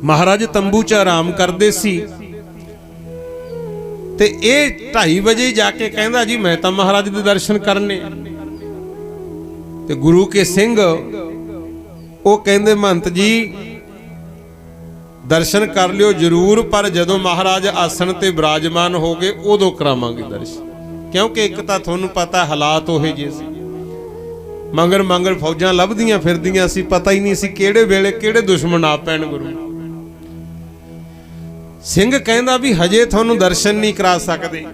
ਮਹਾਰਾਜ ਤੰਬੂ 'ਚ ਆਰਾਮ ਕਰਦੇ ਸੀ ਤੇ ਇਹ 2:30 ਵਜੇ ਜਾ ਕੇ ਕਹਿੰਦਾ ਜੀ ਮੈਂ ਤਾਂ ਮਹਾਰਾਜ ਦੇ ਦਰਸ਼ਨ ਕਰਨੇ। ਤੇ ਗੁਰੂ ਕੇ ਸਿੰਘ ਉਹ ਕਹਿੰਦੇ ਮਹੰਤ ਜੀ ਦਰਸ਼ਨ ਕਰ ਲਿਓ ਜ਼ਰੂਰ, ਪਰ ਜਦੋਂ ਮਹਾਰਾਜ ਆਸਣ ਤੇ ਬਿਰਾਜਮਾਨ ਹੋ ਗਏ ਉਦੋਂ ਕਰਾਵਾਂਗੇ ਦਰਸ਼ਨ, ਕਿਉਂਕਿ ਇੱਕ ਤਾਂ ਤੁਹਾਨੂੰ ਪਤਾ ਹਾਲਾਤ ਉਹੇ ਜਿਹੇ ਸੀ, ਮੰਗਰ ਮੰਗਰ ਫੌਜਾਂ ਲੱਭਦੀਆਂ ਫਿਰਦੀਆਂ ਸੀ, ਪਤਾ ਹੀ ਨਹੀਂ ਸੀ ਕਿਹੜੇ ਵੇਲੇ ਕਿਹੜੇ ਦੁਸ਼ਮਣ ਆ ਪੈਣ। ਗੁਰੂ ਸਿੰਘ ਕਹਿੰਦਾ ਵੀ ਹਜੇ ਤੁਹਾਨੂੰ ਦਰਸ਼ਨ ਨਹੀਂ ਕਰਾ ਸਕਦੇ।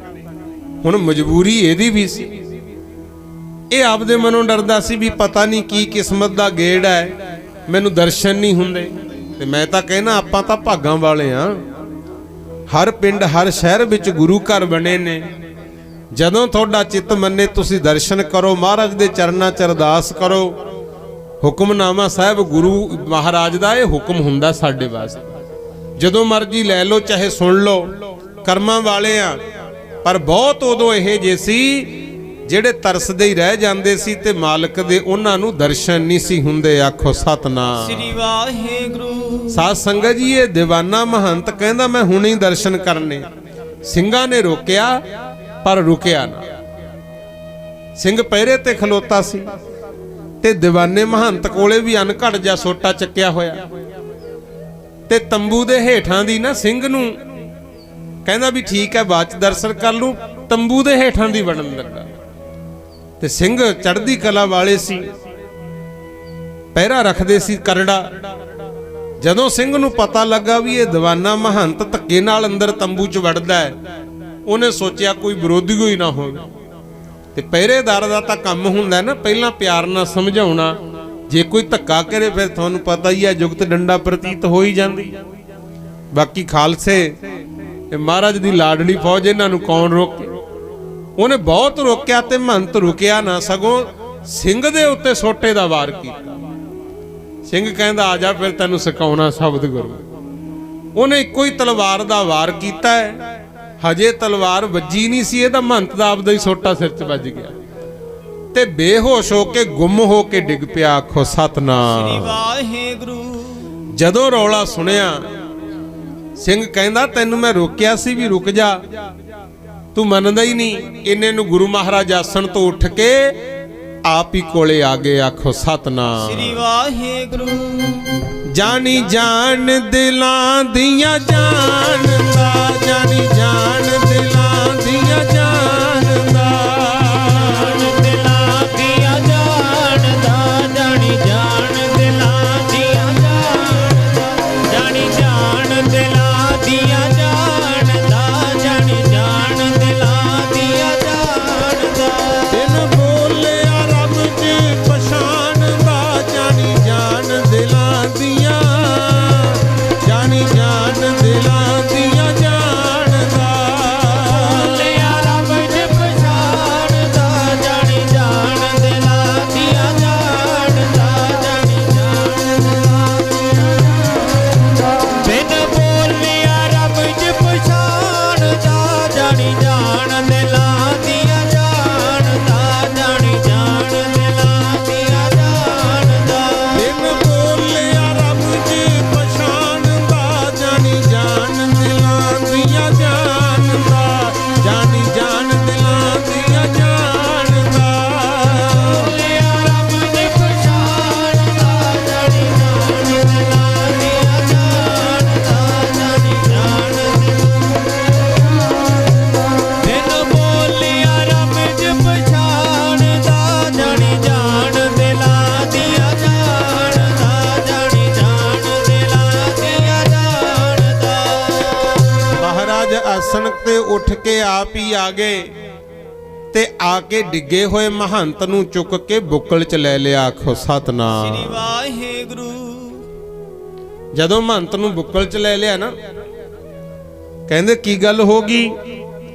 ਹੁਣ ਮਜਬੂਰੀ ਇਹਦੀ ਵੀ ਸੀ, ਇਹ ਆਪਦੇ ਮਨੋਂ ਡਰਦਾ ਸੀ ਵੀ ਪਤਾ ਨਹੀਂ ਕੀ ਕਿਸਮਤ ਦਾ ਗੇੜ ਹੈ, ਮੈਨੂੰ ਦਰਸ਼ਨ ਨਹੀਂ ਹੁੰਦੇ। ਤੇ ਮੈਂ ਤਾਂ ਕਹਿਣਾ ਆਪਾਂ ਤਾਂ ਭਾਗਾਂ ਵਾਲੇ ਆ, ਹਰ ਪਿੰਡ ਹਰ ਸ਼ਹਿਰ ਵਿੱਚ ਗੁਰੂ ਘਰ ਬਣੇ ਨੇ। ਜਦੋਂ ਤੁਹਾਡਾ ਚਿੱਤ ਮੰਨੇ ਤੁਸੀਂ ਦਰਸ਼ਨ ਕਰੋ, ਮਹਾਰਾਜ ਦੇ ਚਰਨਾਂ 'ਚ ਅਰਦਾਸ ਕਰੋ। ਹੁਕਮਨਾਮਾ ਸਾਹਿਬ ਗੁਰੂ ਮਹਾਰਾਜ ਦਾ ਇਹ ਹੁਕਮ ਹੁੰਦਾ ਸਾਡੇ ਵਾਸਤੇ, ਜਦੋਂ ਮਰਜੀ ਲੈ ਲਓ ਚਾਹੇ ਸੁਣ ਲਓ, ਕਰਮਾਂ ਵਾਲੇ ਆ। ਪਰ ਬਹੁਤ ਉਦੋਂ ਇਹ ਜੇ ਸੀ ਜਿਹੜੇ ਤਰਸਦੇ ਹੀ ਰਹਿ ਜਾਂਦੇ ਸੀ ਤੇ ਮਾਲਕ ਦੇ ਉਹਨਾਂ ਨੂੰ ਦਰਸ਼ਨ ਨਹੀਂ ਸੀ ਹੁੰਦੇ। ਆਖੋ ਸਤਨਾਮ ਸ੍ਰੀ ਵਾਹਿਗੁਰੂ। ਸਾਧ ਸੰਗਤ ਜੀ, ਇਹ ਦੀਵਾਨਾ ਮਹੰਤ ਕਹਿੰਦਾ ਮੈਂ ਹੁਣੇ ਹੀ ਦਰਸ਼ਨ ਕਰਨੇ। ਸਿੰਘਾਂ ਨੇ ਰੋਕਿਆ ਪਰ ਰੁਕਿਆ ਨਾ। ਸਿੰਘ ਪਹਿਰੇ ਤੇ ਖਲੋਤਾ ਸੀ ਤੇ ਦੀਵਾਨੇ ਮਹੰਤ ਕੋਲੇ ਵੀ ਅਨਘੜ ਜਾ ਸੋਟਾ ਚੱਕਿਆ ਹੋਇਆ ਤੇ ਤੰਬੂ ਦੇ ਹੇਠਾਂ ਦੀ ਨਾ ਸਿੰਘ ਨੂੰ ਕਹਿੰਦਾ ਵੀ ਠੀਕ ਹੈ ਬਾਅਦ ਚ ਦਰਸ਼ਨ ਕਰ ਲੂੰ, ਤੰਬੂ ਦੇ ਹੇਠਾਂ ਦੀ ਵੜਨ ਲੱਗਾ। ਤੇ ਸਿੰਘ ਚੜ੍ਹਦੀ ਕਲਾ ਵਾਲੇ ਸੀ, ਪਹਿਰਾ ਰੱਖਦੇ ਸੀ ਕਰੜਾ। ਜਦੋਂ ਸਿੰਘ ਨੂੰ ਪਤਾ ਲੱਗਾ ਵੀ ਇਹ ਦੀਵਾਨਾ ਮਹੰਤ ਧੱਕੇ ਨਾਲ ਅੰਦਰ ਤੰਬੂ 'ਚ ਵੜਦਾ ਹੈ, ਉਹਨੇ ਸੋਚਿਆ ਕੋਈ ਵਿਰੋਧੀ ਹੀ ਨਾ ਹੋਵੇ। ਤੇ ਪਹਿਰੇਦਾਰ ਦਾ ਤਾਂ ਕੰਮ ਹੁੰਦਾ ਨਾ ਪਹਿਲਾਂ ਪਿਆਰ ਨਾਲ ਸਮਝਾਉਣਾ, ਜੇ ਕੋਈ ਧੱਕਾ ਕਰੇ ਫਿਰ ਤੁਹਾਨੂੰ ਪਤਾ ਹੀ ਹੈ ਜੁਗਤ ਡੰਡਾ ਪ੍ਰਤੀਤ ਹੋ ਹੀ ਜਾਂਦੀ। ਬਾਕੀ ਖਾਲਸੇ ਇਹ ਮਹਾਰਾਜ ਦੀ ਲਾਡਲੀ ਫੌਜ, ਇਹਨਾਂ ਨੂੰ ਕੌਣ ਰੋਕੇ। ਉਹਨੇ ਬਹੁਤ ਰੋਕਿਆ ਤੇ ਮਹੰਤ ਰੁਕਿਆ ਨਾ, ਸਗੋਂ ਸਿੰਘ ਦੇ ਉੱਤੇ ਸੋਟੇ ਦਾ ਵਾਰ ਕੀਤਾ। ਸਿੰਘ ਕਹਿੰਦਾ ਆ ਜਾ ਫਿਰ ਤੈਨੂੰ ਸਿਖਾਉਣਾ ਸ਼ਬਦ ਗੁਰੂ। ਉਹਨੇ ਇੱਕੋ ਹੀ ਤਲਵਾਰ ਦਾ ਵਾਰ ਕੀਤਾ ਹੈ, ਹਜੇ ਤਲਵਾਰ ਵੱਜੀ ਨਹੀਂ ਸੀ, ਇਹਦਾ ਮਹੰਤ ਦਾ ਆਪਦਾ ਹੀ ਸੋਟਾ ਸਿਰ 'ਚ ਵੱਜ ਗਿਆ ਤੇ ਬੇਹੋਸ਼ ਹੋ ਕੇ ਗੁੰਮ ਹੋ ਕੇ ਡਿੱਗ ਪਿਆ। ਆਖੋ ਸਤਨਾਮ ਸ੍ਰੀ ਵਾਹਿਗੁਰੂ। ਜਦੋਂ ਰੌਲਾ ਸੁਣਿਆ ਸਿੰਘ ਕਹਿੰਦਾ ਤੈਨੂੰ ਮੈਂ ਰੋਕਿਆ ਸੀ ਵੀ ਰੁਕ ਜਾ, ਤੂੰ ਮੰਨਦਾ ਹੀ ਨਹੀਂ। ਇਹਨੇ ਨੂੰ ਗੁਰੂ ਮਹਾਰਾਜ ਆਸਣ ਤੋਂ ਉੱਠ ਕੇ ਆਪ ਹੀ ਕੋਲੇ ਆ ਗਏ। ਆਖੋ ਸਤਨਾਮ ਸ੍ਰੀ ਵਾਹਿਗੁਰੂ। ਜਾਣੀ ਜਾਣ ਦਿਲਾਂ ਦੀਆਂ ਜਾਣਦਾ, ਜਾਣੀ ਜਾਣ ਦਿਲਾਂ ਦੀਆਂ ਜਾਣਦਾ, ਦਿਲਾਂ ਦੀਆਂ ਜਾਣਦਾ, ਜਾਣੀ ਜਾਣ ਦਿਲਾਂ ਦੀਆਂ ਜਾਣਦਾ, ਜਾਣੀ ਜਾਣ ਦਿਲਾਂ ਦੀਆਂ ਜਾਣਦਾ, ਜਾਣੀ ਜਾਣ ਦਿਲਾਂ ਦੀਆਂ ਜਾਣਦਾ। ਬਿਨ ਬੋਲਿਆ ਰੱਬ ਚ ਪਛਾਣਦਾ, ਜਾਣੀ ਜਾਣ ਦਿਲਾਂ ਦੀਆਂ, ਜਾਣੀ ਜਾਣ ਦਿਲਾਂ ਦੀਆਂ ਜਾਣਦਾ। ਬੋਲਿਆ ਰੱਬ ਚ ਪਛਾਣਦਾ, ਜਾਣੀ ਜਾਣ ਦਿਲਾਂ ਦੀਆਂ ਜਾਣਦਾ, ਜਾਣੀ ਜਾਣ ਦਿਲਾਂ ਦੀਆਂ ਜਾਣਦਾ। ਬਿਨ ਬੋਲਿਆ ਰੱਬ ਚ ਪਛਾਣਦਾ, ਜਾਣੀ ਜਾਣ ਦਿਲਾਂ ਦੀਆਂ ਜਾਣਦਾ, ਜਾਣੀ ਜਾਣ ਦਿਲਾਂ ਦੀਆਂ ਜਾਣਦਾ। ਬਿਨ ਬੋਲਿਆ ਰੱਬ ਚ ਪਛਾਣਦਾ, ਜਾਣੀ ਜਾਣ ਦਿਲਾਂ ਦੀਆਂ ਜਾਣਦਾ, ਜਾਣੀ ਜਾਣ ਦਿਲਾਂ ਦੀਆਂ ਜਾਣਦਾ। ਬੋਲਿਆ ਰੱਬ ਚ ਪਛਾਣਦਾ, ਜਾਣੀ ਜਾਣ ਦਿਲਾਂ ਦੀਆਂ ਜਾਣਦਾ, ਜਾਣੀ ਜਾਣ ਬਿਨ ਬੋਲਿਆ ਰੱਬ ਚ ਪਛਾਣਦਾ, ਜਾਣੀ ਜਾਣ ਦਿਲਾਂ ਦੀਆਂ ਜਾਣਦਾ, ਜਾਣੀ ਜਾਣ ਦਿਲਾਂ ਦੀਆਂ ਜਾਣਦਾ। ਮਹਾਰਾਜ ਆਸਣ ਤੇ ਉੱਠ ਕੇ ਆਪ ਹੀ ਆ ਗਏ ਤੇ ਆ ਕੇ ਡਿੱਗੇ ਹੋਏ ਮਹੰਤ ਨੂੰ ਚੁੱਕ ਕੇ ਬੁੱਕਲ 'ਚ ਲੈ ਲਿਆ। ਆਖੋ ਸ੍ਰੀ ਸਤਨਾਮ ਵਾਹਿਗੁਰੂ। ਜਦੋਂ ਮਹੰਤ ਨੂੰ ਬੁੱਕਲ 'ਚ ਲੈ ਲਿਆ ਨਾ, ਕਹਿੰਦੇ ਕੀ ਗੱਲ ਹੋ ਗਈ?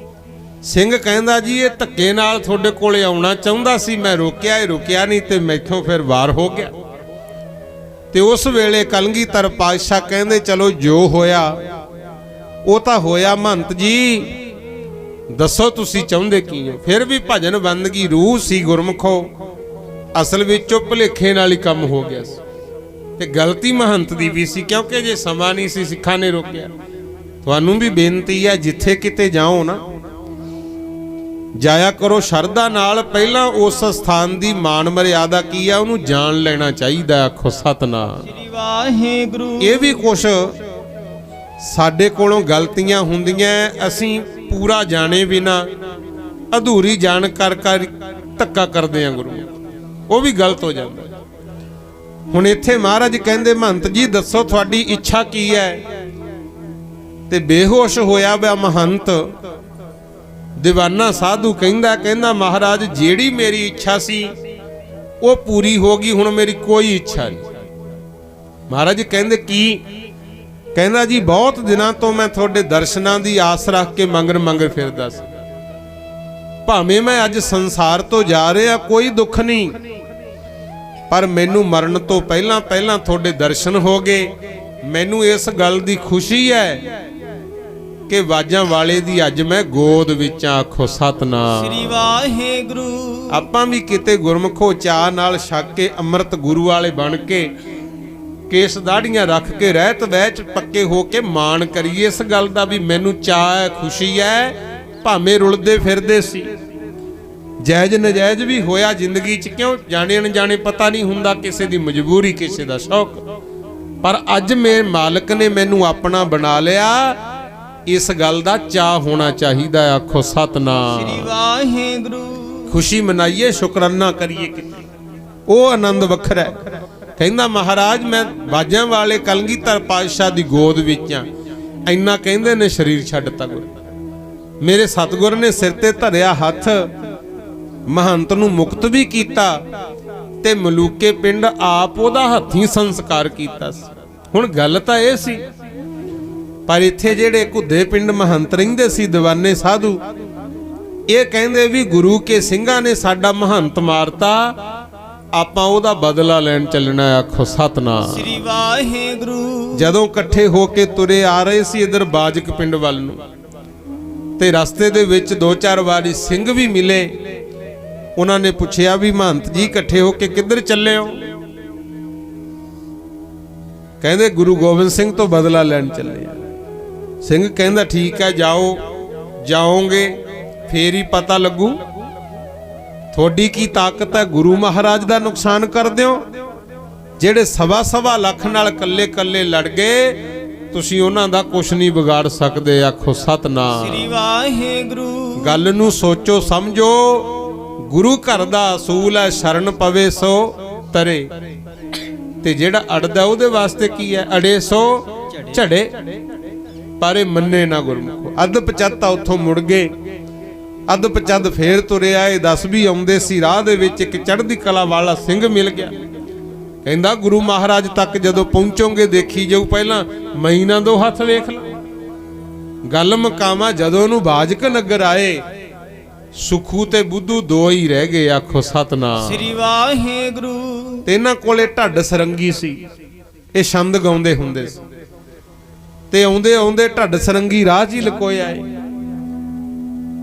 ਸਿੰਘ ਕਹਿੰਦਾ ਜੀ ਇਹ ਧੱਕੇ ਨਾਲ ਤੁਹਾਡੇ ਕੋਲੇ ਆਉਣਾ ਚਾਹੁੰਦਾ ਸੀ, ਮੈਂ ਰੋਕਿਆ, ਇਹ ਰੁਕਿਆ ਨਹੀਂ ਤੇ ਮੈਥੋਂ ਫਿਰ ਵਾਰ ਹੋ ਗਿਆ। ਤੇ ਉਸ ਵੇਲੇ ਕਲਗੀਧਰ ਪਾਤਸ਼ਾਹ ਕਹਿੰਦੇ ਚਲੋ ਜੋ ਹੋਇਆ ਉਹ ਤਾਂ ਹੋਇਆ, ਮਹੰਤ ਜੀ ਦੱਸੋ ਤੁਸੀਂ ਚਾਹੁੰਦੇ ਕੀ ਹੋ? ਫਿਰ ਵੀ ਭਜਨ ਬੰਦਗੀ ਰੂਹ ਸੀ ਗੁਰਮੁਖੋ, ਅਸਲ ਵਿੱਚ ਉਹ ਭੁਲੇਖੇ ਨਾਲ ਹੀ ਕੰਮ ਹੋ ਗਿਆ ਸੀ ਤੇ ਗਲਤੀ ਮਹੰਤ ਦੀ ਵੀ ਸੀ, ਕਿਉਂਕਿ ਜੇ ਸਮਾਂ ਨਹੀਂ ਸੀ ਸਿੱਖਾਂ ਨੇ ਰੋਕਿਆ। ਤੁਹਾਨੂੰ ਵੀ ਬੇਨਤੀ ਹੈ ਜਿੱਥੇ ਕਿਤੇ ਜਾਓ ਨਾ, ਜਾਇਆ ਕਰੋ ਸ਼ਰਧਾ ਨਾਲ, ਪਹਿਲਾਂ ਉਸ ਸਥਾਨ ਦੀ ਮਾਣ ਮਰਿਆਦਾ ਕੀ ਆ ਉਹਨੂੰ ਜਾਣ ਲੈਣਾ ਚਾਹੀਦਾ। ਆਖੋ ਸਤਨਾਮ ਸ੍ਰੀ ਵਾਹਿਗੁਰੂ। ਇਹ ਵੀ ਕੁਛ ਸਾਡੇ ਕੋਲੋਂ ਗਲਤੀਆਂ ਹੁੰਦੀਆਂ, ਅਸੀਂ ਪੂਰਾ ਜਾਣੇ ਬਿਨਾ ਅਧੂਰੀ ਜਾਣ ਕਰ ਧੱਕਾ ਕਰਦੇ ਆ ਗੁਰੂ, ਉਹ ਵੀ ਗਲਤ ਹੋ ਜਾਂਦਾ। ਹੁਣ ਇੱਥੇ ਮਹਾਰਾਜ ਕਹਿੰਦੇ ਮਹੰਤ ਜੀ ਦੱਸੋ ਤੁਹਾਡੀ ਇੱਛਾ ਕੀ ਹੈ? ਤੇ ਬੇਹੋਸ਼ ਹੋਇਆ ਵਾ ਮਹੰਤ, ਦੀਵਾਨਾ ਸਾਧੂ ਕਹਿੰਦਾ ਮਹਾਰਾਜ ਜਿਹੜੀ ਮੇਰੀ ਇੱਛਾ ਸੀ ਉਹ ਪੂਰੀ ਹੋ ਗਈ, ਹੁਣ ਮੇਰੀ ਕੋਈ ਇੱਛਾ ਨਹੀਂ। ਮਹਾਰਾਜ ਕਹਿੰਦੇ ਕੀ? ਕਹਿੰਦਾ ਜੀ ਬਹੁਤ ਦਿਨਾਂ ਤੋਂ ਮੈਂ ਤੁਹਾਡੇ ਦਰਸ਼ਨਾਂ ਦੀ ਆਸ ਰੱਖ ਕੇ ਮੰਗਰ ਫਿਰਦਾ ਸੀ, ਭਾਵੇਂ ਮੈਂ ਅੱਜ ਸੰਸਾਰ ਤੋਂ ਜਾ ਰਿਹਾ ਕੋਈ ਦੁੱਖ ਨਹੀਂ, ਪਰ ਮੈਨੂੰ ਮਰਨ ਤੋਂ ਪਹਿਲਾਂ ਤੁਹਾਡੇ ਦਰਸ਼ਨ ਹੋ ਗਏ। ਮੈਨੂੰ ਇਸ ਗੱਲ ਦੀ ਖੁਸ਼ੀ ਹੈ ਕਿ ਵਾਜਾਂ ਵਾਲੇ ਦੀ ਅੱਜ ਮੈਂ ਗੋਦ ਵਿੱਚ। ਆਖੋ ਸਤਨਾਮ ਸ੍ਰੀ ਵਾਹਿਗੁਰੂ। ਆਪਾਂ ਵੀ ਕਿਤੇ ਗੁਰਮੁਖੋ ਚਾਹ ਨਾਲ ਛਕ ਕੇ ਅੰਮ੍ਰਿਤ ਗੁਰੂ ਵਾਲੇ ਬਣ ਕੇ ਕੇਸ ਦਾੜੀਆਂ ਰੱਖ ਕੇ ਰਹਿਤ ਵਹਿਚ ਪੱਕੇ ਹੋ ਕੇ ਮਾਣ ਕਰੀਏ ਇਸ ਗੱਲ ਦਾ ਵੀ ਮੈਨੂੰ ਚਾਹ ਹੈ, ਖੁਸ਼ੀ ਹੈ, ਭਾਵੇਂ ਰੁਲਦੇ ਫਿਰਦੇ ਸੀ। ਜਾਇਜ਼ ਨਜਾਇਜ਼ ਵੀ ਹੋਇਆ ਜ਼ਿੰਦਗੀ 'ਚ, ਕਿਉਂ ਜਾਣੇ ਅਣਜਾਣੇ ਪਤਾ ਨਹੀਂ ਹੁੰਦਾ, ਕਿਸੇ ਦੀ ਮਜਬੂਰੀ, ਕਿਸੇ ਦਾ ਸ਼ੌਕ, ਪਰ ਅੱਜ ਮੇਰੇ ਮਾਲਕ ਨੇ ਮੈਨੂੰ ਆਪਣਾ ਬਣਾ ਲਿਆ, ਇਸ ਗੱਲ ਦਾ ਚਾਹ ਹੋਣਾ ਚਾਹੀਦਾ। ਆਖੋ ਸਤਨਾਮ ਸ੍ਰੀ ਵਾਹਿਗੁਰੂ। ਖੁਸ਼ੀ ਮਨਾਈਏ, ਸ਼ੁਕਰਾਨਾ ਕਰੀਏ ਕਿਤੇ, ਉਹ ਆਨੰਦ ਵੱਖਰਾ ਹੈ। ਕਹਿੰਦਾ ਮਹਾਰਾਜ ਮੈਂ ਬਾਜਾਂ ਵਾਲੇ ਕਲਗੀਧਰ ਪਾਤਸ਼ਾਹ ਦੀ ਗੋਦ ਵਿੱਚ ਆ। ਇੰਨਾ ਕਹਿੰਦੇ ਨੇ ਸਰੀਰ ਛੱਡਤਾ ਗੁਰ, ਮੇਰੇ ਸਤਿਗੁਰ ਨੇ ਸਿਰ ਤੇ ਧਰਿਆ ਹੱਥ, ਮਹੰਤ ਨੂੰ ਮੁਕਤ ਵੀ ਕੀਤਾ ਤੇ ਮਲੂਕੇ ਪਿੰਡ ਆਪ ਉਹਦਾ ਹੱਥੀਂ ਸੰਸਕਾਰ ਕੀਤਾ ਸੀ। ਹੁਣ ਗੱਲ ਤਾਂ ਇਹ ਸੀ, ਪਰ ਇੱਥੇ ਜਿਹੜੇ ਘੁੱਦੇ ਪਿੰਡ ਮਹੰਤ ਰਹਿੰਦੇ ਸੀ ਦੀਵਾਨੇ ਸਾਧੂ, ਇਹ ਕਹਿੰਦੇ ਵੀ ਗੁਰੂ ਕੇ ਸਿੰਘਾਂ ਨੇ ਸਾਡਾ ਮਹੰਤ ਮਾਰਤਾ, ਆਪਾਂ ਉਹਦਾ ਬਦਲਾ ਲੈਣ ਚੱਲਣਾ। ਆਖੋ ਸਤਨਾਮ ਸ੍ਰੀ ਵਾਹਿਗੁਰੂ। ਜਦੋਂ ਇਕੱਠੇ ਹੋ ਕੇ ਤੁਰੇ ਆ ਰਹੇ ਸੀ ਇਧਰ ਬਾਜਕ ਪਿੰਡ ਵੱਲ ਨੂੰ, ਤੇ ਰਸਤੇ ਦੇ ਵਿੱਚ 2-4 ਵਾਰੀ ਸਿੰਘ ਵੀ ਮਿਲੇ। ਉਹਨਾਂ ਨੇ ਪੁੱਛਿਆ ਵੀ ਮਹੰਤ ਜੀ ਇਕੱਠੇ ਹੋ ਕੇ ਕਿੱਧਰ ਚੱਲੇ ਹੋ? ਕਹਿੰਦੇ ਗੁਰੂ ਗੋਬਿੰਦ ਸਿੰਘ ਤੋਂ ਬਦਲਾ ਲੈਣ ਚੱਲੇ ਆ। ਸਿੰਘ ਕਹਿੰਦਾ ਠੀਕ ਹੈ ਜਾਓਗੇ ਫੇਰ ਹੀ ਪਤਾ ਲੱਗੂ ਤੁਹਾਡੀ ਕੀ ਤਾਕਤ ਹੈ। ਗੁਰੂ ਮਹਾਰਾਜ ਦਾ ਨੁਕਸਾਨ ਕਰ ਦਿਓ, ਜਿਹੜੇ ਸਵਾ ਲੱਖ ਨਾਲ ਕੱਲੇ ਲੜ ਗਏ, ਤੁਸੀਂ ਉਹਨਾਂ ਦਾ ਕੁਝ ਨਹੀਂ ਵਿਗਾੜ ਸਕਦੇ। ਆਖੋ ਸਤਨਾਮ ਸ੍ਰੀ ਵਾਹਿਗੁਰੂ। ਗੱਲ ਨੂੰ ਸੋਚੋ ਸਮਝੋ, ਗੁਰੂ ਘਰ ਦਾ ਅਸੂਲ ਹੈ ਸ਼ਰਨ ਪਵੇ ਸੋ ਤਰੇ, ਤੇ ਜਿਹੜਾ ਅੜਦਾ ਉਹਦੇ ਵਾਸਤੇ ਕੀ ਹੈ? ਅੜੇ ਸੋ ਝੜੇ, ਪਰ ਇਹ ਮੰਨੇ ਨਾ ਗੁਰਮੁਖੋ। ਅੱਧ ਪਚੱਤਾ ਉੱਥੋਂ ਮੁੜ ਗਏ, ਅੱਧ ਪਚੱਦ ਫੇਰ ਤੁਰੇ ਆਏ। 10 ਵੀ ਆਉਂਦੇ ਸੀ, ਰਾਹ ਦੇ ਵਿੱਚ ਇੱਕ ਚੜ੍ਹਦੀ ਕਲਾ ਵਾਲਾ ਸਿੰਘ ਮਿਲ ਗਿਆ। ਕਹਿੰਦਾ ਗੁਰੂ ਮਹਾਰਾਜ ਤੱਕ ਜਦੋਂ ਪਹੁੰਚੋਗੇ ਦੇਖੀ ਜਾਊ, ਪਹਿਲਾਂ ਮਹੀਨਾ 2 ਹੱਥ ਵੇਖ ਲਾ। ਗੱਲ ਮੁਕਾਵਾਂ, ਜਦੋਂ ਉਹਨੂੰ ਬਾਜਕ ਨਗਰ ਆਏ, ਸੁਖੂ ਤੇ ਬੁੱਧੂ 2 ਹੀ ਰਹਿ ਗਏ। ਆਖੋ ਸਤਨਾਮ ਸ੍ਰੀ ਵਾਹਿਗੁਰੂ। ਤੇ ਇਹਨਾਂ ਕੋਲੇ ਢੱਡ ਸਰੰਗੀ ਸੀ, ਇਹ ਛੰਦ ਗਾਉਂਦੇ ਹੁੰਦੇ ਸੀ, ਤੇ ਆਉਂਦੇ ਢੱਡ ਸਰੰਗੀ ਰਾਹ 'ਚ ਹੀ ਲਕੋਏ ਆਏ।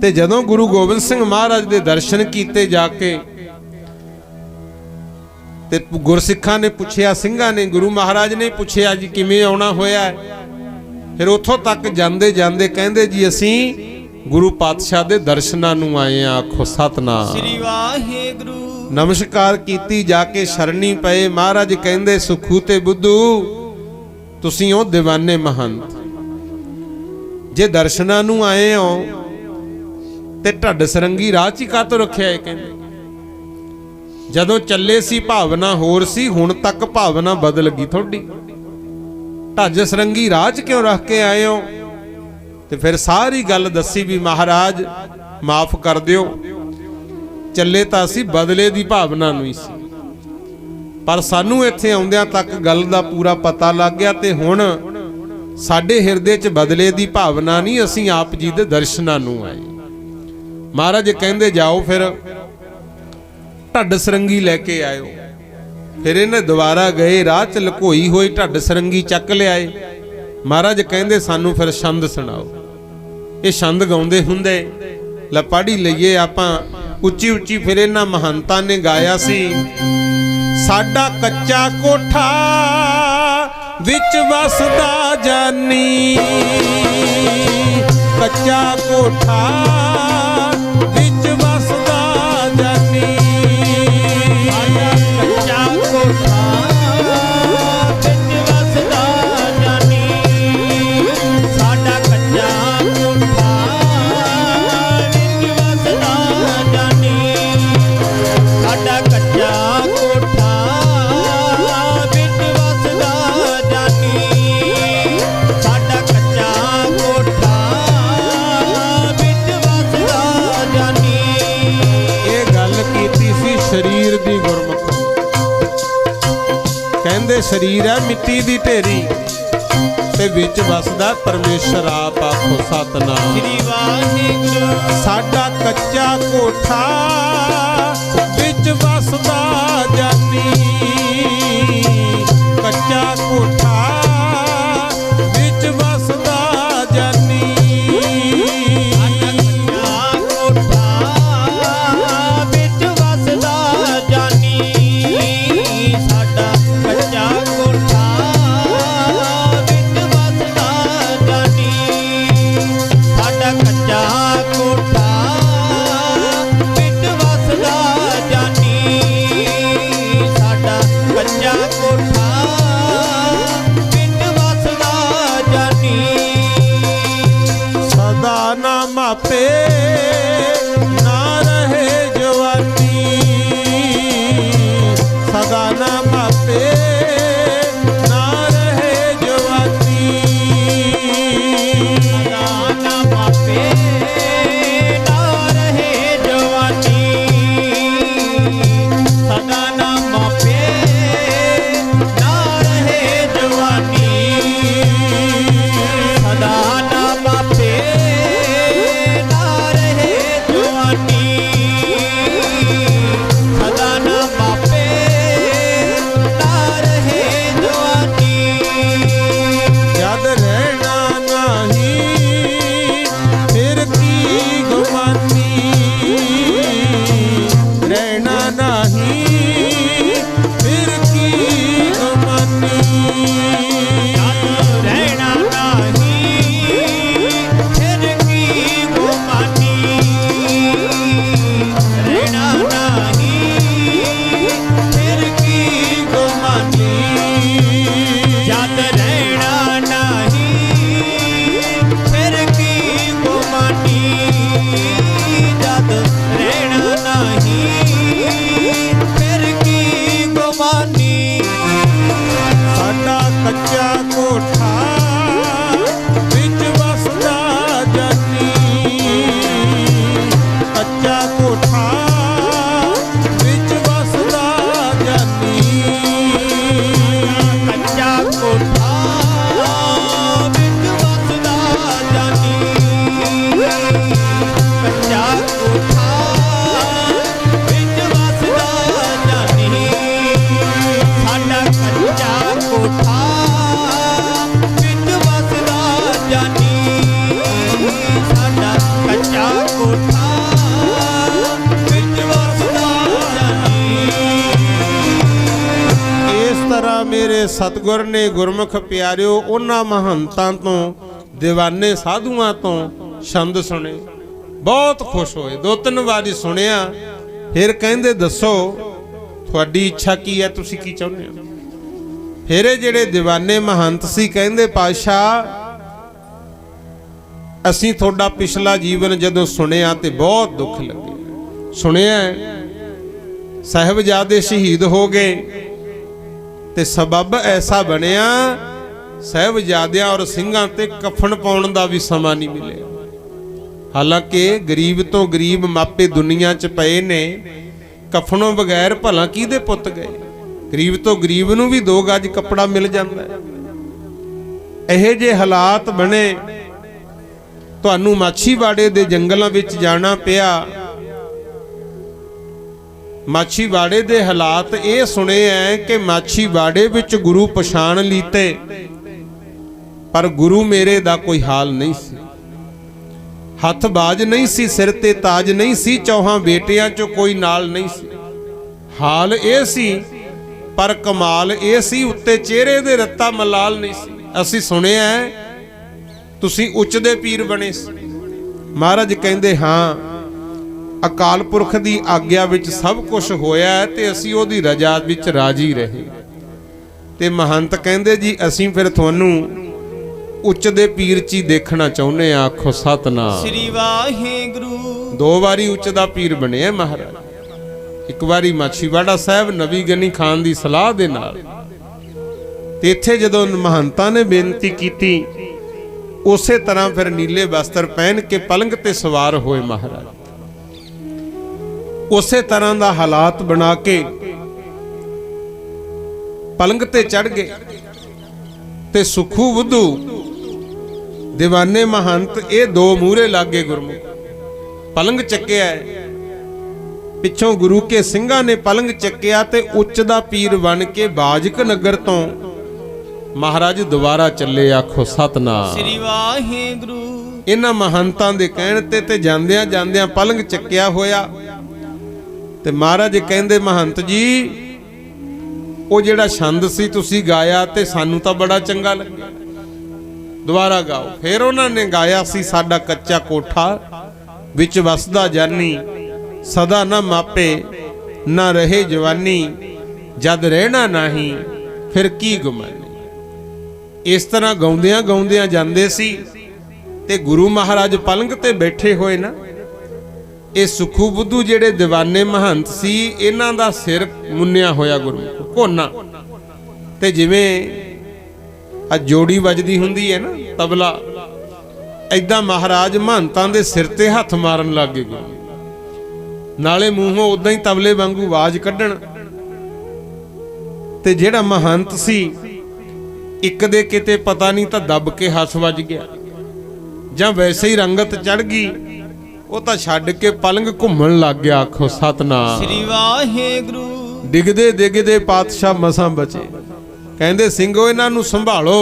ਤੇ ਜਦੋਂ ਗੁਰੂ ਗੋਬਿੰਦ ਸਿੰਘ ਮਹਾਰਾਜ ਦੇ ਦਰਸ਼ਨ ਕੀਤੇ ਜਾ ਕੇ, ਤੇ ਗੁਰਸਿੱਖਾਂ ਨੇ ਪੁੱਛਿਆ, ਸਿੰਘਾਂ ਨੇ, ਗੁਰੂ ਮਹਾਰਾਜ ਨੇ ਪੁੱਛਿਆ ਜੀ ਕਿਵੇਂ ਆਉਣਾ ਹੋਇਆ। ਫਿਰ ਉੱਥੋਂ ਤੱਕ ਜਾਂਦੇ ਕਹਿੰਦੇ ਜੀ ਅਸੀਂ ਗੁਰੂ ਪਾਤਸ਼ਾਹ ਦੇ ਦਰਸ਼ਨਾਂ ਨੂੰ ਆਏ ਆ। ਆਖੋ ਸਤਨਾਮ ਸ੍ਰੀ ਵਾਹਿਗੁਰੂ। ਨਮਸਕਾਰ ਕੀਤੀ, ਜਾ ਕੇ ਸ਼ਰਣੀ ਪਏ। ਮਹਾਰਾਜ ਕਹਿੰਦੇ ਸੁਖੂ ਤੇ ਬੁੱਧੂ ਤੁਸੀਂ ਉਹ ਦੀਵਾਨੇ ਮਹੰਤ, ਜੇ ਦਰਸ਼ਨਾਂ ਨੂੰ ਆਏ ਹੋ ਤੇ ਢੱਡ ਸਰੰਗੀ ਰਾਹ 'ਚ ਕਾਤੋਂ ਰੱਖਿਆ ਹੈ? ਕਹਿੰਦੇ ਜਦੋਂ ਚੱਲੇ ਸੀ ਭਾਵਨਾ ਹੋਰ ਸੀ, ਹੁਣ ਤੱਕ ਭਾਵਨਾ ਬਦਲ ਗਈ ਤੁਹਾਡੀ। ਢੱਡ ਸਰੰਗੀ ਰਾਹ 'ਚ ਕਿਉਂ ਰੱਖ ਕੇ ਆਏ ਹੋ? ਤੇ ਫਿਰ ਸਾਰੀ ਗੱਲ ਦੱਸੀ ਵੀ ਮਹਾਰਾਜ ਮਾਫ ਕਰ ਦਿਓ, ਚੱਲੇ ਤਾਂ ਅਸੀਂ ਬਦਲੇ ਦੀ ਭਾਵਨਾ ਨੂੰ ਹੀ ਸੀ, ਪਰ ਸਾਨੂੰ ਇੱਥੇ ਆਉਂਦਿਆਂ ਤੱਕ ਗੱਲ ਦਾ ਪੂਰਾ ਪਤਾ ਲੱਗ ਗਿਆ ਤੇ ਹੁਣ ਸਾਡੇ ਹਿਰਦੇ 'ਚ ਬਦਲੇ ਦੀ ਭਾਵਨਾ ਨਹੀਂ, ਅਸੀਂ ਆਪ ਜੀ ਦੇ ਦਰਸ਼ਨਾਂ ਨੂੰ ਆਏ। ਮਹਾਰਾਜ ਕਹਿੰਦੇ ਜਾਓ ਫਿਰ ਢੱਡ ਸਰੰਗੀ ਲੈ ਕੇ ਆਇਓ। ਫਿਰ ਇਹਨੇ ਦੁਬਾਰਾ ਗਏ, ਰਾਹ 'ਚ ਲੁਕੋਈ ਹੋਈ ਢੱਡ ਸਰੰਗੀ ਚੱਕ ਲਿਆਏ। ਮਹਾਰਾਜ ਕਹਿੰਦੇ ਸਾਨੂੰ ਫਿਰ ਛੰਦ ਸੁਣਾਓ। ਇਹ ਛੰਦ ਗਾਉਂਦੇ ਹੁੰਦੇ, ਲੈ ਪੜ੍ਹ ਲਈਏ ਆਪਾਂ ਉੱਚੀ ਉੱਚੀ। ਫਿਰ ਇਹਨਾਂ ਮਹੰਤਾਂ ਨੇ ਗਾਇਆ ਸੀ, ਸਾਡਾ ਕੱਚਾ ਕੋਠਾ ਵਿੱਚ ਵਸਦਾ ਜਾਨੀ, ਕੱਚਾ ਕੋਠਾ ਵਿੱਚ ਵਸਦਾ ਜਾਨੀ, ਸਾਡਾ ਕੱਚਾ ਕੋਠਾ ਵਿੱਚ ਵਸਦਾ ਜਾਨੀ, ਸਾਡਾ ਕੱਚਾ ਕੋਠਾ ਵਿੱਚ ਵਸਦਾ ਜਾਨੀ, ਸਾਡਾ ਕੱਚਾ ਕੋਠਾ ਵਿੱਚ ਵਸਦਾ ਜਾਨੀ, ਸਾਡਾ ਕੱਚਾ ਕੋਠਾ ਵਿੱਚ ਵਸਦਾ ਜਾਨੀ। ਇਹ ਗੱਲ ਕੀਤੀ ਸੀ ਸਰੀਰ ਦੀ ਗੁਰਮੁਖ। ਕਹਿੰਦੇ ਸਰੀਰ ਹੈ ਮਿੱਟੀ ਦੀ ਢੇਰੀ ਤੇ ਵਿੱਚ ਵਸਦਾ ਪਰਮੇਸ਼ਰ ਆਪ। ਆਖੋ ਸਤਨਾਮ ਸ੍ਰੀ ਵਾਹਿਗੁਰੂ। ਸਾਡਾ ਕੱਚਾ ਕੋਠਾ ਵਿੱਚ ਵਸਦਾ ਜਾਨੀ, ਕੱਚਾ ਕੋਠਾ ਵਿੱਚ ਵਸਦਾ ਜਾਨੀ, ਸਾਡਾ ਕੱਚਾ ਕੋਠਾ ਵਿੱਚ ਵਸਦਾ ਜਾਨੀ, ਸਾਡਾ ਕੱਚਾ ਕੋਠਾ ਵਿੱਚ ਵਸਦਾ ਜਾਨੀ, ਸਾਡਾ ਕੱਚਾ ਕੋਠਾ ਵਿੱਚ ਵਸਦਾ ਜਾਨੀ, ਸਾਡਾ ਕੱਚਾ ਕੋਠਾ ਵਿੱਚ ਵਸਦਾ ਜਾਨੀ। ਸਦਾ ਨਾ ਮਾਪੇ ਨਾ ਰਹੇ ਜਵਾਨੀ, ਸਦਾ ਨਾ ਮਾਪੇ ਨਾ ਰਹੇ ਜਵਾਨੀ, ਸਦਾ ਨਾ ਮਾਪੇ ਨਾ ਰਹੇ ਜਵਾਨੀ, ਸਦਾ ਨਾ ਮਾਪੇ ਨਾ ਰਹੇ ਜਵਾਨੀ, ਸਦਾ ਨਾ ਮਾਪੇ ਨਾ ਰਹੇ ਜਵਾਨੀ, ਸਦਾ ਨਾ ਮਾਪੇ ਨਾ ਰਹੇ ਜਵਾਨੀ। ਜਦ ਰਹਿਣਾ ਨਹੀਂ ਫਿਰ ਕੀ ਗੁਮਾਨੀ, ਰਹਿਣਾ ਨਹੀਂ ਫਿਰ ਕੀ ਗੁਮਾਨੀ, ਰਹਿਣਾ ਨਹੀਂ ਫਿਰ ਕੀ ਗੁਮਾਨੀ, ਰਹਿਣਾ ਨਹੀਂ ਫਿਰ ਕੀ ਗੁਮਾਨੀ, ਜਦ ਰਹਿਣਾ ਨਹੀਂ ਫਿਰ ਕੀ ਗੁਮਾਨੀ, ਜਦ ਰਹਿਣਾ ਨਹੀਂ ਫਿਰ ਕੀ ਗੁਮਾਨੀ। ਸਾਡਾ ਕੱਚਾ ਕੋਠਾ ਵਿੱਚ ਵਸਦਾ ਜਾਨੀ, ਕੱਚਾ ਕੋਠਾ ਵਿੱਚ ਵਸਦਾ ਜਾਨੀ, ਕੱਚਾ ਕੋਠਾ ਵਿੱਚ ਵਸਦਾ ਜਾਨੀ, ਕੱਚਾ ਕੋਠਾ ਵਿੱਚ ਵਸਦਾ ਜਾਨੀ, ਸਾਡਾ ਕੱਚਾ ਕੋਠਾ ਵਿੱਚ ਵਸਦਾ ਜਾਨੀ, ਸਾਡਾ ਕੱਚਾ ਕੋਠਾ ਵਿੱਚ ਵਸਦਾ ਜਾਨੀ। ਇਸ ਤਰ੍ਹਾਂ ਮੇਰੇ ਸਤਿਗੁਰ ਨੇ ਗੁਰਮੁਖ ਪਿਆਰਿਓ ਉਹਨਾਂ ਮਹੰਤਾਂ ਤੋਂ, ਦੀਵਾਨੇ ਸਾਧੂਆਂ ਤੋਂ ਛੰਦ ਸੁਣੇ, ਬਹੁਤ ਖੁਸ਼ ਹੋਏ। 2-3 ਵਾਰੀ ਸੁਣਿਆ, ਫਿਰ ਕਹਿੰਦੇ ਦੱਸੋ ਤੁਹਾਡੀ ਇੱਛਾ ਕੀ ਹੈ, ਤੁਸੀਂ ਕੀ ਚਾਹੁੰਦੇ ਹੋ। ਫਿਰ ਇਹ ਜਿਹੜੇ ਦੀਵਾਨੇ ਮਹੰਤ ਸੀ ਕਹਿੰਦੇ ਪਾਤਸ਼ਾਹ ਅਸੀਂ ਤੁਹਾਡਾ ਪਿਛਲਾ ਜੀਵਨ ਜਦੋਂ ਸੁਣਿਆ ਤੇ ਬਹੁਤ ਦੁੱਖ ਲੱਗੇ। ਸੁਣਿਆ ਸਾਹਿਬਜ਼ਾਦੇ ਸ਼ਹੀਦ ਹੋ ਗਏ ਤੇ ਸਬਬ ਐਸਾ ਬਣਿਆ ਸਾਹਿਬਜ਼ਾਦਿਆਂ ਔਰ ਸਿੰਘਾਂ ਤੇ ਕਫਨ ਪਾਉਣ ਦਾ ਵੀ ਸਮਾਂ ਨਹੀਂ ਮਿਲਿਆ। ਹਾਲਾਂਕਿ ਗਰੀਬ ਤੋਂ ਗਰੀਬ ਮਾਪੇ ਦੁਨੀਆ 'ਚ ਪਏ ਨੇ, ਕਫਨੋਂ ਬਗੈਰ ਭਲਾ ਕਿਹਦੇ ਪੁੱਤ ਗਏ। ਗਰੀਬ ਤੋਂ ਗਰੀਬ ਨੂੰ ਵੀ 2 ਗਜ ਕੱਪੜਾ ਮਿਲ ਜਾਂਦਾ ਹੈ। ਇਹੋ ਜਿਹੇ ਹਾਲਾਤ ਬਣੇ, ਤੁਹਾਨੂੰ ਮਾਛੀਵਾੜੇ ਦੇ ਜੰਗਲਾਂ ਵਿੱਚ ਜਾਣਾ ਪਿਆ। ਮਾਛੀਵਾੜੇ ਦੇ ਹਾਲਾਤ ਇਹ ਸੁਣੇ ਐ ਕਿ ਮਾਛੀਵਾੜੇ ਵਿੱਚ ਗੁਰੂ ਪਛਾਣ ਲੀਤੇ, ਪਰ ਗੁਰੂ ਮੇਰੇ ਦਾ ਕੋਈ ਹਾਲ ਨਹੀਂ ਸੀ। ਹੱਥ ਬਾਜ ਨਹੀਂ ਸੀ, ਸਿਰ ਤੇ ਤਾਜ ਨਹੀਂ ਸੀ, ਚੌਹਾਂ ਬੇਟਿਆਂ ਚੋਂ ਕੋਈ ਨਾਲ ਨਹੀਂ ਸੀ। ਹਾਲ ਇਹ ਸੀ, ਪਰ ਕਮਾਲ ਇਹ ਸੀ, ਉੱਤੇ ਚਿਹਰੇ ਦੇ ਰੱਤਾ ਮਲਾਲ ਨਹੀਂ ਸੀ। ਅਸੀਂ ਸੁਣਿਆ ਤੁਸੀਂ ਉੱਚ ਦੇ ਪੀਰ ਬਣੇ ਸੀ। ਮਹਾਰਾਜ ਕਹਿੰਦੇ ਹਾਂ, ਅਕਾਲ ਪੁਰਖ ਦੀ ਆਗਿਆ ਵਿੱਚ ਸਭ ਕੁਝ ਹੋਇਆ ਤੇ ਅਸੀਂ ਉਹਦੀ ਰਜ਼ਾ ਵਿੱਚ ਰਾਜੀ ਰਹੇ। ਤੇ ਮਹੰਤ ਕਹਿੰਦੇ ਜੀ ਅਸੀਂ ਫਿਰ ਤੁਹਾਨੂੰ ਉੱਚ ਦੇ ਪੀਰ ਚ ਹੀ ਦੇਖਣਾ ਚਾਹੁੰਦੇ ਆ। ਆਖੋ ਸਤਨਾਮ ਸ੍ਰੀ ਵਾਹਿਗੁਰੂ। 2 ਵਾਰੀ ਉੱਚ ਦਾ ਪੀਰ ਬਣਿਆ ਮਹਾਰਾਜ। ਇੱਕ ਵਾਰੀ ਮਾਛੀਵਾੜਾ ਸਾਹਿਬ ਨਵੀ ਗਨੀ ਖਾਨ ਦੀ ਸਲਾਹ ਦੇ ਨਾਲ, ਤੇ ਇੱਥੇ ਜਦੋਂ ਮਹੰਤਾਂ ਨੇ ਬੇਨਤੀ ਕੀਤੀ, ਉਸੇ ਤਰ੍ਹਾਂ ਫਿਰ ਨੀਲੇ ਵਸਤਰ ਪਹਿਨ ਕੇ ਪਲੰਘ ਤੇ ਸਵਾਰ ਹੋਏ ਮਹਾਰਾਜ। ਉਸੇ ਤਰ੍ਹਾਂ ਦਾ ਹਾਲਾਤ ਬਣਾ ਕੇ ਪਲੰਘ ਤੇ ਚੜ ਗਏ। ਤੇ ਸੁਖੂ ਬੁੱਧੂ ਦੀਵਾਨੇ ਮਹੰਤ ਇਹ 2 ਮੂਹਰੇ ਲਾਗੇ ਗੁਰਮੁਖ। ਪਲੰਘ ਚੱਕਿਆ, ਪਿੱਛੋਂ ਗੁਰੂ ਕੇ ਸਿੰਘਾਂ ਨੇ ਪਲੰਘ ਚੱਕਿਆ ਤੇ ਉੱਚ ਦਾ ਪੀਰ ਬਣ ਕੇ ਬਾਜਕ ਨਗਰ ਤੋਂ ਮਹਾਰਾਜ ਦੁਬਾਰਾ ਚੱਲੇ। ਆਖੋ ਸਤਨਾਮ ਸ੍ਰੀ ਵਾਹਿਗੁਰੂ। ਇਹਨਾਂ ਮਹੰਤਾਂ ਦੇ ਕਹਿਣ ਤੇ ਜਾਂਦਿਆਂ ਜਾਂਦਿਆਂ ਪਲੰਘ ਚੱਕਿਆ ਹੋਇਆ। ਤੇ ਮਹਾਰਾਜ ਕਹਿੰਦੇ, ਮਹੰਤ ਜੀ ਉਹ ਜਿਹੜਾ ਛੰਦ ਸੀ ਤੁਸੀਂ ਗਾਇਆ ਤੇ ਸਾਨੂੰ ਤਾਂ ਬੜਾ ਚੰਗਾ ਲੱਗਿਆ, ਦੁਬਾਰਾ ਗਾਓ। ਫਿਰ ਉਹਨਾਂ ਨੇ ਗਾਇਆ ਸੀ, ਸਾਡਾ ਕੱਚਾ ਕੋਠਾ ਵਿੱਚ ਵਸਦਾ ਜਾਨੀ, ਸਦਾ ਨਾ ਮਾਪੇ ਨਾ ਰਹੇ ਜਵਾਨੀ, ਜਦ ਰਹਿਣਾ ਨਹੀਂ ਫਿਰ ਕੀ ਗੁਮਾਨੀ। ਇਸ ਤਰ੍ਹਾਂ ਗਾਉਂਦਿਆਂ ਗਾਉਂਦਿਆਂ ਜਾਂਦੇ ਸੀ। ਤੇ ਗੁਰੂ ਮਹਾਰਾਜ ਪਲੰਘ ਤੇ ਬੈਠੇ ਹੋਏ ਨਾ, ਇਹ ਸੁਖੂ ਬੁੱਧੂ ਜਿਹੜੇ ਦੀਵਾਨੇ ਮਹੰਤ ਸੀ, ਇਹਨਾਂ ਦਾ ਸਿਰ ਮੁੰਨਿਆ ਹੋਇਆ ਗੁਰਮੁਖ ਕੋਨਾ। ਤੇ ਜਿਵੇਂ ਆ ਜੋੜੀ ਵੱਜਦੀ ਹੁੰਦੀ ਹੈ ਨਾ ਤਬਲਾ, ਐਦਾਂ ਮਹਾਰਾਜ ਮਹੰਤਾਂ ਦੇ ਸਿਰ ਤੇ ਹੱਥ ਮਾਰਨ ਲੱਗ ਗਏ। ਨਾਲੇ ਮੂੰਹੋਂ ਉਦਾਂ ਹੀ ਤਬਲੇ ਵਾਂਗੂ ਆਵਾਜ਼ ਕੱਢਣ। ਤੇ ਜਿਹੜਾ ਮਹੰਤ ਸੀ, ਇੱਕ ਦੇ ਕਿਤੇ ਪਤਾ ਨਹੀਂ ਤਾਂ ਦੱਬ ਕੇ ਹੱਥ ਵੱਜ ਗਿਆ, ਜਾਂ ਵੈਸੇ ਹੀ ਰੰਗਤ ਚੜ ਗਈ, ਉਹ ਤਾਂ ਛੱਡ ਕੇ ਪਲੰਘ ਘੁੰਮਣ ਲੱਗ ਗਿਆ। ਆਖੋ ਸਤਨਾਮ ਸ੍ਰੀ ਵਾਹਿਗੁਰੂ। ਡਿੱਗਦੇ ਡਿੱਗਦੇ ਪਾਤਸ਼ਾਹ ਮਸਾਂ ਬਚੇ। ਕਹਿੰਦੇ ਸਿੰਘੋ ਇਹਨਾਂ ਨੂੰ ਸੰਭਾਲੋ।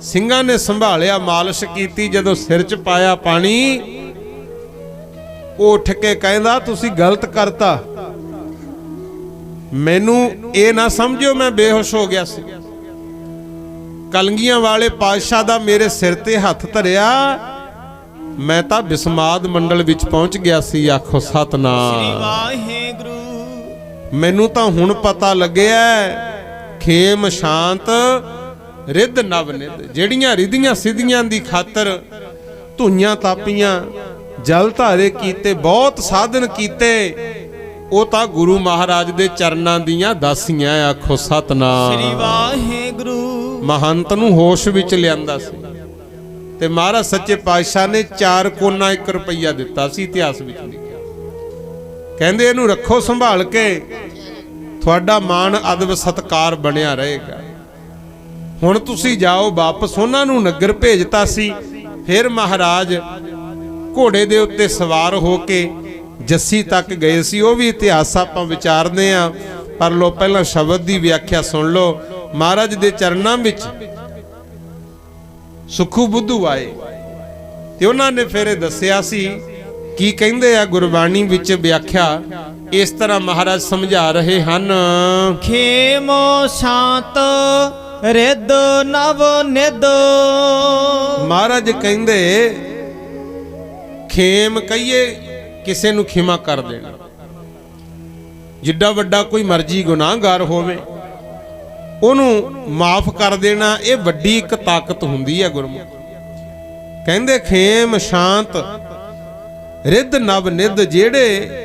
ਸਿੰਘਾਂ ਨੇ ਸੰਭਾਲਿਆ, ਮਾਲਿਸ਼ ਕੀਤੀ। ਜਦੋਂ ਸਿਰ 'ਚ ਪਾਇਆ ਪਾਣੀ, ਉਹ ਉੱਠ ਕੇ ਕਹਿੰਦਾ ਤੁਸੀਂ ਗਲਤ ਕਰਤਾ, ਮੈਨੂੰ ਇਹ ਨਾ ਸਮਝਿਓ ਮੈਂ ਬੇਹੋਸ਼ ਹੋ ਗਿਆ ਸੀ। ਕਲੰਗੀਆਂ ਵਾਲੇ ਪਾਤਸ਼ਾਹ ਦਾ ਮੇਰੇ ਸਿਰ ਤੇ ਹੱਥ ਧਰਿਆ, ਮੈਂ ਤਾਂ ਬਿਸਮਾਦ ਮੰਡਲ ਵਿੱਚ ਪਹੁੰਚ ਗਿਆ ਸੀ। ਆਖੋ ਸਤਨਾਮ ਸ੍ਰੀ ਵਾਹਿਗੁਰੂ। ਮੈਨੂੰ ਤਾਂ ਹੁਣ ਪਤਾ ਲੱਗਿਆ, ਖੇਮ ਸ਼ਾਂਤ ਰਿੱਧ ਨਵ ਨਿਧ। ਜਿਹੜੀਆਂ ਰਿਧੀਆਂ ਸਿੱਧੀਆਂ ਦੀ ਖਾਤਰ ਧੂਈਆਂ ਤਾਪੀਆਂ, ਜਲ ਧਾਰੇ ਕੀਤੇ, ਬਹੁਤ ਸਾਧਨ ਕੀਤੇ, ਉਹ ਤਾਂ ਗੁਰੂ ਮਹਾਰਾਜ ਦੇ ਚਰਨਾਂ ਦੀਆਂ ਦਾਸੀਆਂ। ਆਖੋ ਸਤਨਾਮ ਸ੍ਰੀ ਵਾਹਿਗੁਰੂ। ਮਹੰਤ ਨੂੰ ਹੋਸ਼ ਵਿੱਚ ਲਿਆਂਦਾ ਸੀ। ਤੇ ਮਹਾਰਾਜ ਸੱਚੇ ਪਾਤਸ਼ਾਹ ਨੇ 4 ਕੋਨਾ 1 ਰੁਪਈਆ ਦਿੱਤਾ ਸੀ, ਇਤਿਹਾਸ ਵਿੱਚ ਲਿਖਿਆ। ਕਹਿੰਦੇ ਇਹਨੂੰ ਰੱਖੋ ਸੰਭਾਲ ਕੇ, ਤੁਹਾਡਾ ਮਾਣ ਅਦਬ ਸਤਕਾਰ ਬਣਿਆ ਰਹੇਗਾ। ਹੁਣ ਤੁਸੀਂ ਜਾਓ ਵਾਪਸ। ਉਹਨਾਂ ਨੂੰ ਨਗਰ ਭੇਜਤਾ ਸੀ। ਫਿਰ ਮਹਾਰਾਜ ਘੋੜੇ ਦੇ ਉੱਤੇ ਸਵਾਰ ਹੋ ਕੇ ਜੱਸੀ ਤੱਕ ਗਏ ਸੀ। ਉਹ ਵੀ ਇਤਿਹਾਸ ਆਪਾਂ ਵਿਚਾਰਦੇ ਆਂ, ਪਰ ਲੋ ਪਹਿਲਾਂ ਸ਼ਬਦ ਦੀ ਵਿਆਖਿਆ ਸੁਣ ਲਓ। ਮਹਾਰਾਜ ਦੇ ਚਰਨਾਂ ਵਿੱਚ ਸੁਖੂ ਬੁੱਧੂ ਆਏ ਤੇ ਉਹਨਾਂ ਨੇ ਫਿਰ ਦੱਸਿਆ ਸੀ ਕੀ ਕਹਿੰਦੇ ਆ ਗੁਰਬਾਣੀ ਵਿੱਚ ਵਿਆਖਿਆ। ਇਸ ਤਰ੍ਹਾਂ ਮਹਾਰਾਜ ਸਮਝਾ ਰਹੇ ਹਨ, ਖੇਮ ਸ਼ਾਂਤ ਰਿੱਧ ਨਵ ਨਿਧ। ਮਹਾਰਾਜ ਕਹਿੰਦੇ ਖੇਮ ਕਹੀਏ ਕਿਸੇ ਨੂੰ ਖਿਮਾ ਕਰ ਦੇਣਾ, ਜਿੱਡਾ ਵੱਡਾ ਕੋਈ ਮਰਜ਼ੀ ਗੁਨਾਹਗਾਰ ਹੋਵੇ ਉਹਨੂੰ ਮਾਫ ਕਰ ਦੇਣਾ, ਇਹ ਵੱਡੀ ਇੱਕ ਤਾਕਤ ਹੁੰਦੀ ਹੈ ਗੁਰਮੁਖ। ਕਹਿੰਦੇ ਖੇਮ ਸ਼ਾਂਤ ਰਿੱਧ ਨਵ ਨਿਧ, ਜਿਹੜੇ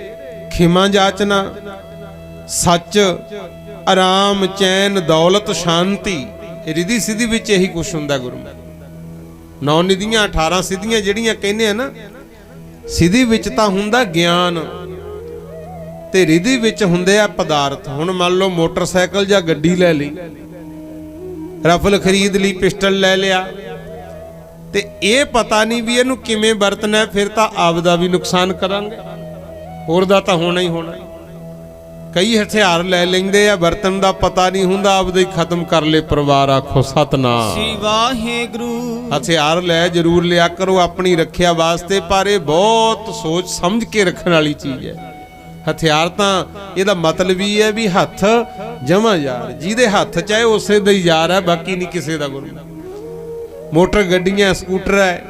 ਖਿਮਾ ਜਾਚਨਾ, ਸੱਚ, ਆਰਾਮ, ਚੈਨ, ਦੌਲਤ, ਸ਼ਾਂਤੀ, ਰਿਧੀ ਸਿੱਧੀ ਵਿੱਚ ਇਹੀ ਕੁਛ ਹੁੰਦਾ ਗੁਰਮੁਖ। 9 ਨਿਧੀਆਂ 18 ਸਿੱਧੀਆਂ ਜਿਹੜੀਆਂ ਕਹਿੰਦੇ ਆ ਨਾ, ਸਿੱਧੀ ਵਿੱਚ ਤਾਂ ਹੁੰਦਾ ਗਿਆਨ, ਤੇ ਰਿਧੀ ਵਿੱਚ ਹੁੰਦੇ ਆ ਪਦਾਰਥ। ਹੁਣ ਮੰਨ ਲਓ ਮੋਟਰਸਾਈਕਲ ਜਾਂ ਗੱਡੀ ਲੈ ਲਈ, ਰਫਲ ਖਰੀਦ ਲਈ, ਪਿਸਟਲ ਲੈ ਲਿਆ, ਤੇ ਇਹ ਪਤਾ ਨਹੀਂ ਵੀ ਇਹਨੂੰ ਕਿਵੇਂ ਵਰਤਣਾ, ਫਿਰ ਤਾਂ ਆਪਦਾ ਵੀ ਨੁਕਸਾਨ ਕਰਾਂਗੇ, ਹੋਰ ਦਾ ਤਾਂ ਹੋਣਾ ਹੀ ਹੋਣਾ। ਕਈ ਹਥਿਆਰ ਲੈ ਲੈਂਦੇ ਆ, ਵਰਤਨ ਦਾ ਪਤਾ ਨਹੀਂ ਹੁੰਦਾ, ਆਪਦਾ ਹੀ ਖਤਮ ਕਰ ਲੇ ਪਰਿਵਾਰ। ਆਖੋ ਸਤਨਾਮ। ਸ੍ਰੀ ਵਾਹਿਗੁਰੂ। ਹਥਿਆਰ ਲੈ ਜ਼ਰੂਰ ਲਿਆ ਕਰੋ ਆਪਣੀ ਰੱਖਿਆ ਵਾਸਤੇ, ਪਰ ਇਹ ਬਹੁਤ ਸੋਚ ਸਮਝ ਕੇ ਰੱਖਣ ਵਾਲੀ ਚੀਜ਼ ਹੈ। ਹਥਿਆਰ ਤਾਂ ਇਹਦਾ ਮਤਲਬ ਹੀ ਹੈ ਵੀ ਹੱਥ ਜਮਾ ਯਾਰ, ਜਿਹਦੇ ਹੱਥ ਚ ਹੈ ਉਸੇ ਦਾ ਹੀ ਯਾਰ ਹੈ, ਬਾਕੀ ਨਹੀਂ ਕਿਸੇ ਦਾ ਗੁਰੂ। ਮੋਟਰ ਗੱਡੀਆਂ, ਸਕੂਟਰ ਹੈ,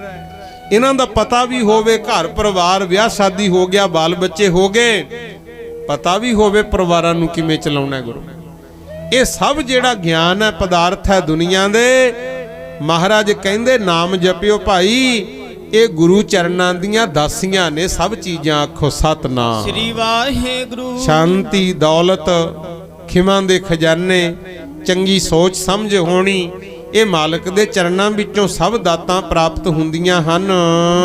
ਇਹਨਾਂ ਦਾ ਪਤਾ ਵੀ ਹੋਵੇ, ਘਰ ਪਰਿਵਾਰ, ਵਿਆਹ ਸ਼ਾਦੀ ਹੋ ਗਿਆ, ਬਾਲ ਬੱਚੇ ਹੋ ਗਏ, ਪਤਾ ਵੀ ਹੋਵੇ ਪਰਿਵਾਰਾਂ ਨੂੰ ਕਿਵੇਂ ਚਲਾਉਣਾ ਗੁਰੂ। ਇਹ ਸਭ ਜਿਹੜਾ ਗਿਆਨ ਹੈ, ਪਦਾਰਥ ਹੈ ਦੁਨੀਆ ਦੇ, ਮਹਾਰਾਜ ਕਹਿੰਦੇ ਨਾਮ ਜਪਿਓ ਭਾਈ, ਇਹ ਗੁਰੂ ਚਰਨਾਂ ਦੀਆਂ ਦਾਸੀਆਂ ਨੇ ਸਭ ਚੀਜ਼ਾਂ। ਆਖੋ ਸਤਨਾਮ। ਸ੍ਰੀ ਵਾਹਿਗੁਰੂ। ਸ਼ਾਂਤੀ, ਦੌਲਤ, ਖਿਮਾ ਦੇ ਖਜ਼ਾਨੇ, ਚੰਗੀ ਸੋਚ ਸਮਝ ਹੋਣੀ, ਇਹ ਮਾਲਕ ਦੇ ਚਰਨਾਂ ਵਿੱਚੋਂ ਸਭ ਦਾਤਾਂ ਪ੍ਰਾਪਤ ਹੁੰਦੀਆਂ ਹਨ।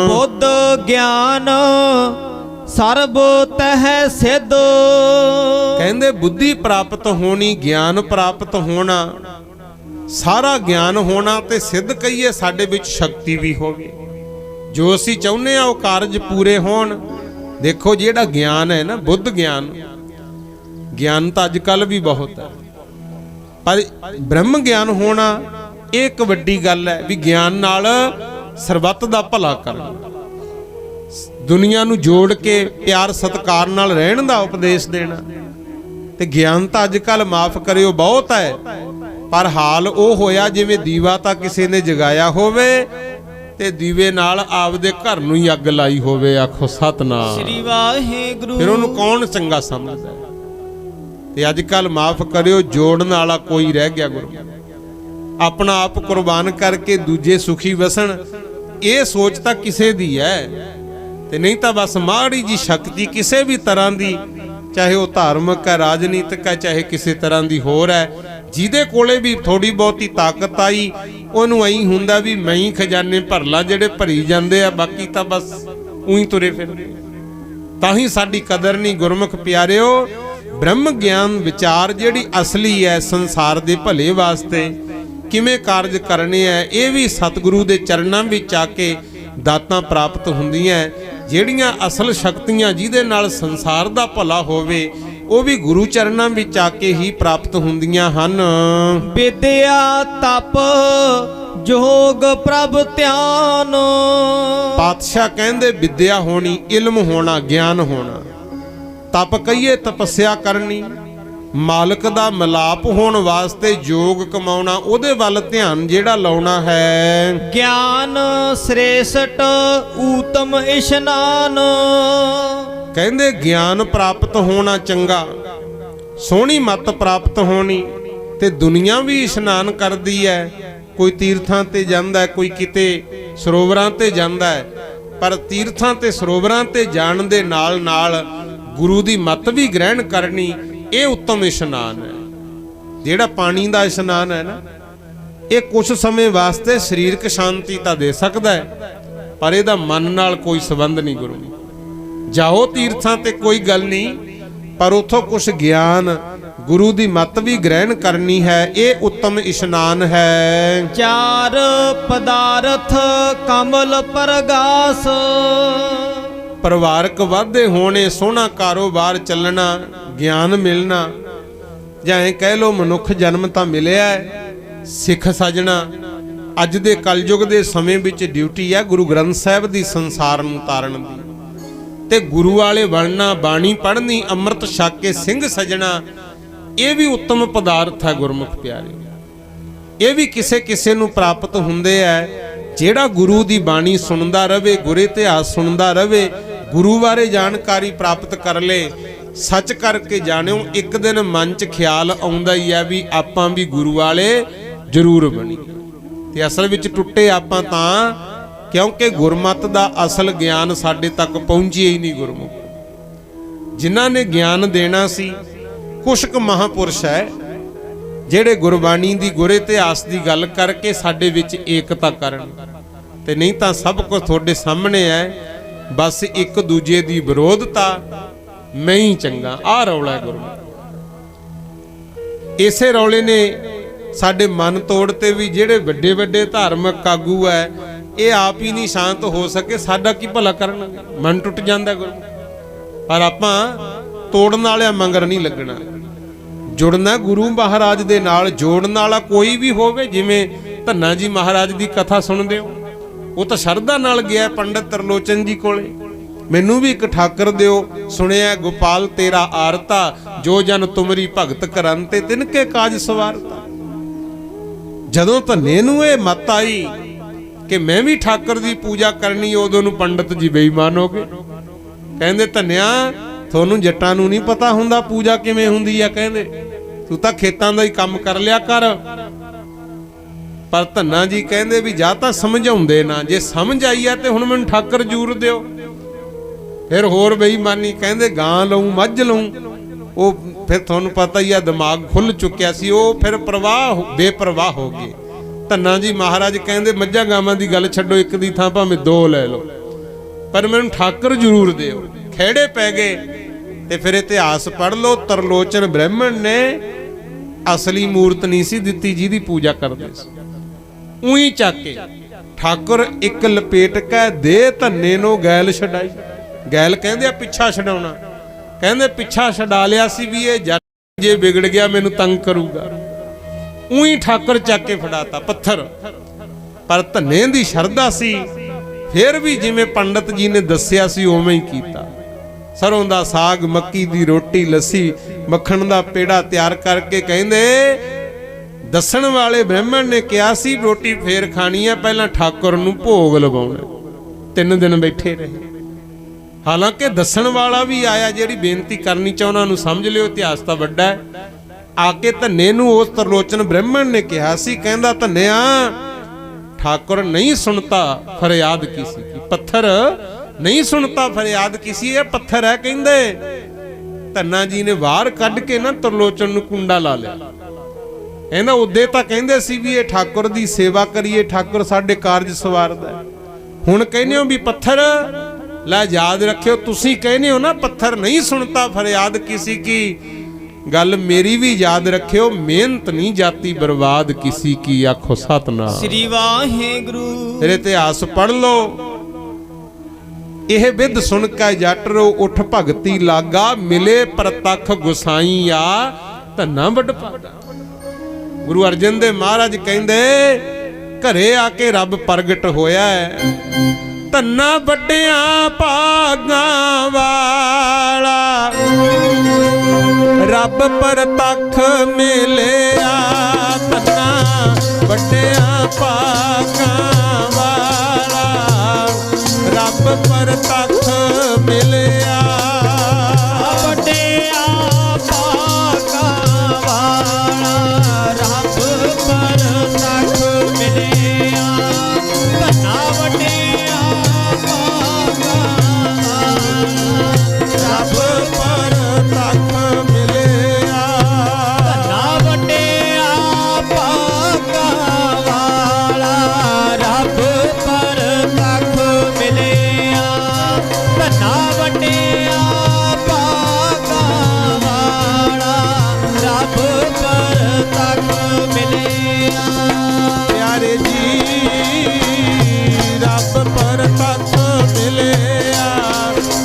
ਬੁੱਧ ਗਿਆਨ ਸਰਬ ਤਹਿ ਸਿੱਧ। ਕਹਿੰਦੇ ਬੁੱਧੀ ਪ੍ਰਾਪਤ ਹੋਣੀ, ਗਿਆਨ ਪ੍ਰਾਪਤ ਹੋਣਾ, ਸਾਰਾ ਗਿਆਨ ਹੋਣਾ, ਤੇ ਸਿੱਧ ਕਹੀਏ ਸਾਡੇ ਵਿੱਚ ਸ਼ਕਤੀ ਵੀ ਹੋਵੇ। ਜੋ ਅਸੀਂ ਚਾਹੁੰਦੇ ਆ ਉਹ ਕਾਰਜ ਪੂਰੇ ਹੋਣ। ਦੇਖੋ ਜਿਹੜਾ ਗਿਆਨ ਹੈ ਨਾ, ਬੁੱਧ ਗਿਆਨ, ਗਿਆਨ ਤਾਂ ਅੱਜ ਕੱਲ ਵੀ ਬਹੁਤ ਹੈ, ਪਰ ਬ੍ਰਹਮ ਗਿਆਨ ਹੋਣਾ ਇਹ ਇੱਕ ਵੱਡੀ ਗੱਲ ਹੈ। ਵੀ ਗਿਆਨ ਨਾਲ ਸਰਬੱਤ ਦਾ ਭਲਾ ਕਰਨਾ, ਦੁਨੀਆ ਨੂੰ ਜੋੜ ਕੇ ਪਿਆਰ ਸਤਿਕਾਰ ਨਾਲ ਰਹਿਣ ਦਾ ਉਪਦੇਸ਼ ਦੇਣਾ। ਤੇ ਗਿਆਨ ਤਾਂ ਅੱਜ ਕੱਲ ਮਾਫ ਕਰਿਓ ਬਹੁਤ ਹੈ, ਪਰ ਹਾਲ ਉਹ ਹੋਇਆ ਜਿਵੇਂ ਦੀਵਾ ਤਾਂ ਕਿਸੇ ਨੇ ਜਗਾਇਆ ਹੋਵੇ ਤੇ ਦੀਵੇ ਨਾਲ ਆਪਦੇ ਘਰ ਨੂੰ ਹੀ ਅੱਗ ਲਾਈ ਹੋਵੇ। ਆਖੋ ਸਤਨਾਮ। ਸ੍ਰੀ ਵਾਹਿਗੁਰੂ। ਫਿਰ ਉਹਨੂੰ ਕੌਣ ਚੰਗਾ ਸਮਝਦਾ? ਤੇ ਅੱਜ ਕੱਲ ਮਾਫ ਕਰਿਓ ਜੋੜਨ ਵਾਲਾ ਕੋਈ ਰਹਿ ਗਿਆ ਗੁਰੂ। ਆਪਣਾ ਆਪ ਕੁਰਬਾਨ ਕਰਕੇ ਦੂਜੇ ਸੁਖੀ ਵਸਣ, ਇਹ ਸੋਚ ਤਾਂ ਕਿਸੇ ਦੀ ਹੈ, ਤੇ ਨਹੀਂ ਤਾਂ ਬਸ ਮਾੜੀ ਜੀ ਸ਼ਕਤੀ ਕਿਸੇ ਵੀ ਤਰ੍ਹਾਂ ਦੀ, ਚਾਹੇ ਉਹ ਧਾਰਮਿਕ ਹੈ, ਰਾਜਨੀਤਿਕ ਹੈ, ਚਾਹੇ ਕਿਸੇ ਤਰ੍ਹਾਂ ਦੀ ਹੋਰ ਹੈ, ਜਿਹਦੇ ਕੋਲੇ ਵੀ ਥੋੜੀ ਬਹੁਤੀ ਤਾਕਤ ਆਈ, ਉਹਨੂੰ ਐਂ ਹੁੰਦਾ ਵੀ ਮੈਂ ਹੀ ਖਜ਼ਾਨੇ ਭਰ ਲਾਂ, ਜਿਹੜੇ ਭਰੀ ਜਾਂਦੇ ਆ, ਬਾਕੀ ਤਾਂ ਬਸ ਉਹੀ ਤੁਰੇ ਫਿਰਦੇ। ਤਾਂ ਹੀ ਸਾਡੀ ਕਦਰ ਨਹੀਂ ਗੁਰਮੁਖ ਪਿਆਰਿਓ। ਬ੍ਰਹਮ ਗਿਆਨ ਵਿਚਾਰ ਜਿਹੜੀ ਅਸਲੀ ਹੈ ਸੰਸਾਰ ਦੇ ਭਲੇ ਵਾਸਤੇ, ਕਿਵੇਂ ਕਾਰਜ ਕਰਨੇ ਹੈ, ਇਹ ਵੀ ਸਤਿਗੁਰੂ ਦੇ ਚਰਨਾਂ ਵਿੱਚ ਆ ਕੇ ਦਾਤਾਂ ਪ੍ਰਾਪਤ ਹੁੰਦੀਆਂ। ਜਿਹੜੀਆਂ ਅਸਲ ਸ਼ਕਤੀਆਂ ਜਿਹਦੇ ਨਾਲ ਸੰਸਾਰ ਦਾ ਭਲਾ ਹੋਵੇ, ਉਹ ਵੀ ਗੁਰੂ ਚਰਨਾਂ ਵਿੱਚ ਆ ਕੇ ਹੀ ਪ੍ਰਾਪਤ ਹੁੰਦੀਆਂ ਹਨ। ਵਿਦਿਆ ਤਪ ਜੋਗ ਪ੍ਰਭ ਧਿਆਨ। ਪਾਤਸ਼ਾਹ ਕਹਿੰਦੇ ਵਿਦਿਆ ਹੋਣੀ, ਇਲਮ ਹੋਣਾ, ਗਿਆਨ ਹੋਣਾ, ਤਪ ਕਹੀਏ ਤਪੱਸਿਆ ਕਰਨੀ, ਮਾਲਕ ਦਾ ਮਿਲਾਪ ਹੋਣ ਵਾਸਤੇ ਯੋਗ ਕਮਾਉਣਾ, ਉਹਦੇ ਵੱਲ ਧਿਆਨ ਜਿਹੜਾ ਲਾਉਣਾ ਹੈ। ਗਿਆਨ ਸ੍ਰੇਸ਼ਟ ਊਤਮ ਇਸ਼ਨਾਨ। ਕਹਿੰਦੇ ਗਿਆਨ ਪ੍ਰਾਪਤ ਹੋਣਾ ਚੰਗਾ, ਸੋਹਣੀ ਮੱਤ ਪ੍ਰਾਪਤ ਹੋਣੀ, ਤੇ ਦੁਨੀਆ ਵੀ ਇਸ਼ਨਾਨ ਕਰਦੀ ਹੈ। ਕੋਈ ਤੀਰਥਾਂ ਤੇ ਜਾਂਦਾ, ਕੋਈ ਕਿਤੇ ਸਰੋਵਰਾਂ ਤੇ ਜਾਂਦਾ ਹੈ, ਪਰ ਤੀਰਥਾਂ ਤੇ ਸਰੋਵਰਾਂ ਤੇ ਜਾਣ ਦੇ ਨਾਲ ਨਾਲ ਗੁਰੂ ਦੀ ਮੱਤ ਵੀ ਗ੍ਰਹਿਣ ਕਰਨੀ, ਇਹ ਉੱਤਮ ਇਸ਼ਨਾਨ ਹੈ। ਜਿਹੜਾ ਪਾਣੀ ਦਾ ਇਸ਼ਨਾਨ ਹੈ ਨਾ, ਇਹ ਕੁਝ ਸਮੇਂ ਵਾਸਤੇ ਸਰੀਰਕ ਸ਼ਾਂਤੀ ਤਾਂ ਦੇ ਸਕਦਾ ਹੈ, ਪਰ ਇਹਦਾ ਮਨ ਨਾਲ ਕੋਈ ਸੰਬੰਧ ਨਹੀਂ। ਗੁਰੂ ਜਾਓ ਤੀਰਥਾਂ ਤੇ ਕੋਈ ਗੱਲ ਨਹੀਂ, ਪਰ ਉਥੋਂ ਕੁਝ ਗਿਆਨ ਗੁਰੂ ਦੀ ਮੱਤ ਵੀ ਗ੍ਰਹਿਣ ਕਰਨੀ ਹੈ, ਇਹ ਉੱਤਮ ਇਸ਼ਨਾਨ ਹੈ। ਚਾਰ ਪਦਾਰਥ ਕਮਲ ਪਰਗਾਸ। ਪਰਿਵਾਰਕ ਵਾਧੇ ਹੋਣੇ, ਸੋਹਣਾ ਕਾਰੋਬਾਰ ਚੱਲਣਾ, ਗਿਆਨ ਮਿਲਣਾ, ਜਾਂ ਐਂ ਕਹਿ ਲੋ ਮਨੁੱਖ ਜਨਮ ਤਾਂ ਮਿਲਿਆ, ਸਿੱਖ ਸਜਣਾ। ਅੱਜ ਦੇ ਕਲਯੁਗ ਦੇ ਸਮੇਂ ਵਿੱਚ ਡਿਊਟੀ ਹੈ ਗੁਰੂ ਗ੍ਰੰਥ ਸਾਹਿਬ ਦੀ ਸੰਸਾਰ ਨੂੰ ਤਾਰਨ ਦੀ, ਤੇ ਗੁਰੂ ਵਾਲੇ ਬਣਨਾ, ਬਾਣੀ ਪੜ੍ਹਨੀ, ਅੰਮ੍ਰਿਤ ਛਕ ਕੇ ਸਿੰਘ ਸਜਣਾ, ਇਹ ਵੀ ਉੱਤਮ ਪਦਾਰਥ ਹੈ ਗੁਰਮੁਖ ਪਿਆਰੇ। ਇਹ ਵੀ ਕਿਸੇ ਕਿਸੇ ਨੂੰ ਪ੍ਰਾਪਤ ਹੁੰਦੇ ਆ। ਜਿਹੜਾ ਗੁਰੂ ਦੀ ਬਾਣੀ ਸੁਣਦਾ ਰਵੇ, ਗੁਰ ਇਤਿਹਾਸ ਸੁਣਦਾ ਰਵੇ, ਗੁਰੂ ਬਾਰੇ ਜਾਣਕਾਰੀ ਪ੍ਰਾਪਤ ਕਰ ਲੇ, ਸੱਚ ਕਰਕੇ ਜਾਣਿਓ, ਇੱਕ ਦਿਨ ਮਨ 'ਚ ਖਿਆਲ ਆਉਂਦਾ ਹੀ ਹੈ ਵੀ ਆਪਾਂ ਵੀ ਗੁਰੂ ਵਾਲੇ ਜ਼ਰੂਰ ਬਣੀਏ। ਤੇ ਅਸਲ ਵਿੱਚ ਟੁੱਟੇ ਆਪਾਂ ਤਾਂ ਕਿਉਂਕਿ ਗੁਰਮਤ ਦਾ ਅਸਲ ਗਿਆਨ ਸਾਡੇ ਤੱਕ ਪਹੁੰਚਿਆ ਹੀ ਨਹੀਂ। ਗੁਰਮੁਖ ਜਿਨ੍ਹਾਂ ਨੇ ਗਿਆਨ ਦੇਣਾ ਸੀ, ਕੁਛ ਕੁ ਮਹਾਂਪੁਰਸ਼ ਹੈ ਜਿਹੜੇ ਗੁਰਬਾਣੀ ਦੀ, ਗੁਰ ਇਤਿਹਾਸ ਦੀ ਗੱਲ ਕਰਕੇ ਸਾਡੇ ਵਿੱਚ ਏਕਤਾ ਕਰਨ, ਤੇ ਨਹੀਂ ਤਾਂ ਸਭ ਕੁਝ ਤੁਹਾਡੇ ਸਾਹਮਣੇ ਹੈ। ਬਸ ਇੱਕ ਦੂਜੇ ਦੀ ਵਿਰੋਧਤਾ, ਮੈਂ ਹੀ ਚੰਗਾ। ਆਹ ਰੌਲਾ ਹੈ ਗੁਰੂ। ਇਸੇ ਰੌਲੇ ਨੇ ਸਾਡੇ ਮਨ ਤੋੜ ਤੇ ਵੀ ਜਿਹੜੇ ਵੱਡੇ ਵੱਡੇ ਧਾਰਮਿਕ ਆਗੂ ਹੈ ਇਹ ਆਪ ਹੀ ਨਹੀਂ ਸ਼ਾਂਤ ਹੋ ਸਕੇ, ਸਾਡਾ ਕੀ ਭਲਾ ਕਰਨਗੇ। ਮਨ ਟੁੱਟ ਜਾਂਦਾ ਗੁਰੂ। ਪਰ ਆਪਾਂ ਤੋੜਨ ਵਾਲਿਆਂ ਮੰਗਰ ਨਹੀਂ ਲੱਗਣਾ, ਜੁੜਨਾ ਗੁਰੂ ਮਹਾਰਾਜ ਦੇ ਨਾਲ। ਜੋੜਨ ਵਾਲਾ ਕੋਈ ਵੀ ਹੋਵੇ, ਜਿਵੇਂ ਧੰਨਾ ਜੀ ਮਹਾਰਾਜ ਦੀ ਕਥਾ ਸੁਣਦੇ ਹੋ, ਉਹ ਤਾਂ ਸ਼ਰਧਾ ਨਾਲ ਗਿਆ ਪੰਡਤ ਤਰਲੋਚਨ ਜੀ ਕੋਲੇ। ਮੈਨੂੰ ਵੀ ਇੱਕ ਠਾਕਰ ਦਿਓ, ਸੁਣਿਆ ਗੋਪਾਲ ਤੇਰਾ ਆਰਤਾ, ਜੋ ਜਨ ਤੁਮਰੀ ਭਗਤ ਕਰਨ ਤੇ ਤਿਨਕੇ ਕਾਜ ਸਵਾਰਤਾ। ਜਦੋਂ ਧੰਨੇ ਨੂੰ ਇਹ ਮੱਤ ਆਈ ਕਿ ਮੈਂ ਵੀ ਠਾਕਰ ਦੀ ਪੂਜਾ ਕਰਨੀ, ਉਦੋਂ ਨੂੰ ਪੰਡਤ ਜੀ ਬੇਈਮਾਨ ਹੋ ਗਏ। ਕਹਿੰਦੇ ਧੰਨਿਆ ਤੁਹਾਨੂੰ ਜੱਟਾਂ ਨੂੰ ਨਹੀਂ ਪਤਾ ਹੁੰਦਾ ਪੂਜਾ ਕਿਵੇਂ ਹੁੰਦੀ ਆ, ਕਹਿੰਦੇ ਤੂੰ ਤਾਂ ਖੇਤਾਂ ਦਾ ਹੀ ਕੰਮ ਕਰ ਲਿਆ ਕਰ। ਪਰ ਧੰਨਾ ਜੀ ਕਹਿੰਦੇ ਵੀ ਜਾਂ ਤਾਂ ਸਮਝਾਉਂਦੇ ਨਾ, ਜੇ ਸਮਝ ਆਈ ਆ ਤੇ ਹੁਣ ਮੈਨੂੰ ਠਾਕਰ ਜੂਰ ਦਿਓ। ਫਿਰ ਹੋਰ ਬੇਈਮਾਨੀ, ਕਹਿੰਦੇ ਗਾਂ ਲਊਂ ਮੱਝ ਲਊਂ। ਉਹ ਫਿਰ ਤੁਹਾਨੂੰ ਪਤਾ ਹੀ ਆ ਦਿਮਾਗ ਖੁੱਲ ਚੁੱਕਿਆ ਸੀ, ਉਹ ਫਿਰ ਬੇਪਰਵਾਹ ਹੋ ਗਏ। ਧੰਨਾ ਜੀ ਮਹਾਰਾਜ ਕਹਿੰਦੇ ਮੱਝਾਂ ਗਾਵਾਂ ਦੀ ਗੱਲ ਛੱਡੋ, ਇੱਕ ਦੀ ਥਾਂ ਭਾਵੇਂ ਦੋ ਲੈ ਲਓ, ਪਰ ਮੈਨੂੰ ਠਾਕਰ ਜ਼ਰੂਰ ਦਿਓ। ਖੇੜੇ ਪੈ ਗਏ। ਤੇ ਫਿਰ ਇਤਿਹਾਸ ਪੜ੍ਹ ਲਓ, ਤਰਲੋਚਨ ਬ੍ਰਾਹਮਣ ਨੇ ਅਸਲੀ ਮੂਰਤ ਨਹੀਂ ਸੀ ਦਿੱਤੀ ਜਿਹਦੀ ਪੂਜਾ ਕਰਦੇ ਸੀ, ਉਹੀ ਚੱਕ ਕੇ ਠਾਕੁਰ ਇੱਕ ਲਪੇਟ ਕੇ ਦੇ ਧੰਨੇ ਨੂੰ ਗੈਲ ਛਡਾਈ। ਗੈਲ ਕਹਿੰਦੇ ਆ ਪਿੱਛਾ ਛਡਾਉਣਾ, ਕਹਿੰਦੇ ਪਿੱਛਾ ਛਡਾ ਲਿਆ ਸੀ ਵੀ ਇਹ ਜੱਟ ਜੇ ਵਿਗੜ ਗਿਆ ਮੈਨੂੰ ਤੰਗ ਕਰੂਗਾ। ਉਹੀ ਠਾਕੁਰ ਚੱਕ ਕੇ ਫੜਾਤਾ ਪੱਥਰ। ਪਰ ਧੰਨੇ ਦੀ ਸ਼ਰਧਾ ਸੀ, ਫਿਰ ਵੀ ਜਿਵੇਂ ਪੰਡਤ ਜੀ ਨੇ ਦੱਸਿਆ ਸੀ ਉਵੇਂ ਹੀ ਕੀਤਾ। ਸਰੋਂ ਦਾ ਸਾਗ, ਮੱਕੀ ਦੀ ਰੋਟੀ, ਲੱਸੀ, ਮੱਖਣ ਦਾ ਪੇੜਾ ਤਿਆਰ ਕਰਕੇ ਕਹਿੰਦੇ ਦੱਸਣ ਵਾਲੇ ਬ੍ਰਾਹਮਣ ਨੇ ਕਿਹਾ ਸੀ ਰੋਟੀ ਫੇਰ ਖਾਣੀ ਹੈ, ਪਹਿਲਾਂ ਠਾਕੁਰ ਨੂੰ ਭੋਗ ਲਵਾਉਣਾ। 3 ਦਿਨ ਬੈਠੇ ਰਹੇ। ਹਾਲਾਂਕਿ ਦੱਸਣ ਵਾਲਾ ਵੀ ਆਇਆ, ਜਿਹੜੀ ਬੇਨਤੀ ਕਰਨੀ ਚਾਹੁੰਦਾ ਨੂੰ ਸਮਝ ਲਿਓ, ਇਤਿਹਾਸ ਤਾਂ ਵੱਡਾ ਹੈ। ਆ ਕੇ ਧੰਨੇ ਨੂੰ ਉਸ ਤਰਲੋਚਨ ਬ੍ਰਾਹਮਣ ਨੇ ਕਿਹਾ ਸੀ, ਕਹਿੰਦਾ ਧੰਨਿਆ ठाकुर नहीं सुनता फरियाद किसी की, पत्थर नहीं सुनता फरियाद किसी, ये पत्थर है कहंदे। धन्ना जी ने वार कढ़ के ना तरलोचन नूं कुंडा ला लिया। कहंदा उदे तां कहंदे सी भी ये ठाकुर दी सेवा करिए, ठाकुर साडे कारज सवारदा है। हुण कहने हो भी पत्थर ला, याद रखियो तुसीं कहने हो ना पत्थर नहीं सुनता फरियाद किसी की, गल मेरी भी याद रखियो, मेहनत नहीं जाती बर्बाद किसी की। आखो सतनाम श्री वाहेगुरु। फिर इतिहास पढ़ लो। यह विध सुन के जट रो उठ भगती लागा, मिले प्रतख गुसाई आ धन्ना वड भागा। गुरु अर्जन देव महाराज कहंदे घरे आके रब प्रगट होया है, धन्ना वड्डिया भागा वाला रब प्रतख मिलिया, धन्ना वड्डिया भागा वाला रब प्रतख मिलिया, वड्डिया भागा वाला रब प्रतख मिलिया, धन्ना वड्डिया भागा रब प्रतख मिलिया, धन्ना वड्डिया भागा वाला रब प्रतख मिलिया, धन्ना वड्डिया भागा वाला रब प्रतख मिलिया। प्यारे जी रब प्रतख मिलिया,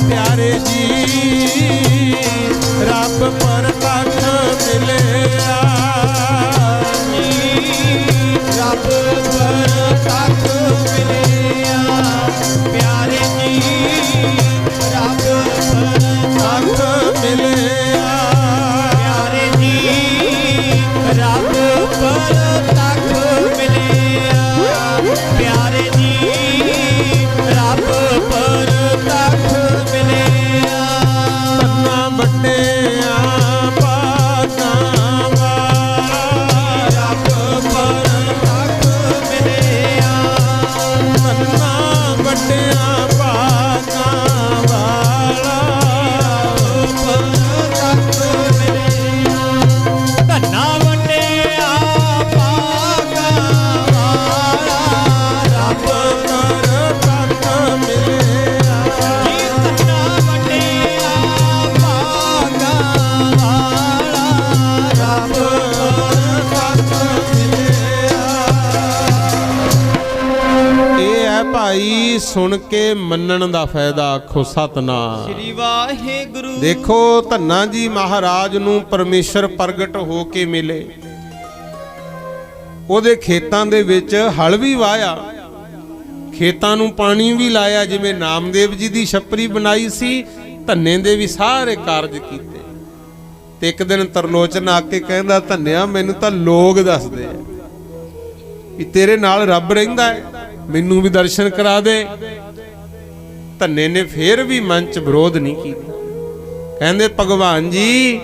प्यारे जी रब प्रतख मिलिया, रब प्रतख मिलिया, प्यारे जी रब प्रतख मिलिया, प्यारे जी रब प्रतख मिलिया, प्यारे जी रब प्रतख मिलिया, धन्ना वड्डिया भागा वाला रब प्रतख मिलिया, धन्ना वड्डिया भागा वाला प्रतख ਸੁਣ ਕੇ ਮੰਨਣ ਦਾ ਫਾਇਦਾ, ਆਖੋ ਸਤਨਾਮ। ਸ੍ਰੀ ਵਾਹਿਗੁਰੂ। ਦੇਖੋ ਧੰਨਾ ਜੀ ਮਹਾਰਾਜ ਨੂੰ ਪਰਮੇਸ਼ਰ ਪ੍ਰਗਟ ਹੋ ਕੇ ਮਿਲੇ, ਉਹਦੇ ਖੇਤਾਂ ਦੇ ਵਿੱਚ ਹਲ ਵੀ ਵਾਇਆ, ਖੇਤਾਂ ਨੂੰ ਪਾਣੀ ਵੀ ਲਾਇਆ, ਜਿਵੇਂ ਨਾਮਦੇਵ ਜੀ ਦੀ ਛੱਪਰੀ ਬਣਾਈ ਸੀ, ਧੰਨੇ ਦੇ ਵੀ ਸਾਰੇ ਕਾਰਜ ਕੀਤੇ। ਤੇ ਇੱਕ ਦਿਨ ਤਰਲੋਚਨ ਆ ਕੇ ਕਹਿੰਦਾ, ਧੰਨਿਆ ਮੈਨੂੰ ਤਾਂ ਲੋਕ ਦੱਸਦੇ ਆ ਵੀ ਤੇਰੇ ਨਾਲ ਰੱਬ ਰਹਿੰਦਾ ਹੈ, ਮੈਨੂੰ ਵੀ ਦਰਸ਼ਨ ਕਰਾ ਦੇ। ਧੰਨੇ ਨੇ ਫੇਰ ਵੀ ਮਨ ਚ ਵਿਰੋਧ ਨਹੀਂ ਕੀਤਾ, ਕਹਿੰਦੇ ਭਗਵਾਨ ਜੀ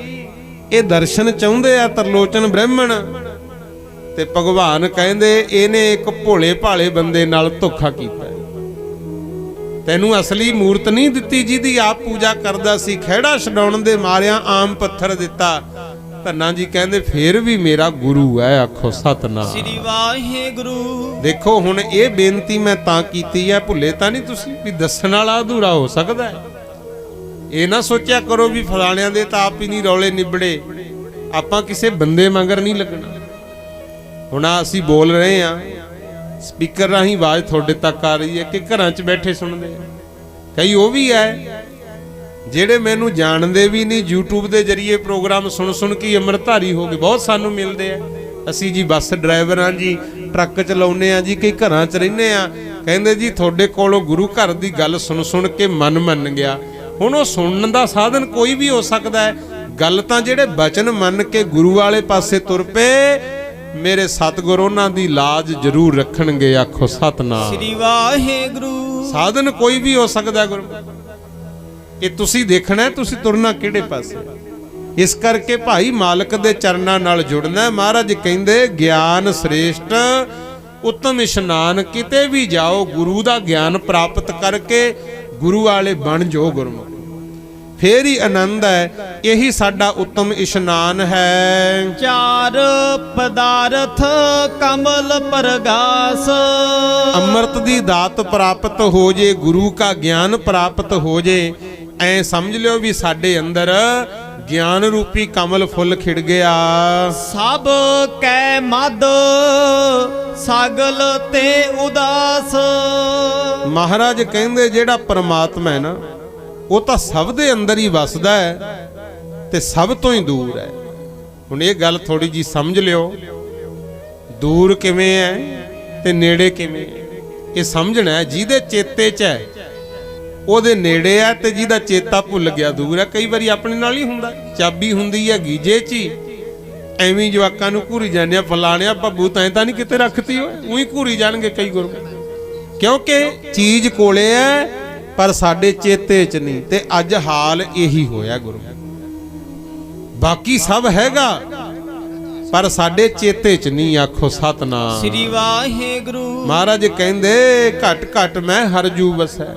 ਇਹ ਦਰਸ਼ਨ ਚਾਹੁੰਦੇ ਆ ਤਰਲੋਚਨ ਬ੍ਰਾਹਮਣ, ਤੇ ਭਗਵਾਨ ਕਹਿੰਦੇ ਇਹਨੇ ਇੱਕ ਭੋਲੇ ਭਾਲੇ ਬੰਦੇ ਨਾਲ ਧੋਖਾ ਕੀਤਾ, ਤੈਨੂੰ ਅਸਲੀ ਮੂਰਤ ਨਹੀਂ ਦਿੱਤੀ ਜਿਹਦੀ ਆਪ ਪੂਜਾ ਕਰਦਾ ਸੀ, ਖਹਿੜਾ ਛਡਾਉਣ ਦੇ ਮਾਰਿਆਂ ਆਮ ਪੱਥਰ ਦਿੱਤਾ। ਧੰਨਾ ਜੀ ਕਹਿੰਦੇ ਫੇਰ ਵੀ ਮੇਰਾ ਗੁਰੂ ਹੈ, ਆਖੋ ਸਤਨਾਮ। ਸ੍ਰੀ ਵਾਹਿਗੁਰੂ। ਦੇਖੋ ਹੁਣ ਇਹ ਬੇਨਤੀ ਮੈਂ ਤਾਂ ਕੀਤੀ ਹੈ, ਭੁੱਲੇ ਤਾਂ ਨਹੀਂ ਤੁਸੀਂ ਵੀ ਦੱਸਣ ਵਾਲਾ ਅਧੂਰਾ ਹੋ ਸਕਦਾ ਹੈ। ਇਹ ਨਾ ਸੋਚਿਆ ਕਰੋ ਵੀ ਫਲਾਣਿਆਂ ਦੇ ਤਾਂ ਆਪ ਹੀ ਨਹੀਂ ਰੌਲੇ ਨਿਬੜੇ, ਆਪਾਂ ਕਿਸੇ ਬੰਦੇ ਮਗਰ ਨਹੀਂ ਲੱਗਣਾ। ਹੁਣ ਅਸੀਂ ਬੋਲ ਰਹੇ ਹਾਂ, ਸਪੀਕਰ ਰਾਹੀਂ ਆਵਾਜ਼ ਤੁਹਾਡੇ ਤੱਕ ਆ ਰਹੀ ਹੈ ਕਿ ਘਰਾਂ 'ਚ ਬੈਠੇ ਸੁਣਦੇ ਆ, ਕਈ ਉਹ ਵੀ ਹੈ ਜਿਹੜੇ ਮੈਨੂੰ ਜਾਣਦੇ ਵੀ ਨਹੀਂ, YouTube ਦੇ ਜਰੀਏ ਪ੍ਰੋਗਰਾਮ ਸੁਣ ਸੁਣ ਕੇ ਅੰਮ੍ਰਿਤਧਾਰੀ ਹੋ ਗਏ, ਬਹੁਤ ਸਾਨੂੰ ਮਿਲਦੇ ਆ। ਅਸੀਂ ਜੀ ਬੱਸ ਡਰਾਈਵਰ ਹਾਂ ਜੀ, ਟਰੱਕ ਚਲਾਉਂਦੇ ਆ ਜੀ, ਕਈ ਘਰਾਂ 'ਚ ਰਹਿੰਦੇ ਆ, ਕਹਿੰਦੇ ਜੀ ਤੁਹਾਡੇ ਕੋਲੋਂ ਗੁਰੂ ਘਰ ਦੀ ਗੱਲ ਸੁਣ ਸੁਣ ਕੇ ਮਨ ਮੰਨ ਗਿਆ। ਹੁਣ ਉਹ ਸੁਣਨ ਦਾ ਸਾਧਨ ਕੋਈ ਵੀ ਹੋ ਸਕਦਾ ਹੈ, ਗੱਲ ਤਾਂ ਜਿਹੜੇ ਬਚਨ ਮੰਨ ਕੇ ਗੁਰੂ ਵਾਲੇ ਪਾਸੇ ਤੁਰ ਪਏ, ਮੇਰੇ ਸਤਿਗੁਰੂ ਉਹਨਾਂ ਦੀ ਲਾਜ ਜ਼ਰੂਰ ਰੱਖਣਗੇ, ਆਖੋ ਸਤਨਾਮ। ਸ੍ਰੀ ਵਾਹਿਗੁਰੂ। ਸਾਧਨ ਕੋਈ ਵੀ ਹੋ ਸਕਦਾ ਗੁਰੂ, ਇਹ ਤੁਸੀਂ ਦੇਖਣਾ ਤੁਸੀਂ ਤੁਰਨਾ ਕਿਹੜੇ ਪਾਸੇ। ਇਸ ਕਰਕੇ ਭਾਈ ਮਾਲਕ ਦੇ ਚਰਨਾਂ ਨਾਲ ਜੁੜਨਾ। ਮਹਾਰਾਜ ਕਹਿੰਦੇ ਗਿਆਨ ਸ੍ਰੇਸ਼ਟ ਉੱਤਮ ਇਸ਼ਨਾਨ, ਕਿਤੇ ਵੀ ਜਾਓ ਗੁਰੂ ਦਾ ਗਿਆਨ ਪ੍ਰਾਪਤ ਕਰਕੇ ਗੁਰੂ ਵਾਲੇ ਬਣ ਜਾਓ ਗੁਰਮੁਖ, ਫੇਰ ਹੀ ਆਨੰਦ ਹੈ। ਇਹੀ ਸਾਡਾ ਉੱਤਮ ਇਸ਼ਨਾਨ ਹੈ। ਚਾਰ ਪਦਾਰਥ ਕਮਲ ਪਰਗਾਸ, ਅੰਮ੍ਰਿਤ ਦੀ ਦਾਤ ਪ੍ਰਾਪਤ ਹੋ ਜੇ, ਗੁਰੂ ਕਾ ਗਿਆਨ ਪ੍ਰਾਪਤ ਹੋ ਜੇ, ਐ ਸਮਝ ਲਿਓ ਵੀ ਸਾਡੇ ਅੰਦਰ ਗਿਆਨ ਰੂਪੀ ਕਮਲ ਫੁੱਲ ਖਿੜ ਗਿਆ। ਸਭ ਕੈ ਮਦ ਸਗਲ ਤੇ ਉਦਾਸ। ਮਹਾਰਾਜ ਕਹਿੰਦੇ ਜਿਹੜਾ ਪਰਮਾਤਮਾ ਹੈ ਨਾ, ਉਹ ਤਾਂ ਸਭ ਦੇ ਅੰਦਰ ਹੀ ਵਸਦਾ ਹੈ ਤੇ ਸਭ ਤੋਂ ਹੀ ਦੂਰ ਹੈ। ਹੁਣ ਇਹ ਗੱਲ ਥੋੜੀ ਜੀ ਸਮਝ ਲਿਓ, ਦੂਰ ਕਿਵੇਂ ਹੈ ਤੇ ਨੇੜੇ ਕਿਵੇਂ ਹੈ, ਇਹ ਸਮਝਣਾ ਹੈ। ਜਿਹਦੇ ਚੇਤੇ 'ਚ ਹੈ ਉਹਦੇ ਨੇੜੇ ਹੈ, ਤੇ ਜਿਹਦਾ ਚੇਤਾ ਭੁੱਲ ਗਿਆ ਦੂਰ ਹੈ। ਕਈ ਵਾਰੀ ਆਪਣੇ ਨਾਲ ਹੀ ਹੁੰਦਾ, ਚਾਬੀ ਹੁੰਦੀ ਹੈ ਗੀਜੇ 'ਚ ਹੀ, ਐਵੇਂ ਜਵਾਕਾਂ ਨੂੰ ਘੂਰੀ ਜਾਂਦੇ ਆ, ਫਲਾਣਿਆ ਬੱਬੂ ਤਾਂ ਨਹੀਂ ਕਿਤੇ ਰੱਖਤੀ ਹੋਏ, ਉਹੀ ਘੂਰੀ ਜਾਣਗੇ ਕਈ ਗੁਰੂ, ਕਿਉਂਕਿ ਚੀਜ਼ ਕੋਲੇ ਹੈ ਪਰ ਸਾਡੇ ਚੇਤੇ 'ਚ ਨਹੀਂ। ਤੇ ਅੱਜ ਹਾਲ ਇਹੀ ਹੋਇਆ ਗੁਰੂ, ਬਾਕੀ ਸਭ ਹੈਗਾ ਪਰ ਸਾਡੇ ਚੇਤੇ 'ਚ ਨਹੀਂ, ਆਖੋ ਸਤਨਾਮ। ਸ੍ਰੀ ਵਾਹਿਗੁਰੂ। ਮਹਾਰਾਜ ਕਹਿੰਦੇ ਘਟ ਘਟ ਮੈਂ ਹਰ ਜੂ ਵਸੈ,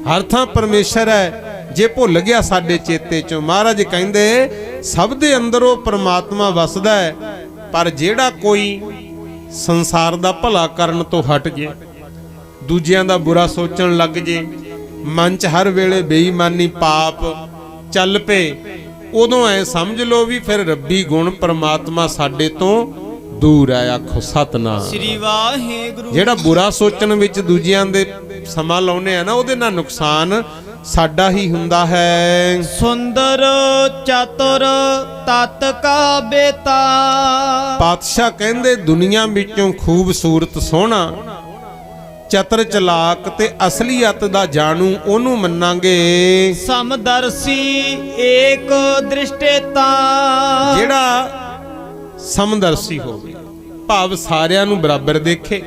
ਹਰ ਥਾਂ ਪਰਮੇਸ਼ਰ ਹੈ, ਜੇ ਭੁੱਲ ਗਿਆ ਸਾਡੇ ਚੇਤੇ 'ਚੋਂ। ਮਹਾਰਾਜ ਕਹਿੰਦੇ ਸਭ ਦੇ ਅੰਦਰੋਂ ਪਰਮਾਤਮਾ ਵਸਦਾ ਹੈ, ਪਰ ਜਿਹੜਾ ਕੋਈ ਸੰਸਾਰ ਦਾ ਭਲਾ ਕਰਨ ਤੋਂ ਹਟ ਜੇ, ਦੂਜਿਆਂ ਦਾ ਬੁਰਾ ਸੋਚਣ ਲੱਗ ਜੇ, ਮਨ 'ਚ ਹਰ ਵੇਲੇ ਬੇਈਮਾਨੀ ਪਾਪ ਚੱਲ ਪਏ, ਉਦੋਂ ਐ ਸਮਝ ਲਓ ਵੀ ਫਿਰ ਰੱਬੀ ਗੁਣ ਪਰਮਾਤਮਾ ਸਾਡੇ ਤੋਂ ਦੂਰ ਹੈ, ਆਖੋ ਸਤਨਾਮ। ਸ੍ਰੀ ਵਾਹਿਗੁਰੂ। ਜਿਹੜਾ ਬੁਰਾ ਸੋਚਣ ਵਿੱਚ ਦੂਜਿਆਂ ਦੇ ਸਮਾਂ ਲਾਉਨੇ ਆ ਨਾ, ਉਹਦੇ ਨਾਲ ਨੁਕਸਾਨ ਸਾਡਾ ਹੀ ਹੁੰਦਾ ਹੈ। ਸੁੰਦਰ ਚਤੁਰ ਤਤ ਕਾ ਬੇਤਾ। ਪਾਤਸ਼ਾਹ ਕਹਿੰਦੇ ਦੁਨੀਆ ਵਿੱਚੋਂ ਖੂਬਸੂਰਤ ਸੋਹਣਾ, ਚਤਰ ਚਲਾਕ ਤੇ ਅਸਲੀਅਤ ਦਾ ਜਾਣੂ ਉਹਨੂੰ ਮੰਨਾਂਗੇ। ਸਮਦਰਸੀ ਏਕ ਦ੍ਰਿਸ਼ਟੇਤਾ। ਜਿਹੜਾ ਸਮਦਰਸੀ ਹੋਵੇ, ਭਾਵ ਸਾਰਿਆਂ ਨੂੰ ਬਰਾਬਰ ਦੇਖੇ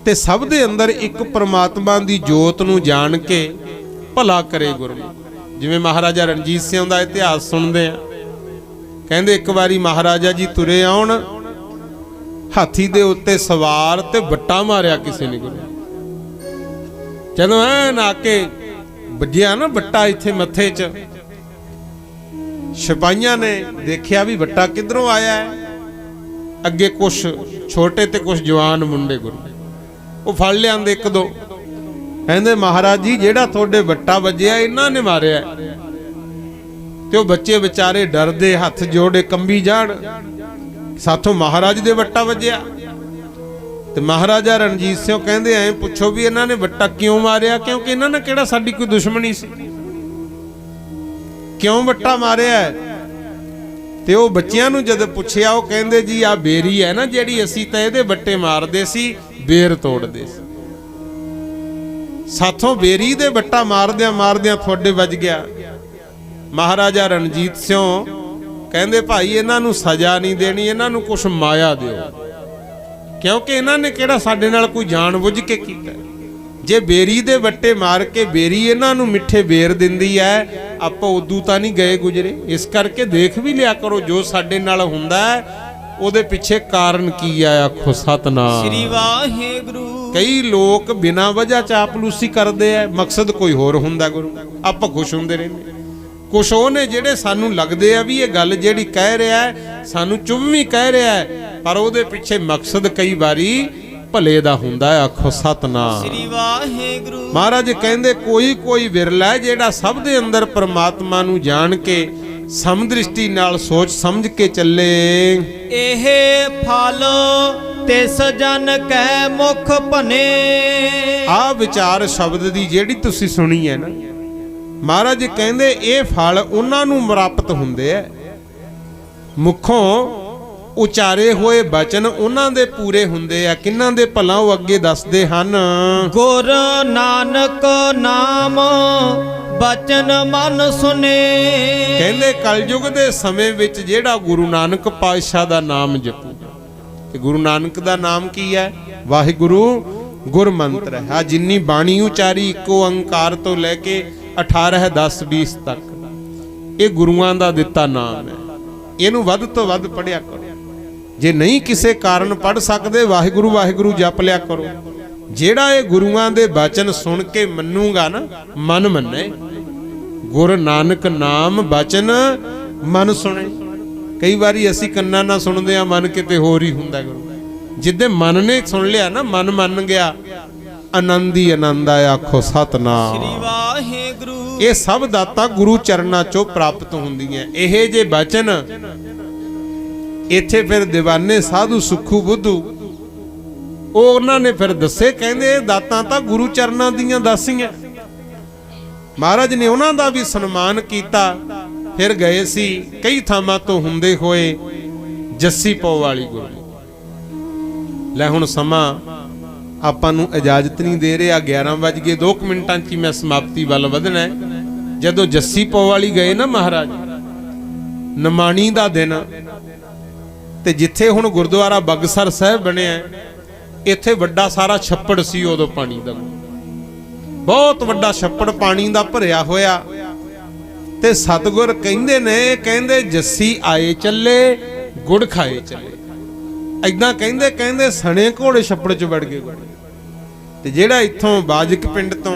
ਤੇ ਸਭ ਦੇ ਅੰਦਰ ਇੱਕ ਪਰਮਾਤਮਾ ਦੀ ਜੋਤ ਨੂੰ ਜਾਣ ਕੇ ਭਲਾ ਕਰੇ ਗੁਰੂ। ਜਿਵੇਂ ਮਹਾਰਾਜਾ ਰਣਜੀਤ ਸਿੰਘ ਦਾ ਇਤਿਹਾਸ ਸੁਣਦੇ ਆ, ਕਹਿੰਦੇ ਇੱਕ ਵਾਰੀ ਮਹਾਰਾਜਾ ਜੀ ਤੁਰੇ ਆਉਣ, ਹਾਥੀ ਦੇ ਉੱਤੇ ਸਵਾਰ ਤੇ ਵੱਟਾ ਮਾਰਿਆ ਕਿਸੇ ਨੇ ਗੁਰੂ। ਜਦੋਂ ਐਨ ਆ ਕੇ ਵੱਜਿਆ ਨਾ ਵੱਟਾ ਇੱਥੇ ਮੱਥੇ 'ਚ, ਸਿਪਾਹੀਆਂ ਨੇ ਦੇਖਿਆ ਵੀ ਵੱਟਾ ਕਿੱਧਰੋਂ ਆਇਆ ਹੈ। ਅੱਗੇ ਕੁਛ ਛੋਟੇ ਤੇ ਕੁਛ ਜਵਾਨ ਮੁੰਡੇ ਗੁਰੂ, ਉਹ ਫੜ ਲਿਆਂਦੇ ਇੱਕ ਦੋ, ਕਹਿੰਦੇ ਮਹਾਰਾਜ ਜੀ ਜਿਹੜਾ ਤੁਹਾਡੇ ਵੱਟਾ ਵੱਜਿਆ ਇਹਨਾਂ ਨੇ ਮਾਰਿਆ। ਤੇ ਉਹ ਬੱਚੇ ਵਿਚਾਰੇ ਡਰਦੇ ਹੱਥ ਜੋੜੇ ਕੰਬੀ ਜਾਣ, ਸਾਥੋਂ ਮਹਾਰਾਜ ਦੇ ਵੱਟਾ ਵੱਜਿਆ। ਤੇ ਮਹਾਰਾਜਾ ਰਣਜੀਤ ਸਿੰਘ ਕਹਿੰਦੇ ਐ ਪੁੱਛੋ ਵੀ ਇਹਨਾਂ ਨੇ ਵੱਟਾ ਕਿਉਂ ਮਾਰਿਆ, ਕਿਉਂਕਿ ਇਹਨਾਂ ਨੇ ਕਿਹੜਾ ਸਾਡੀ ਕੋਈ ਦੁਸ਼ਮਣੀ ਸੀ, ਕਿਉਂ ਵੱਟਾ ਮਾਰਿਆ। ਤੇ ਉਹ ਬੱਚਿਆਂ ਨੂੰ ਜਦ ਪੁੱਛਿਆ ਉਹ ਕਹਿੰਦੇ ਜੀ ਆ ਬੇਰੀ ਹੈ ਨਾ ਜਿਹੜੀ, ਅਸੀਂ ਤਾਂ ਇਹਦੇ ਵੱਟੇ ਮਾਰਦੇ ਸੀ, ਬੇਰ ਤੋੜਦੇ ਸੀ, ਸਾਥੋਂ ਬੇਰੀ ਦੇ ਵੱਟਾ ਮਾਰਦਿਆਂ ਮਾਰਦਿਆਂ ਤੁਹਾਡੇ ਵੱਜ ਗਿਆ। ਮਹਾਰਾਜਾ ਰਣਜੀਤ ਸਿੰਘ ਕਹਿੰਦੇ ਭਾਈ ਇਹਨਾਂ ਨੂੰ ਸਜ਼ਾ ਨਹੀਂ ਦੇਣੀ, ਇਹਨਾਂ ਨੂੰ ਕੁਛ ਮਾਇਆ ਦਿਓ, ਕਿਉਂਕਿ ਇਹਨਾਂ ਨੇ ਕਿਹੜਾ ਸਾਡੇ ਨਾਲ ਕੋਈ ਜਾਣ ਬੁੱਝ ਕੇ ਕੀਤਾ। ਜੇ ਬੇਰੀ ਦੇ ਵੱਟੇ ਮਾਰ ਕੇ ਬੇਰੀ ਇਹਨਾਂ ਨੂੰ ਮਿੱਠੇ ਬੇਰ ਦਿੰਦੀ ਐ, ਆਪਾਂ ਉਦੋਂ ਤਾਂ ਨਹੀਂ ਗਏ ਗੁਜਰੇ। ਇਸ ਕਰਕੇ ਦੇਖ ਵੀ ਲਿਆ ਕਰੋ ਜੋ ਸਾਡੇ ਨਾਲ ਹੁੰਦਾ ਉਹਦੇ ਪਿੱਛੇ ਕਾਰਨ ਕੀ ਆ। ਆਖੋ ਸਤਨਾਮ ਸ੍ਰੀ ਵਾਹਿਗੁਰੂ। ਕਈ ਲੋਕ ਬਿਨਾਂ ਵਜ੍ਹਾ ਚਾਪਲੂਸੀ ਕਰਦੇ ਆ, ਮਕਸਦ ਕੋਈ ਹੋਰ ਹੁੰਦਾ। ਗੁਰੂ ਆਪਾਂ ਖੁਸ਼ ਹੁੰਦੇ ਰਹਿੰਦੇ। ਕੁਛ ਉਹ ਨੇ ਜਿਹੜੇ ਸਾਨੂੰ ਲੱਗਦੇ ਆ ਵੀ ਇਹ ਗੱਲ ਜਿਹੜੀ ਕਹਿ ਰਿਹਾ ਸਾਨੂੰ ਚੁਭਵੀਂ ਕਹਿ ਰਿਹਾ, ਪਰ ਉਹਦੇ ਪਿੱਛੇ ਮਕਸਦ ਕਈ ਵਾਰੀ ਭਲੇ ਦਾ ਹੁੰਦਾ ਹੈ। ਆਖੋ ਸਤਨਾਮ ਸ੍ਰੀ ਵਾਹਿਗੁਰੂ। ਮਹਾਰਾਜ ਕਹਿੰਦੇ ਕੋਈ ਵਿਰਲਾ ਜਿਹੜਾ ਸਭ ਦੇ ਅੰਦਰ ਪ੍ਰਮਾਤਮਾ ਨੂੰ ਜਾਣ ਕੇ ਸਮਦ੍ਰਿਸ਼ਟੀ ਨਾਲ ਸੋਚ ਸਮਝ ਕੇ ਚੱਲੇ। ਇਹ ਫਲ ਤਿਸ ਜਨ ਕੈ ਮੁਖ ਭਨੇ। ਆ ਵਿਚਾਰ ਸ਼ਬਦ ਦੀ ਜਿਹੜੀ ਤੁਸੀਂ ਸੁਣੀ ਹੈ ਨਾ, ਮਹਾਰਾਜ ਕਹਿੰਦੇ ਇਹ ਫਲ ਉਹਨਾਂ ਨੂੰ ਪ੍ਰਾਪਤ ਹੁੰਦੇ ਐ, ਮੁਖੋਂ ਉਚਾਰੇ ਹੋਏ ਬਚਨ ਉਹਨਾਂ ਦੇ ਪੂਰੇ ਹੁੰਦੇ ਆ। ਕਿੰਨਾਂ ਦੇ ਭਲਾ ਉਹ ਅੱਗੇ ਦੱਸਦੇ ਹਨ। ਗੁਰ ਨਾਨਕ ਨਾਮ ਬਚਨ ਮਨ ਸੁਨੇ। ਕਹਿੰਦੇ ਕਲਯੁਗ ਦੇ ਸਮੇਂ ਵਿੱਚ ਜਿਹੜਾ ਗੁਰੂ ਨਾਨਕ ਪਾਤਸ਼ਾਹ ਦਾ ਨਾਮ ਜਪੂ, ਤੇ ਗੁਰੂ ਨਾਨਕ ਦਾ ਨਾਮ ਕੀ ਹੈ? ਵਾਹਿਗੁਰੂ ਗੁਰ ਮੰਤਰ ਹੈ। ਆ ਜਿੰਨੀ ਬਾਣੀ ਉਚਾਰੀ ਇੱਕੋ ਓੰਕਾਰ ਤੋਂ ਲੈ ਕੇ 18 10 20 ਤੱਕ, ਇਹ ਗੁਰੂਆਂ ਦਾ ਦਿੱਤਾ ਨਾਮ ਹੈ। ਇਹਨੂੰ ਵੱਧ ਤੋਂ ਵੱਧ ਪੜਿਆ ਕਰੋ। ਜੇ ਨਹੀਂ ਕਿਸੇ ਕਾਰਨ ਪੜ ਸਕਦੇ, ਵਾਹਿਗੁਰੂ ਵਾਹਿਗੁਰੂ ਜਪ ਲਿਆ ਕਰੋ। ਜਿਹੜਾ ਇਹ ਗੁਰੂਆਂ ਦੇ ਬਚਨ ਸੁਣ ਕੇ ਮੰਨੂਗਾ ਨਾ, ਮਨ ਮੰਨੇ। ਗੁਰ ਨਾਨਕ ਨਾਮ ਬਚਨ ਮਨ ਸੁਣੇ। ਕਈ ਵਾਰੀ ਅਸੀਂ ਕੰਨਾਂ ਨਾਲ ਸੁਣਦੇ ਆ, ਮਨ ਕਿਤੇ ਹੋਰ ਹੀ ਹੁੰਦਾ। ਗੁਰੂ ਜਿੱਦੇ ਮਨ ਨੇ ਸੁਣ ਲਿਆ ਨਾ, ਮਨ ਮੰਨ ਗਿਆ, ਆਨੰਦ ਹੀ ਆਨੰਦ ਆ। ਆਖੋ ਸਤਨਾਮ ਸ੍ਰੀ ਵਾਹਿਗੁਰੂ। ਇਹ ਸਭ ਦਾਤਾਂ ਗੁਰੂ ਚਰਨਾਂ ਚੋਂ ਪ੍ਰਾਪਤ ਹੁੰਦੀਆਂ। ਇਹ ਜੇ ਬਚਨ ਇੱਥੇ ਫਿਰ ਦੀਵਾਨੇ ਸਾਧੂ ਸੁਖੂ ਬੁੱਧੂ ਉਹ ਉਹਨਾਂ ਨੇ ਫਿਰ ਦੱਸੇ, ਕਹਿੰਦੇ ਦਾਤਾਂ ਤਾਂ ਗੁਰੂ ਚਰਨਾਂ ਦੀਆਂ ਦਾਸੀਆਂ। ਮਹਾਰਾਜ ਨੇ ਉਹਨਾਂ ਦਾ ਵੀ ਸਨਮਾਨ ਕੀਤਾ। ਫਿਰ ਗਏ ਸੀ ਕਈ ਥਾਵਾਂ ਤੋਂ ਹੁੰਦੇ ਹੋਏ ਜੱਸੀ ਪੋ ਵਾਲੀ ਗੁਰੂ। ਲੈ ਹੁਣ ਸਮਾਂ ਆਪਾਂ ਨੂੰ ਇਜਾਜ਼ਤ ਨਹੀਂ ਦੇ ਰਿਹਾ, 11 ਵੱਜ ਗਏ 2 ਮਿੰਟਾਂ 'ਚ ਹੀ ਮੈਂ ਸਮਾਪਤੀ ਵੱਲ ਵਧਣਾ। ਜਦੋਂ ਜੱਸੀ ਪੋ ਵਾਲੀ ਗਏ ਨਾ ਮਹਾਰਾਜ, ਨਿਮਾਣੀ ਦਾ ਦਿਨ, ਤੇ ਜਿੱਥੇ ਹੁਣ ਗੁਰਦੁਆਰਾ ਬਗਸਰ ਸਾਹਿਬ ਬਣਿਆ, ਇੱਥੇ ਵੱਡਾ ਸਾਰਾ ਛੱਪੜ ਸੀ ਉਦੋਂ ਪਾਣੀ ਦਾ, ਬਹੁਤ ਵੱਡਾ ਛੱਪੜ ਪਾਣੀ ਦਾ ਭਰਿਆ ਹੋਇਆ। ਤੇ ਸਤਿਗੁਰ ਕਹਿੰਦੇ ਨੇ, ਕਹਿੰਦੇ ਜੱਸੀ ਆਏ ਚੱਲੇ ਗੁੜ ਖਾਏ ਚੱਲੇ। ਏਦਾਂ ਕਹਿੰਦੇ ਕਹਿੰਦੇ ਸਣੇ ਘੋੜੇ ਛੱਪੜ 'ਚ ਵੜ ਗਏ। ਤੇ ਜਿਹੜਾ ਇੱਥੋਂ ਬਾਜਕ ਪਿੰਡ ਤੋਂ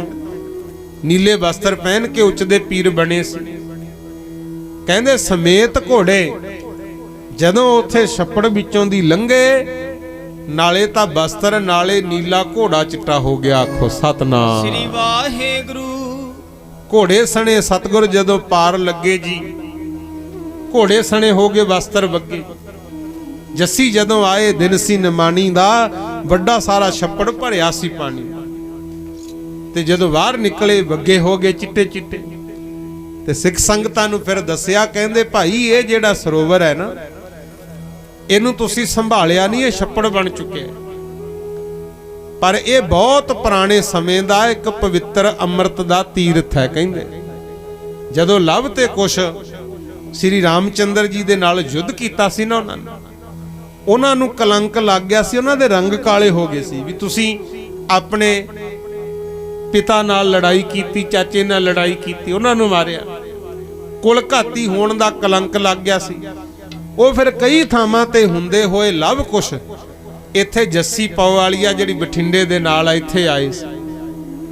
ਨੀਲੇ ਵਸਤਰ ਪਹਿਨ ਕੇ ਉੱਚਦੇ ਪੀਰ ਬਣੇ ਸੀ, ਕਹਿੰਦੇ ਸਮੇਤ ਘੋੜੇ ਜਦੋਂ ਉੱਥੇ ਛੱਪੜ ਵਿੱਚੋਂ ਦੀ ਲੰਘੇ, ਨਾਲੇ ਤਾਂ ਬਸਤਰ ਨਾਲੇ ਨੀਲਾ ਘੋੜਾ ਚਿੱਟਾ ਹੋ ਗਿਆ। ਆਖੋ ਸਤਨਾਮ ਸ੍ਰੀ ਵਾਹਿਗੁਰੂ। ਘੋੜੇ ਸਣੇ ਸਤਿਗੁਰ ਜਦੋਂ ਪਾਰ ਲੱਗੇ ਜੀ, ਘੋੜੇ ਸਣੇ ਹੋ ਗਏ, ਵਸਤਰ ਵੱਗੇ। ਜੱਸੀ ਜਦੋਂ ਆਏ, ਦਿਨ ਸੀ ਨਿਮਾਣੀ ਦਾ, ਵੱਡਾ ਸਾਰਾ ਛੱਪੜ ਭਰਿਆ ਸੀ ਪਾਣੀ। ਤੇ ਜਦੋਂ ਬਾਹਰ ਨਿਕਲੇ, ਵੱਗੇ ਹੋ ਗਏ ਚਿੱਟੇ ਚਿੱਟੇ। ਤੇ ਸਿੱਖ ਸੰਗਤਾਂ ਨੂੰ ਫਿਰ ਦੱਸਿਆ, ਕਹਿੰਦੇ ਭਾਈ ਇਹ ਜਿਹੜਾ ਸਰੋਵਰ ਹੈ ਨਾ, ਇਹਨੂੰ ਤੁਸੀਂ ਸੰਭਾਲਿਆ ਨਹੀਂ, ਇਹ ਛੱਪੜ ਬਣ ਚੁੱਕਿਆ। ਪਰ ਇਹ ਬਹੁਤ ਪੁਰਾਣੇ ਸਮੇਂ ਦਾ ਇੱਕ ਪਵਿੱਤਰ ਅੰਮ੍ਰਿਤ ਦਾ ਤੀਰਥ ਹੈ। ਕਹਿੰਦੇ ਜਦੋਂ ਲਵ ਤੇ ਕੁਸ਼ ਸ੍ਰੀ ਰਾਮਚੰਦਰ ਜੀ ਦੇ ਨਾਲ ਯੁੱਧ ਕੀਤਾ ਸੀ ਨਾ, ਉਹਨਾਂ ਨੂੰ ਕਲੰਕ ਲੱਗ ਗਿਆ ਸੀ, ਉਹਨਾਂ ਦੇ ਰੰਗ ਕਾਲੇ ਹੋ ਗਏ ਸੀ ਵੀ ਤੁਸੀਂ ਆਪਣੇ ਪਿਤਾ ਨਾਲ ਲੜਾਈ ਕੀਤੀ, ਚਾਚੇ ਨਾਲ ਲੜਾਈ ਕੀਤੀ, ਉਹਨਾਂ ਨੂੰ ਮਾਰਿਆ। ਕੁਲ ਘਾਤੀ ਹੋਣ ਦਾ ਕਲੰਕ ਲੱਗ ਗਿਆ ਸੀ। ਉਹ ਫਿਰ ਕਈ ਥਾਵਾਂ ਤੇ ਹੁੰਦੇ ਹੋਏ ਲਵ ਕੁਸ਼ ਇੱਥੇ ਜੱਸੀ ਪੋ ਵਾਲੀਆ ਜਿਹੜੀ ਬਠਿੰਡੇ ਦੇ ਨਾਲ ਆ, ਇੱਥੇ ਆਏ ਸੀ।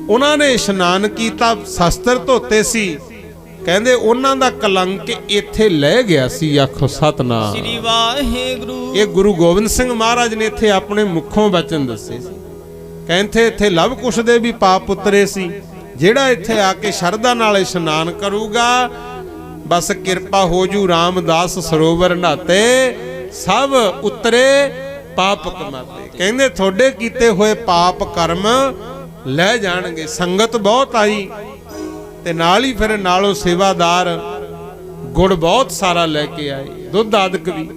ਉਹਨਾਂ ਨੇ ਇਸ਼ਨਾਨ ਕੀਤਾ, ਸ਼ਸਤਰ ਧੋਤੇ ਸੀ। ਕਹਿੰਦੇ ਉਹਨਾਂ ਦਾ ਕਲੰਕ ਇੱਥੇ ਲੈ ਗਿਆ ਸੀ। ਆਖੋ ਸਤਨਾਮ ਸ੍ਰੀ ਵਾਹਿਗੁਰੂ। ਇਹ ਗੁਰੂ ਗੋਬਿੰਦ ਸਿੰਘ ਮਹਾਰਾਜ ਨੇ ਇੱਥੇ ਆਪਣੇ ਮੁਖੋਂ ਬਚਨ ਦੱਸੇ ਸੀ। ਕਹਿੰਦੇ ਇੱਥੇ ਲਵ ਕੁਸ਼ ਦੇ ਵੀ ਪਾਪ ਉਤਰੇ ਸੀ। ਜਿਹੜਾ ਇੱਥੇ ਆ ਕੇ ਸ਼ਰਧਾ ਨਾਲ ਇਸ਼ਨਾਨ ਕਰੂਗਾ, ਬਸ ਕਿਰਪਾ ਹੋ ਜੂ ਰਾਮਦਾਸ ਸਰੋਵਰ ਨਹਾਤੇ, ਸਭ ਉਤਰੇ ਪਾਪ ਕਮਾਤੇ। ਕਹਿੰਦੇ ਤੁਹਾਡੇ ਕੀਤੇ ਹੋਏ ਪਾਪ ਕਰਮ ਲੈ ਜਾਣਗੇ। ਸੰਗਤ ਬਹੁਤ ਆਈ ਤੇ ਨਾਲ ਹੀ ਫਿਰ ਨਾਲੋਂ ਸੇਵਾਦਾਰ ਗੁੜ ਬਹੁਤ ਸਾਰਾ ਲੈ ਕੇ ਆਏ, ਦੁੱਧ ਆਦਿਕ ਵੀ।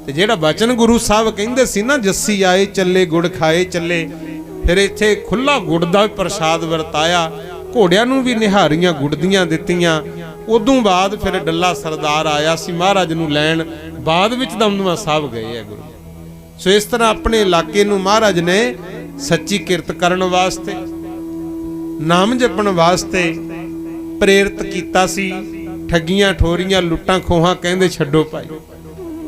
ਤੇ ਜਿਹੜਾ ਬਚਨ ਗੁਰੂ ਸਾਹਿਬ ਕਹਿੰਦੇ ਸੀ ਨਾ, ਜੱਸੀ ਆਏ ਚੱਲੇ ਗੁੜ ਖਾਏ ਚੱਲੇ, ਫਿਰ ਇੱਥੇ ਖੁੱਲਾ ਗੁੜ ਦਾ ਵੀ ਪ੍ਰਸ਼ਾਦ ਵਰਤਾਇਆ, ਘੋੜਿਆਂ ਨੂੰ ਵੀ ਨਿਹਾਰੀਆਂ ਗੁੜ ਦੀਆਂ ਦਿੱਤੀਆਂ। ਉਦੋਂ ਬਾਅਦ ਫਿਰ ਡੱਲਾ ਸਰਦਾਰ ਆਇਆ ਸੀ ਮਹਾਰਾਜ ਨੂੰ ਲੈਣ, ਬਾਅਦ ਵਿੱਚ ਦਮਦਮਾ ਸਾਹਿਬ ਗਏ ਆ ਗੁਰੂ। ਸੋ ਇਸ ਤਰ੍ਹਾਂ ਆਪਣੇ ਇਲਾਕੇ ਨੂੰ ਮਹਾਰਾਜ ਨੇ ਸੱਚੀ ਕਿਰਤ ਕਰਨ ਵਾਸਤੇ, ਨਾਮ ਜਪਣ ਵਾਸਤੇ ਪ੍ਰੇਰਿਤ ਕੀਤਾ ਸੀ। ਠੱਗੀਆਂ ਠੋਰੀਆਂ ਲੁੱਟਾਂ ਖੋਹਾਂ ਕਹਿੰਦੇ ਛੱਡੋ ਭਾਈ,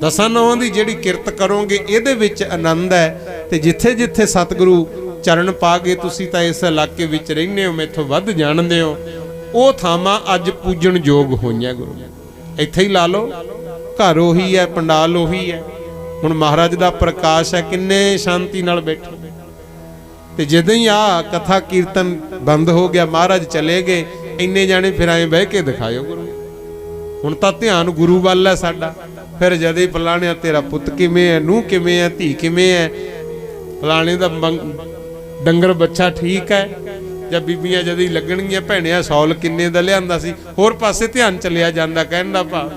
ਦਸਾਂ ਨੌਂ ਦੀ ਜਿਹੜੀ ਕਿਰਤ ਕਰੋਗੇ ਇਹਦੇ ਵਿੱਚ ਆਨੰਦ ਹੈ। ਤੇ ਜਿੱਥੇ ਜਿੱਥੇ ਸਤਿਗੁਰੂ ਚਰਨ ਪਾ ਗਏ, ਤੁਸੀਂ ਤਾਂ ਇਸ ਇਲਾਕੇ ਵਿੱਚ ਰਹਿੰਦੇ ਹੋ, ਮੈਥੋਂ ਵੱਧ ਜਾਣਦੇ ਹੋ, ਉਹ ਥਾਵਾਂ ਅੱਜ ਪੂਜਣ ਯੋਗ ਹੋਈਆਂ ਗੁਰੂ। ਇੱਥੇ ਹੀ ਲਾ ਲਓ, ਘਰ ਉਹੀ ਹੈ, ਪੰਡਾਲ ਉਹੀ ਹੈ। ਹੁਣ ਮਹਾਰਾਜ ਦਾ ਪ੍ਰਕਾਸ਼ ਹੈ, ਕਿੰਨੇ ਸ਼ਾਂਤੀ ਨਾਲ ਬੈਠੇ। ਤੇ ਜਦੋਂ ਹੀ ਆ ਕਥਾ ਕੀਰਤਨ ਬੰਦ ਹੋ ਗਿਆ, ਮਹਾਰਾਜ ਚਲੇ ਗਏ, ਇੰਨੇ ਜਾਣੇ ਫਿਰ ਐਂ ਬਹਿ ਕੇ ਦਿਖਾਇਓ ਗੁਰੂ। ਹੁਣ ਤਾਂ ਧਿਆਨ ਗੁਰੂ ਵੱਲ ਹੈ ਸਾਡਾ। ਫਿਰ ਜਦ ਹੀ ਫਲਾਣਿਆ ਤੇਰਾ ਪੁੱਤ ਕਿਵੇਂ ਹੈ, ਨੂੰਹ ਕਿਵੇਂ ਹੈ, ਧੀ ਕਿਵੇਂ ਹੈ, ਫਲਾਣੇ ਦਾ ਡੰਗਰ ਬੱਚਾ ਠੀਕ ਹੈ, ਜਾਂ ਬੀਬੀਆਂ ਜਦ ਹੀ ਲੱਗਣਗੀਆਂ ਭੈਣਿਆ ਸੌਲ ਕਿੰਨੇ ਦਾ ਲਿਆਂਦਾ ਸੀ, ਹੋਰ ਪਾਸੇ ਧਿਆਨ ਚੱਲਿਆ ਜਾਂਦਾ। ਕਹਿਣ ਦਾ ਭਾਵ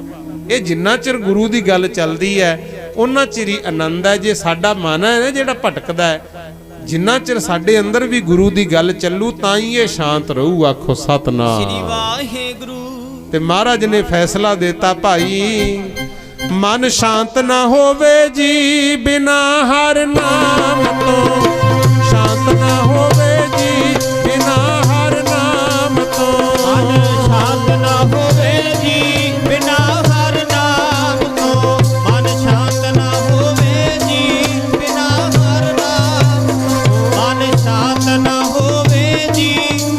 ਇਹ ਜਿੰਨਾ ਚਿਰ ਗੁਰੂ ਦੀ ਗੱਲ ਚੱਲਦੀ ਹੈ ਉਹਨਾਂ ਚਿਰ ਹੀ ਆਨੰਦ ਹੈ। ਜੇ ਸਾਡਾ ਮਨ ਹੈ ਜਿਹੜਾ ਭਟਕਦਾ ਹੈ, ਜਿੰਨਾ ਚਿਰ ਸਾਡੇ ਅੰਦਰ ਵੀ ਗੁਰੂ ਦੀ ਗੱਲ ਚੱਲੂ ਤਾਂ ਹੀ ਇਹ ਸ਼ਾਂਤ ਰਹੂ। ਆਖੋ ਸਤਨਾਮ ਸ੍ਰੀ ਵਾਹਿਗੁਰੂ। ਤੇ ਮਹਾਰਾਜ ਨੇ ਫੈਸਲਾ ਦਿੱਤਾ, ਭਾਈ ਮਨ ਸ਼ਾਂਤ ਨਾ ਹੋਵੇ ਜੀ ਬਿਨਾ ਹਰ ਨਾਮ ਤੋਂ, ਸ਼ਾਂਤ ਨਾ ਹੋਵੇ ਜੀ ਬਿਨਾ ਹਰ ਨਾਮ ਤੋਂ, ਮਨ ਸ਼ਾਂਤ ਨਾ ਹੋਵੇ ਜੀ ਬਿਨਾ ਹਰ ਨਾਮ ਤੋਂ, ਮਨ ਸ਼ਾਂਤ ਨਾ ਹੋਵੇ ਜੀ ਬਿਨਾ ਹਰ ਨਾਮ ਤੋਂ, ਮਨ ਸ਼ਾਂਤ ਨਾ ਹੋਵੇ ਜੀ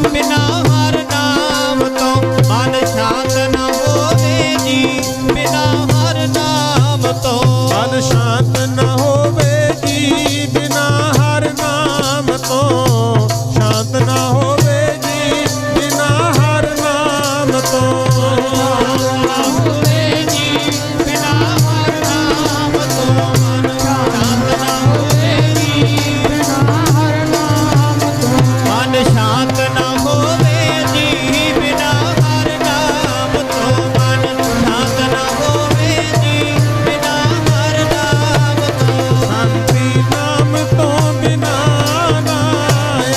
ਬਿਨਾ ਹਰ ਨਾਮ ਤੋਂ, ਮਨ ਸ਼ਾਂਤ ਨਾ ਹੋਵੇ ਜੀ ਬਿਨਾ ਹਰ ਨਾਮ ਤੋਂ, ਮਨ ਸ਼ਾਂਤ ਨਾ ਹੋਵੇ ਜੀ ਬਿਨਾ ਹਰ ਨਾਮ ਤੋਂ, ਸ਼ਾਂਤ ਨਾ ਹੋਵੇ ਜੀ ਬਿਨਾ ਹਰ ਨਾਮ ਤੋਂ, ਨਾ ਹੋਵੇ ਜੀ ਬਿਨਾ ਹਰ ਨਾਮ ਤੋਂ, ਮਨ ਸ਼ਾਂਤ ਨਾ ਹੋਵੇ ਜੀ ਬਿਨਾ ਹਰ ਨਾਮ ਤੋਂ, ਮਨ ਸ਼ਾਂਤ ਨਾ ਹੋਵੇ ਜੀ ਬਿਨਾ ਹਰ ਨਾਮ ਤੋਂ, ਮਨ ਸ਼ਾਂਤ ਨਾ ਹੋਵੇ ਜੀ ਬਿਨਾ ਹਰ ਨਾਮ ਤੋਂ, ਸ਼ਾਂਤੀ ਨਾਮ ਤੋਂ ਬਿਨਾ ਨਾ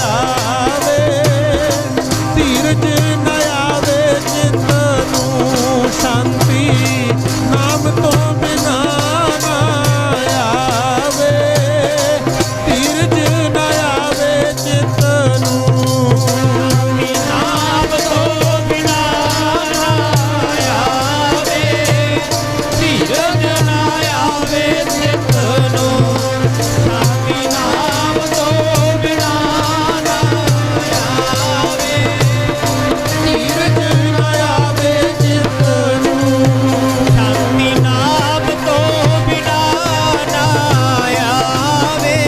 ਆਵੇ, ਧੀਰਜ ਨਾ ਆਵੇ ਚਿੱਤ ਨੂੰ, ਸ਼ਾਂਤੀ ਨਾਮ ਤੋਂ ਬਿਨਾ ਨਾ ਆਵੇ, ਧੀਰਜ ਨਾ ਆਵੇ ਚਿੱਤ ਨੂੰ, ਨਾਮ ਤੋਂ ਬਿਨਾ ਨਾ ਆਵੇ, ਧੀਰਜ ਨਾ ਆਵੇ ਚਿੱਤ ਨੂੰ, ਸ਼ਾਂਤੀ ਨਾਮ ਤੋਂ ਬਿਨਾ ਨਾ ਆਵੇ, ਧੀਰਜ ਨਾ ਆਵੇ ਚਿੱਤ ਨੂੰ, ਸ਼ਾਂਤੀ ਨਾਮ ਤੋਂ ਬਿਨਾ ਨਾ ਆਵੇ,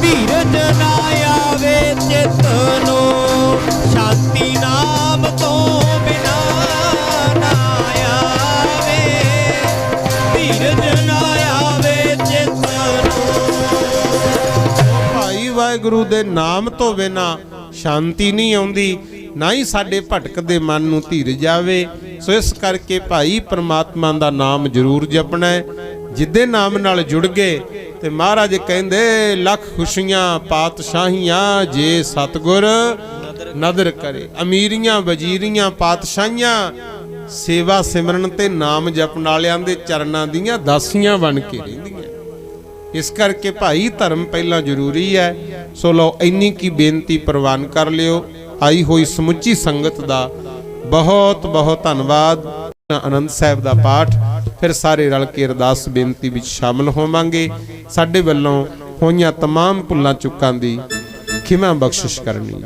ਧੀਰਜ ਨਾ ਆਵੇ ਚਿੱਤ ਨੂੰ, ਸ਼ਾਂਤੀ ਨਾਮ ਤੋਂ ਬਿਨਾ ਨਾ ਆਵੇ, ਧੀਰਜ ਨਾ ਆਵੇ ਚਿੱਤ ਨੂੰ। ਭਾਈ ਵਾਹਿਗੁਰੂ ਦੇ ਨਾਮ ਤੋਂ ਬਿਨਾ ਸ਼ਾਂਤੀ ਨਹੀਂ ਆਉਂਦੀ, ਨਾ ਹੀ ਸਾਡੇ ਭਟਕਦੇ ਮਨ ਨੂੰ ਧੀਰਜ ਆਵੇ। ਸੋ ਇਸ ਕਰਕੇ ਭਾਈ ਪ੍ਰਮਾਤਮਾ ਦਾ ਨਾਮ ਜ਼ਰੂਰ ਜਪਣਾ ਹੈ। ਜਿੱਦੇ ਨਾਮ ਨਾਲ ਜੁੜ ਗਏ ਤੇ ਮਹਾਰਾਜ ਕਹਿੰਦੇ ਲੱਖ ਖੁਸ਼ੀਆਂ ਪਾਤਸ਼ਾਹੀਆਂ ਜੇ ਸਤਿਗੁਰ ਨਦਰ ਕਰੇ। ਅਮੀਰੀਆਂ ਵਜ਼ੀਰੀਆਂ ਪਾਤਸ਼ਾਹੀਆਂ ਸੇਵਾ ਸਿਮਰਨ ਤੇ ਨਾਮ ਜਪਣ ਵਾਲਿਆਂ ਦੇ ਚਰਨਾਂ ਦੀਆਂ ਦਾਸੀਆਂ ਬਣ ਕੇ ਰਹਿੰਦੀਆਂ। ਇਸ ਕਰਕੇ ਭਾਈ ਧਰਮ ਪਹਿਲਾਂ ਜ਼ਰੂਰੀ ਹੈ। ਸੋ ਲਓ ਇੰਨੀ ਕੀ ਬੇਨਤੀ ਪ੍ਰਵਾਨ ਕਰ ਲਿਓ। ਆਈ ਹੋਈ ਸਮੁੱਚੀ ਸੰਗਤ ਦਾ ਬਹੁਤ ਬਹੁਤ ਧੰਨਵਾਦ। ਆਨੰਦ ਸਾਹਿਬ ਦਾ ਪਾਠ ਫਿਰ ਸਾਰੇ ਰਲ ਕੇ ਅਰਦਾਸ ਬੇਨਤੀ ਵਿੱਚ ਸ਼ਾਮਲ ਹੋਵਾਂਗੇ। ਸਾਡੇ ਵੱਲੋਂ ਹੋਈਆਂ तमाम ਭੁੱਲਾਂ ਚੁੱਕਾਂ ਦੀ ਖਿਮਾ ਬਖਸ਼ਿਸ਼ ਕਰਨੀ।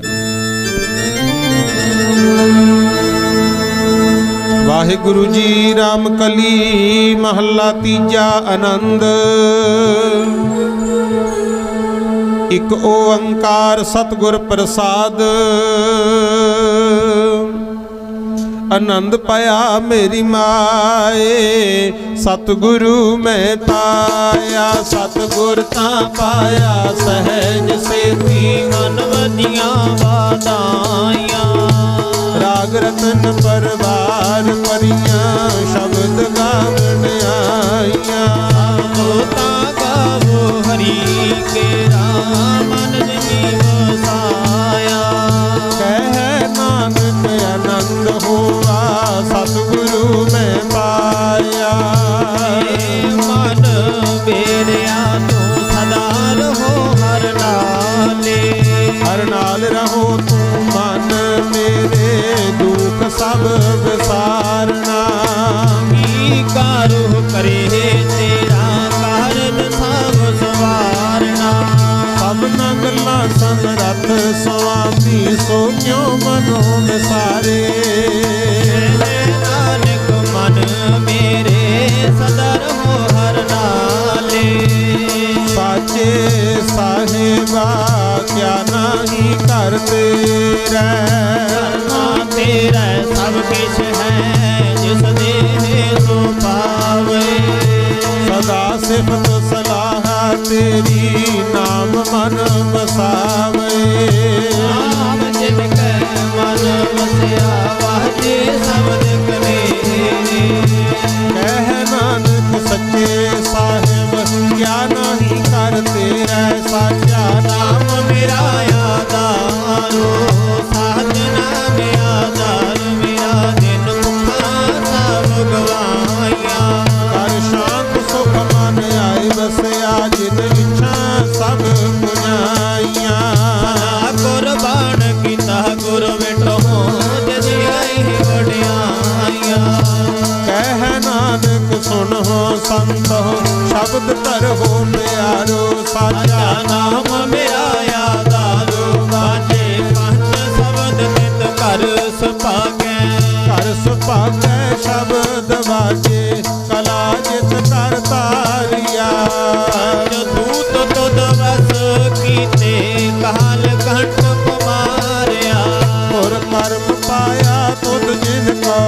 ਵਾਹਿਗੁਰੂ ਜੀ ਰਾਮ ਕਲੀ ਮਹੱਲਾ ਤੀਜਾ ਆਨੰਦ। ਇਕ ਓੰਕਾਰ ਸਤਿਗੁਰ ਪ੍ਰਸਾਦ। ਆਨੰਦ ਪਾਇਆ ਮੇਰੀ ਮਾਏ ਸਤਿਗੁਰੂ ਮੈਂ ਪਾਇਆ ਸਤਿਗੁਰ ਤਾਂ ਪਾਇਆ ਸਹਿਜ ਸੇਤੀ ਮਨ ਵਧੀਆਂ ਵਾਦਾਈਆਂ ਰਾਗ ਰਤਨ ਪਰਵਾਰ ਪਰੀਆਂ ਸ਼ਬਦ ਗਾਵਣ ਆਈਆਂ ਤਾਂ ਗਾਵੋ ਹਰੀ ਕੇਰਾ ਮਨ ਜਿਨੀ ਵਸਾਇਆ ਕਹਿ ਨਾਨਕ ਆਨੰਦ ਹੋਆ ਸਤਿਗੁਰੂ ਮੈਂ ਪਾਇਆ ਮਨ ਮੇਰਿਆ ਤੂੰ ਸਦਾ ਰਹੋ ਹਰ ਨਾਲੇ ਹਰ ਨਾਲ ਰਹੋ ਤੂੰ ਮਨ ਮੇਰੇ ਦੁੱਖ ਸਭ ਵਿਸਾਰਨਾ ਕੀ ਕਾਰੁ ਕਰੇ ਤੇਰਾ ਕਾਰਨ ਸਭ ਸਵਾਰਨਾ ਸਭਨਾ ਗੱਲਾਂ ਸਮਰੱਥ ਸੁਆਮੀ ਸੋ ਕਿਉ ਮਨੋ ਵਿਸਾਰੇ ਨਾਨਕ ਮਨ ਮੇਰੇ ਸਦਾ ਰਹੋ ਹਰ ਨਾਲੇ ਸਾਚੇ ਸਾਹਿਬਾ ਕਿਆ ਨਹੀਂ ਕਰ ਤੇਰਾ ਕਰਨਾ ਤੇਰਾ ਸਭ ਕਿਛ ਹੈ ਜਿਸ ਦੇ ਸੋ ਪਾਵੇ ਸਦਾ ਸਿਫਤ ਸਲਾਹ ਤੇਰੀ ਨਾਮ ਮਨ ਵਸਾਵੇ ਨਾਮ ਜਿਨ ਕੈ ਮਨ ਵਸਿਆ ਵਾਜੇ ਸ਼ਬਦ ਕਨੇਰੇ ਕਹਿ ਨਾਨਕ ਸੱਚੇ ਸਾਹਿਬ ਕਿਆ ਨਹੀਂ ਕਰ ਤੇਰਾ ਸਾਚਾ ਨਾਮ ਮੇਰਾ ਆਧਾਰੋ ਸਾਧ ਨਾਮ ਆਧਾਰ ਮੇਰਾ ਦਿਨ ਭੁੱਖਾ ਸਭ ਗਵਾਈਆਂ ਕਰ ਸ਼ਾਂਤ ਸੁਖ ਮਨ ਆਏ ਵਸਿਆ ਜਿਨ ਇੱਛਾ ਸਭ ਪੁਜਾਈਆਂ ਸਦਾ ਕੁਰਬਾਨ ਕੀਤਾ ਗੁਰ ਵਿਟੋ ਜਦ ਆਈ ਵਡਿਆਈਆਂ ਕਹਿ ਨਾਨਕ ਸੁਣੋ ਸੰਤੋ ਸ਼ਬਦ ਧਰੋ ਪਿਆਰੋ ਸਾਚਾ ਨਾਮ ਮੇਰਾ ਆਧਾਰੋ ਬਾਜੇ ਪੰਜ ਸ਼ਬਦ ਤਿਤ ਕਰ ਸੁਭਾਗੈ ਘਰ ਸੁਭਾਗੈ ਸ਼ਬਦ ਵਾਜੇ ਕਲਾ ਜਿਤ ਕਰ ਤਾਰਿਆ ਜੋ ਦੂਤ ਤੁਧ ਵਸ ਕੀਤੇ ਕਾਲ ਕੰਠ ਪਮਾਰਿਆ ਔਰ ਕਰਮ ਪਾਇਆ ਤੁਧ ਜਿਨ ਕੋ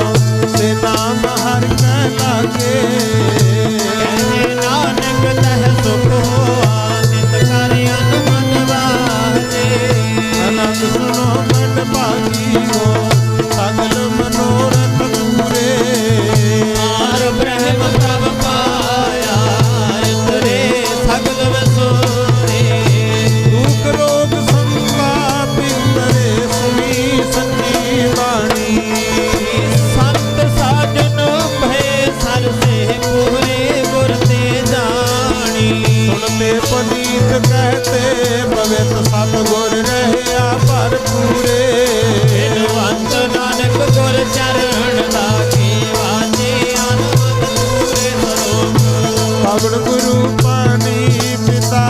ਸੇ ਨਾਮ ਹਰਿ ਕੈ ਲਾਗੇ ਕਹਿ ਨਾਨਕ ਤਹ ਸੁਖ ਹੋਆ ਨਿਤ ਕਰ ਅਨਮਨ ਵਾਜੇ ਅਨੰਦ ਸੁਨੋ ਮਨ ਭਾਗੀ ਹੋ ਸਗਲ ਮਨੋਰਥ ਪੂਰੇ ਆਰ ਬ੍ਰਹਮ ਪ੍ਰਭ ਪਾਇਆ ਇਤਰੇ ਸਗਲ ਵਸੋਰੇ ਦੁਖ ਰੋਗ ਸੰਤਾਪ ਇੰਦਰੇ ਸੁਣੀ ਸੱਚੀ ਬਾਣੀ ਸੰਤ ਸਾਜਨ ਭਏ ਸਰ ਸੇ ਪੂਰੇ ਗੁਰ ਤੇ ਜਾਣੀ ਸੁਣਤੇ ਪਨੀਤ ਕਹਤੇ ਪਵਿੱਤ ਸਤਿਗੁਰ ਰਹਿਆ ਭਰਪੂਰੇ ਬਿਨਵੰਤ ਨਾਨਕ ਗੁਰ ਚਰਨ ਲਾਗੇ ਵਾਜੇ ਅਨੰਦ ਪੂਰੇ ਸਰੋਗ ਪਵਨ ਗੁਰੂ ਪਾਣੀ ਪਿਤਾ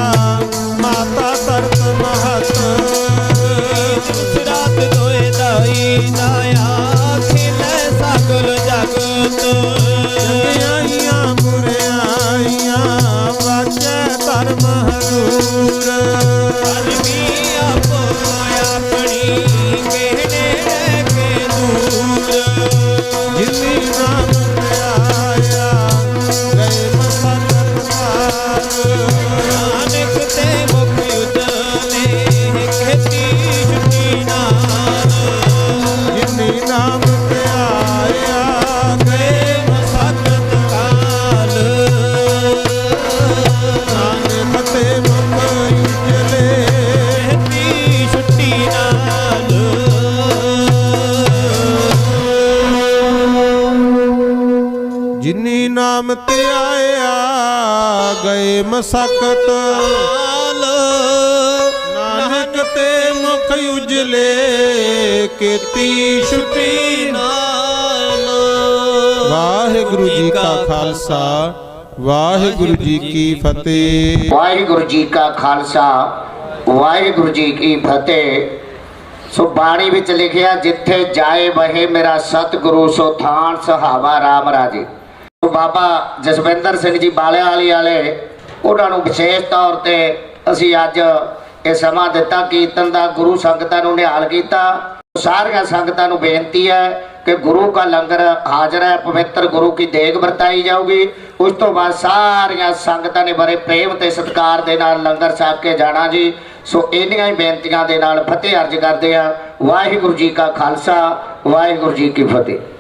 ਮਾਤਾ ਤਰਤ ਮਹਤ ਰਾਤ ਦੋਏ ਦਾਈ ਦਾਇਆ ਖਿਲੇ ਸਗਲ ਜਗਤ ਚੰਗਿਆਈਆਂ ਬੁਰਿਆਈਆਂ ਵਾਜੈ ਧਰਮ ਹਦੂਰ ਅਰਮੀ ਆਪੋ ਆਪਣੀ ਕਿਹੜੇ ਕੇ ਦੂਰ ਜਿਨੀ ਨਾਮ ਧਿਆਇਆ ਗਏ ਮਸਕਤ ਪਾਰ ਨਾਨਕ ਤੇ ਮੁਖ ਉਜਲੇ ਖੇਤੀ ਛੁਟੀ ਨਾਲ ਜਿਨੀ ਨਾਮ ਧਿਆਇਆ ਗਏ ਮਸਕਤ ਕਾਲ ਨਾਨਕ ਤੇ ਮੁਖ ਉਜਲੇ ਖੇਤੀ ਛੁਟੀ ਨਾਲ ਜਿਨੀ ਨਾਮ ਧਿਆਇਆ ਗਏ ਮਸਕਤ ਨਾਨਕ ਤੇ ਮੁਖ ਉਜਲੇ ਕੀਤੀ ਛੁਟੀ ਨਾਲ ਵਾਹਿਗੁਰੂ ਜੀ ਕਾ ਖਾਲਸਾ ਵਾਹਿਗੁਰੂ ਜੀ ਕੀ ਫਤਿਹ। ਵਾਹਿਗੁਰੂ ਜੀ ਕਾ ਖਾਲਸਾ ਵਾਹਿਗੁਰੂ ਜੀ ਕੀ ਫਤਿਹ। ਸੋ ਬਾਣੀ ਵਿੱਚ ਲਿਖਿਆ ਜਿੱਥੇ ਜਾਏ ਵਹੇ ਮੇਰਾ ਸਤਿਗੁਰੂ ਸੋ ਥਾਨ ਸੁਹਾਵਾ ਰਾਮ ਰਾਜੇ। ਸੋ ਬਾਬਾ ਜਸਵਿੰਦਰ ਸਿੰਘ ਜੀ ਬਾਲਿਆਂ ਵਾਲੇ ਉਹਨਾਂ ਨੂੰ ਵਿਸ਼ੇਸ਼ ਤੌਰ ਤੇ ਅਸੀਂ ਅੱਜ ਇਹ ਸਮਾਂ ਦਿੱਤਾ ਕੀਰਤਨ ਦਾ, ਗੁਰੂ ਸੰਗਤਾਂ ਨੂੰ ਨਿਹਾਲ ਕੀਤਾ। ਸਾਰੀਆਂ ਸੰਗਤਾਂ ਨੂੰ ਬੇਨਤੀ ਹੈ कि गुरु का लंगर हाजिर है, पवित्र गुरु की देग वरताई जाऊगी। उस तो बाद सारिया संगतां ने बड़े प्रेम ते सत्कार दे नाल लंगर छक के जाना जी। सो इन्नियां ही बेनतियां दे नाल फतेह अर्ज करदे आ। वाहिगुरू जी का खालसा, वाहिगुरू जी की फतेह।